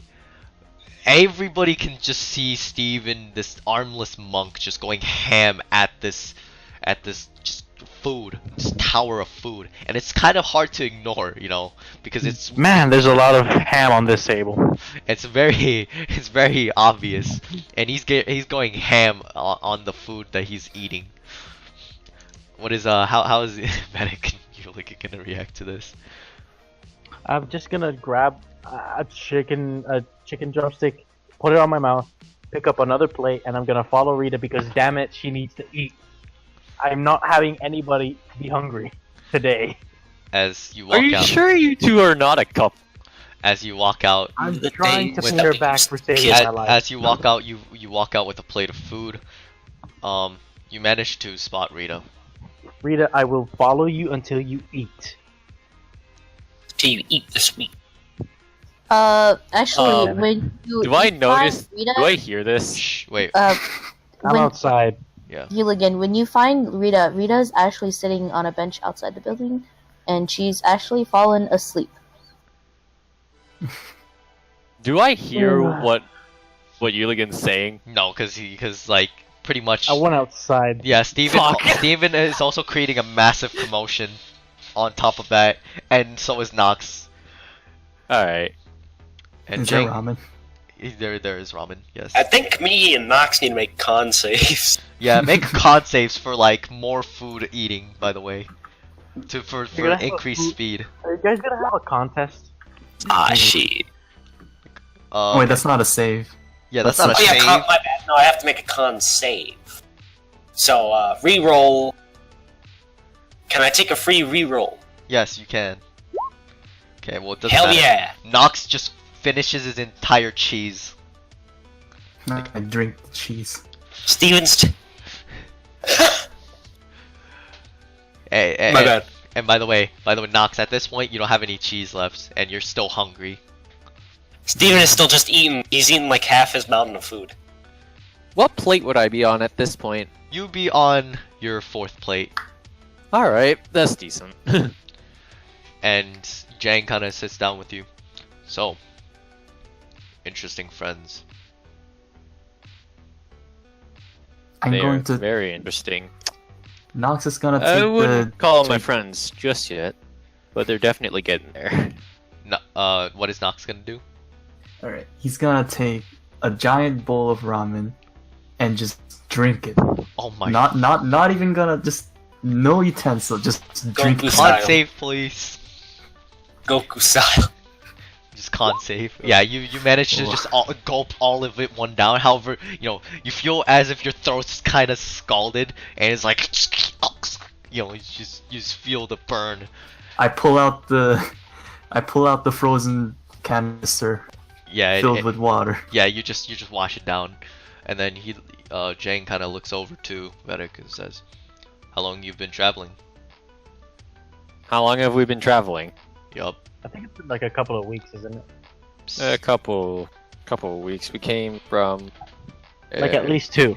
everybody can just see Steven, this armless monk, just going ham at this just food, this tower of food, and it's kind of hard to ignore, you know, because it's Man, there's a lot of ham on this table. it's very obvious, and he's going ham on the food that he's eating. What is how is Medic gonna react to this? I'm just gonna grab a chicken drumstick, put it on my mouth, pick up another plate, and I'm gonna follow Rita because damn it, she needs to eat. I'm not having anybody be hungry today. As you walk Are you out, sure you two are not a couple? as you walk out, I'm The trying to day pay her with- back for saving my life. as you walk out, you walk out with a plate of food. You manage to spot Rita. Rita, I will follow you until you eat. Till you eat the sweet. Actually, Um, when you Do I eat notice? Rita, Do I hear this? Shh, wait. I'm when outside. Yeah. Hooligan, when you find Rita, Rita's actually sitting on a bench outside the building, and she's actually fallen asleep. Do I hear what Yuligan's saying? No, because like pretty much. I went outside. Yeah, Steven. Fuck. Steven is also creating a massive commotion. On top of that, and so is Nox. All right. And Is there Jang, ramen? there is ramen. Yes. I think me and Nox need to make con saves. Yeah, make con saves for like more food eating. By the way, for You're gonna have a increased food- speed. Are you guys gonna have a contest? Ah, shit. Oh, wait, that's not a save. Yeah, that's that's not a Oh yeah, save. my bad. No, I have to make a con save. So, reroll. Can I take a free reroll? Yes, you can. Okay, well it doesn't Hell matter. yeah! Nox just finishes his entire cheese. I drink the cheese. Steven's. Hey, My bad. And by the way, Nox, at this point you don't have any cheese left, and you're still hungry. Steven is still just eating. He's eating like half his mountain of food. What plate would I be on at this point? You be on your 4th plate, All right, that's decent. and Jang kind of sits down with you. So, interesting friends. I'm They are going to. very interesting. Nox is gonna I take wouldn't the. call them my friends just yet, but they're definitely getting there. No, what is Nox gonna do? Alright, he's gonna take a giant bowl of ramen and just drink it. Oh my. Not even gonna just no utensil, just drink Goku it. style. Con save, please. Goku style. Just con save. Yeah, you managed to just gulp all of it one down. However, you feel as if your throat's kind of scalded, and it's like, you just feel the burn. I pull out the frozen canister Yeah, filled with water. yeah. You just wash it down, and then Jang kind of looks over to Vedic and says, "How long you've been traveling?" How long have we been traveling? Yup. I think it's been like a couple of weeks, isn't it? A couple of weeks. We came from. Like at least 2.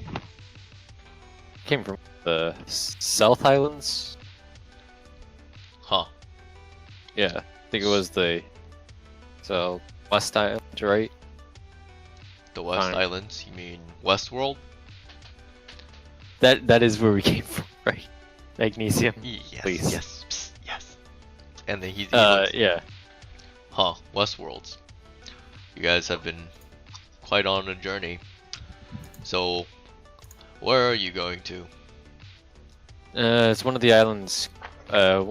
Came from the South Islands. Huh. Yeah, I think it was the West Island, right? The West Fine. Islands? You mean Westworld? That is where we came from, right? Magnesium. Yes. Please. Yes. Psst, yes. And then he looks, Yeah. Huh, Westworlds. You guys have been quite on a journey. So, where are you going to? It's one of the islands. A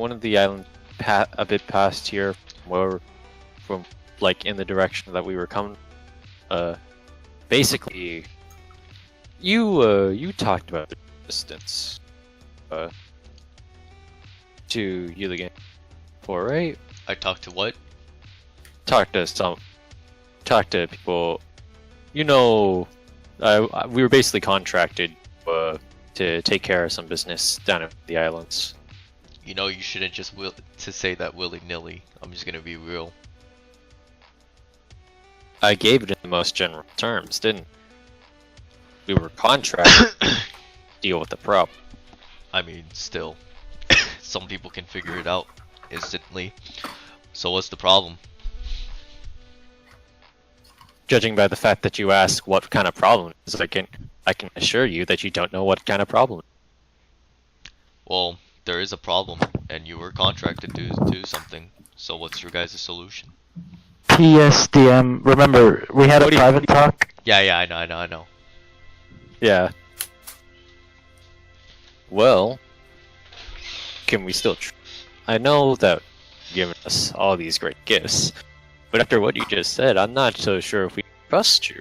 bit past here, from like in the direction that we were coming. Basically, you talked about the distance. To Yuligan, before, right? I talked to what? Talk to people. We were basically contracted to take care of some business down at the islands. You know, you shouldn't just to say that willy-nilly. I'm just gonna be real. I gave it in the most general terms, didn't we? Were contracted to deal with the problem. I mean, still. Some people can figure it out instantly. So what's the problem? Judging by the fact that you ask what kind of problem it is, I can assure you that you don't know what kind of problem. Well, there is a problem, and you were contracted to do something. So what's your guys' solution? PSDM. Remember, we had a private talk. Yeah, I know. Yeah. Well, can we still? I know that you've given us all these great gifts, but after what you just said, I'm not so sure if we trust you.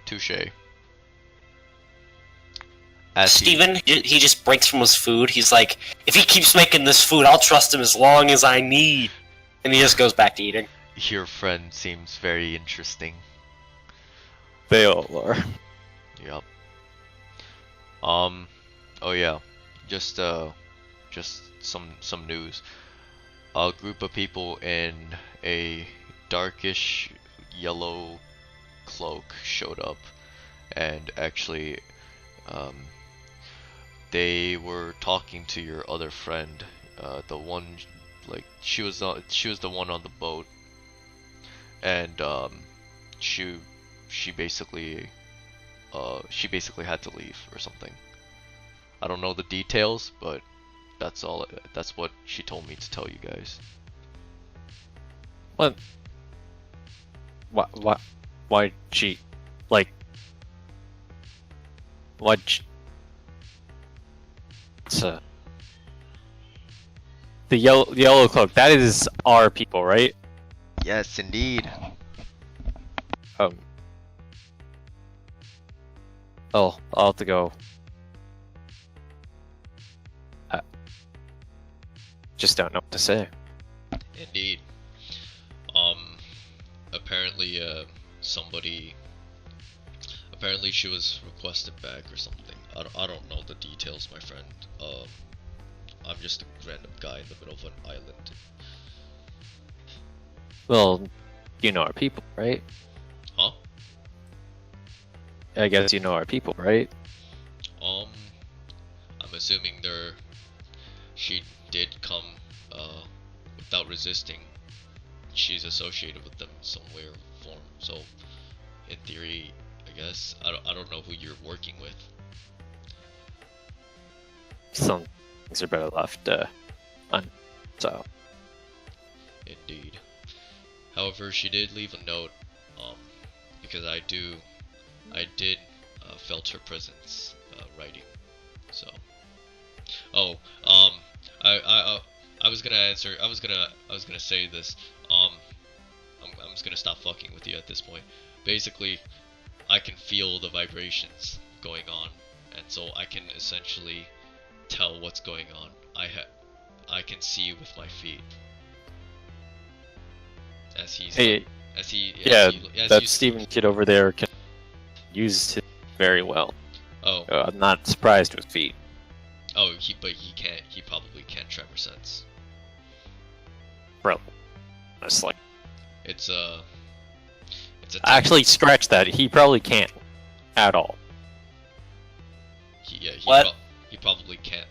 Touche. Steven, he just breaks from his food. He's like, if he keeps making this food, I'll trust him as long as I need. And he just goes back to eating. Your friend seems very interesting. They all are. Yup. Oh yeah. Just some news. A group of people in a darkish yellow cloak showed up and actually They were talking to your other friend, the one, like she was the one on the boat, and she basically had to leave or something. I don't know the details, but that's all. That's what she told me to tell you guys. What? Why she, like, what? It's the yellow cloak. That is our people, right? Yes, indeed. Oh, I'll have to go. Just don't know what to say. Indeed. Apparently, apparently she was requested back or something. I don't know the details, my friend. I'm just a random guy in the middle of an island. Well, you know our people, right? Huh? I guess you know our people, right? I'm assuming she did come, without resisting. She's associated with them in some way or form. So, in theory, I guess I don't know who you're working with. Some things are better left so. Indeed. However, she did leave a note, because I did felt her presence writing. So, I was gonna answer. I was gonna say this. I'm just gonna stop fucking with you at this point. Basically, I can feel the vibrations going on, and so I can essentially tell what's going on. I can see with my feet. That Steven kid over there can use it very well. Oh. I'm not surprised with feet. Oh, but he can't. He probably can't tremor sense. Bro, it's like it's a. Actually, scratch that. He probably can't at all. He What? He probably can't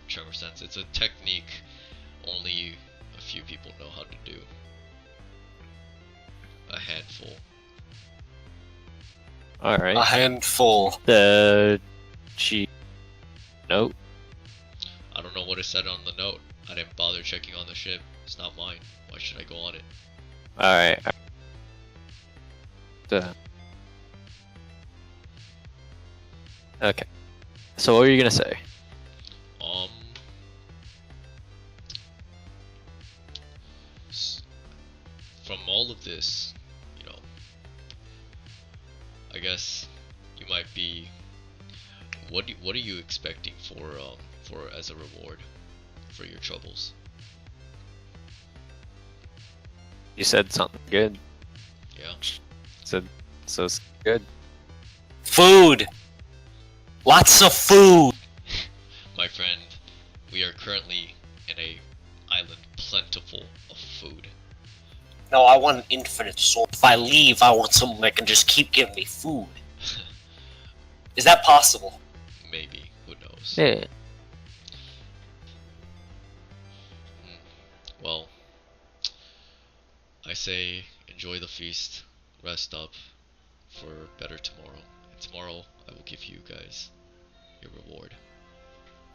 tremor sense. It's a technique only a few people know how to do. A handful. All right. A handful. Note. I don't know what it said on the note. I didn't bother checking on the ship. It's not mine. Why should I go on it? All right. Okay. So what were you gonna say? From all of this, you know, I guess you might be. What are you expecting for as a reward for your troubles? You said something good. Yeah. Said so it's good. Food! Lots of food! My friend, we are currently in a island plentiful of food. No, I want an infinite source. If I leave, I want someone that can just keep giving me food. Is that possible? Maybe. Who knows? Yeah. Well, I say enjoy the feast, rest up for better tomorrow. And tomorrow I will give you guys your reward.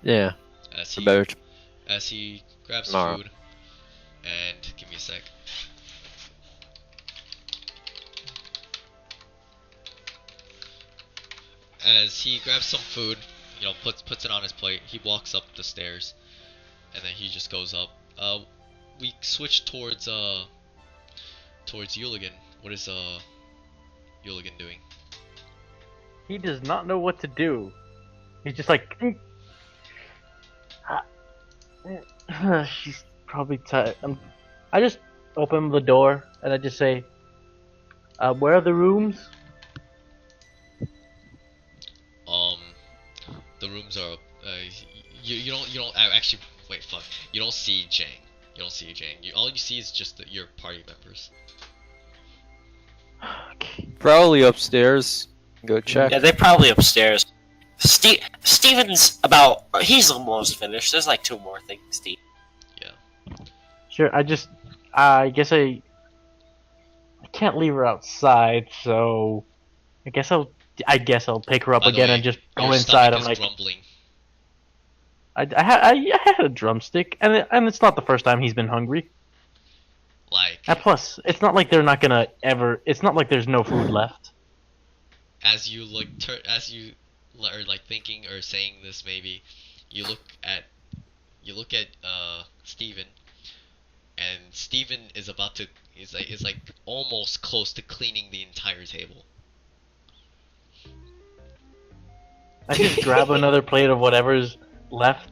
Yeah. As he grabs tomorrow. food, and give me a sec. As he grabs some food, you know, puts it on his plate, he walks up the stairs, and then he just goes up. We switch towards Yuligan. What is Yuligan doing? He does not know what to do. He's just like, she's probably tired. I just open the door and I just say, where are the rooms? The rooms are you don't actually wait, fuck. You don't see Jang. You don't see Jang. All you see is just your party members. Probably upstairs. Go check. Yeah, they're probably upstairs. Steven's about. He's almost finished. There's like 2 more things, Steve. Sure. I guess I can't leave her outside, so I guess I'll pick her up By the again way, and just go your inside. stomach I'm is like, grumbling. I had a drumstick, and it's not the first time he's been hungry. Like, And plus, it's not like they're not gonna ever. It's not like there's no food left. as you are like thinking or saying this, maybe you look at Steven, and Steven is like almost close to cleaning the entire table. I just grab another plate of whatever's left,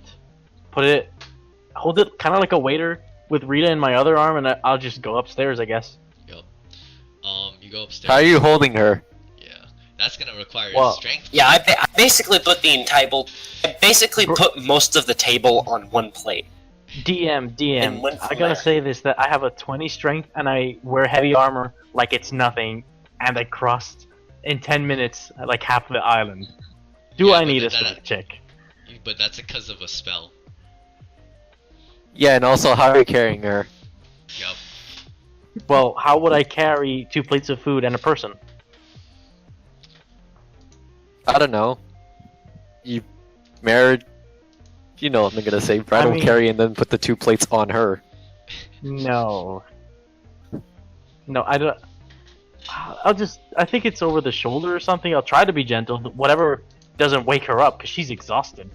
hold it kind of like a waiter with Rita in my other arm, and I'll just go upstairs, I guess. Yup. You go upstairs. How are you holding her? Yeah, that's gonna require Well, strength. Yeah, I basically put the table. I basically put most of the table on one plate. DM, And went I from gotta there. say this, that I have a 20 strength, and I wear heavy armor like it's nothing, and I crossed in 10 minutes like half the island. Do Yeah, I but need a that- strength check? But that's because of a spell. Yeah, and also how are you carrying her? Yup. Well, how would I carry 2 plates of food and a person? I don't know. You married. You know what I'm gonna say. Brad I will mean- carry and then put the 2 plates on her. No. No, I don't. I think it's over the shoulder or something. I'll try to be gentle. Whatever doesn't wake her up, because she's exhausted.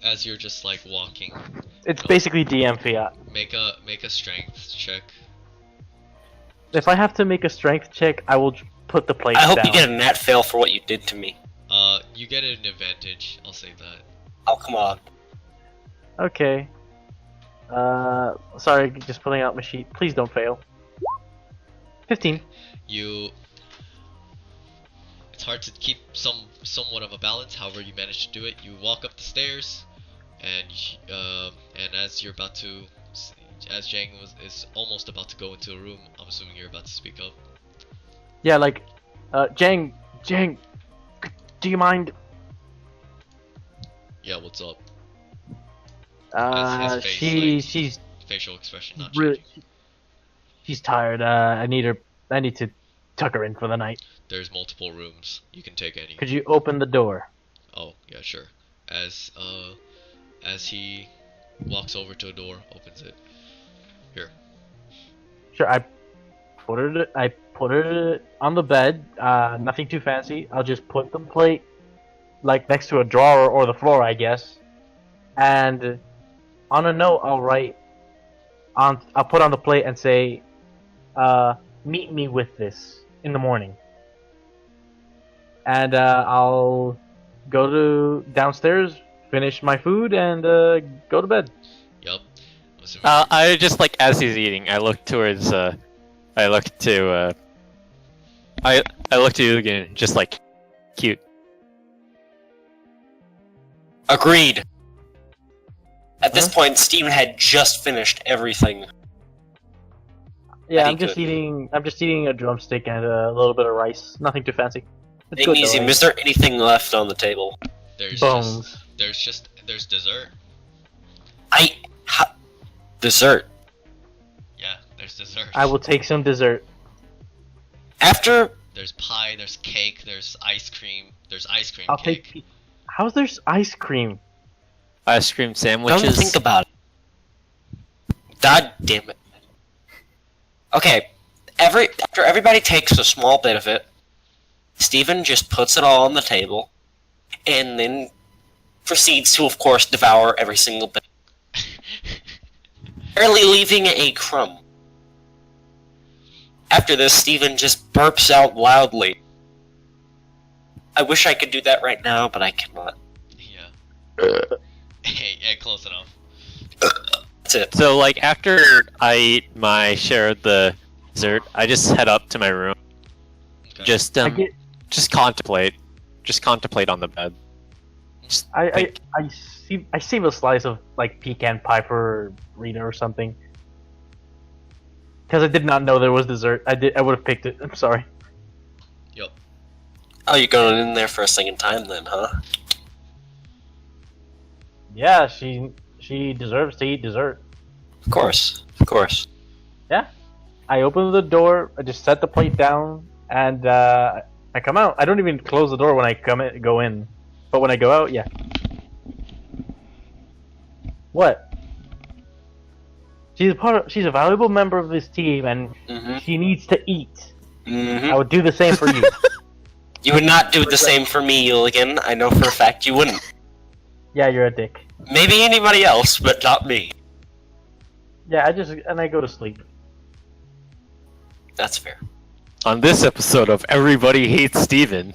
As you're just like walking, It's basically DM fiat. make a strength check. If I have to make a strength check, I will put the plates I hope down. you get a nat fail for what you did to me. You get an advantage. I'll say that. Oh, come on. Okay. Sorry, just pulling out my sheet. Please don't fail. 15. It's hard to keep somewhat of a balance. However, you manage to do it. You walk up the stairs, and as you're about to, as Jang is almost about to go into a room. I'm assuming you're about to speak up. Yeah, like, Jang, do you mind? Yeah, what's up? His face, She's Facial expression not really, changing. she's tired. I need to tuck her in for the night. There's multiple rooms. You can take any. Could you open the door? Oh, yeah, sure. As he walks over to a door, opens it. Here. Sure. I put her on the bed. Nothing too fancy. I'll just put the plate like next to a drawer or the floor, I guess. And on a note, I'll put on the plate and say, meet me with this in the morning. And I'll go to downstairs, finish my food, and go to bed. Yup. I'm assuming I just like as he's eating, I look towards. I look to you again, just like cute. Agreed. At this point, Steven had just finished everything. Yeah, Pretty I'm just good. eating a drumstick and a little bit of rice. Nothing too fancy. It's good, Magnesium, though, is there anything left on the table? there's Bones. there's dessert. Dessert. Yeah, there's dessert. I will take some dessert. After There's pie, there's cake, there's ice cream. There's ice cream I'll cake. take. How's there ice cream? Ice cream don't sandwiches. think about it. God damn it. Okay, after everybody takes a small bit of it, Steven just puts it all on the table, and then proceeds to, of course, devour every single bit, barely leaving a crumb. After this, Steven just burps out loudly. I wish I could do that right now, but I cannot. Yeah. Hey, yeah, close enough. That's it. So like after I eat my share of the dessert, I just head up to my room. Okay. Just I get. just contemplate on the bed. Just think. I save a slice of like pecan pie for Rita or something. Because I did not know there was dessert. I would have picked it. I'm sorry. Yup. Oh, you're going in there for a second time then, huh? Yeah, she deserves to eat dessert. Of course. Of course. Yeah. I open the door, I just set the plate down, and I come out. I don't even close the door when I go in. But when I go out, yeah. What? She's a valuable member of this team, and Mm-hmm. she needs to eat. Mm-hmm. I would do the same for you. You would not do the same for me, Yuligan. I know for a fact you wouldn't. Yeah, you're a dick. Maybe anybody else, but not me. Yeah, I go to sleep. That's fair. On this episode of Everybody Hates Steven.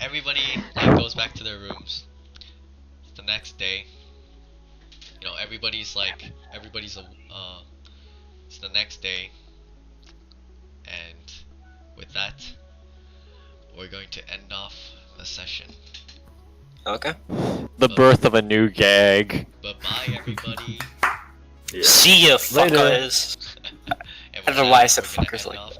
Everybody goes back to their rooms. It's the next day. You know, everybody's it's the next day. And with that, we're going to end off the session. Okay. The birth of a new gag. Bye-bye, everybody. See ya, Later. fuckers. And with I don't know why I that, said we're gonna fuckers end like off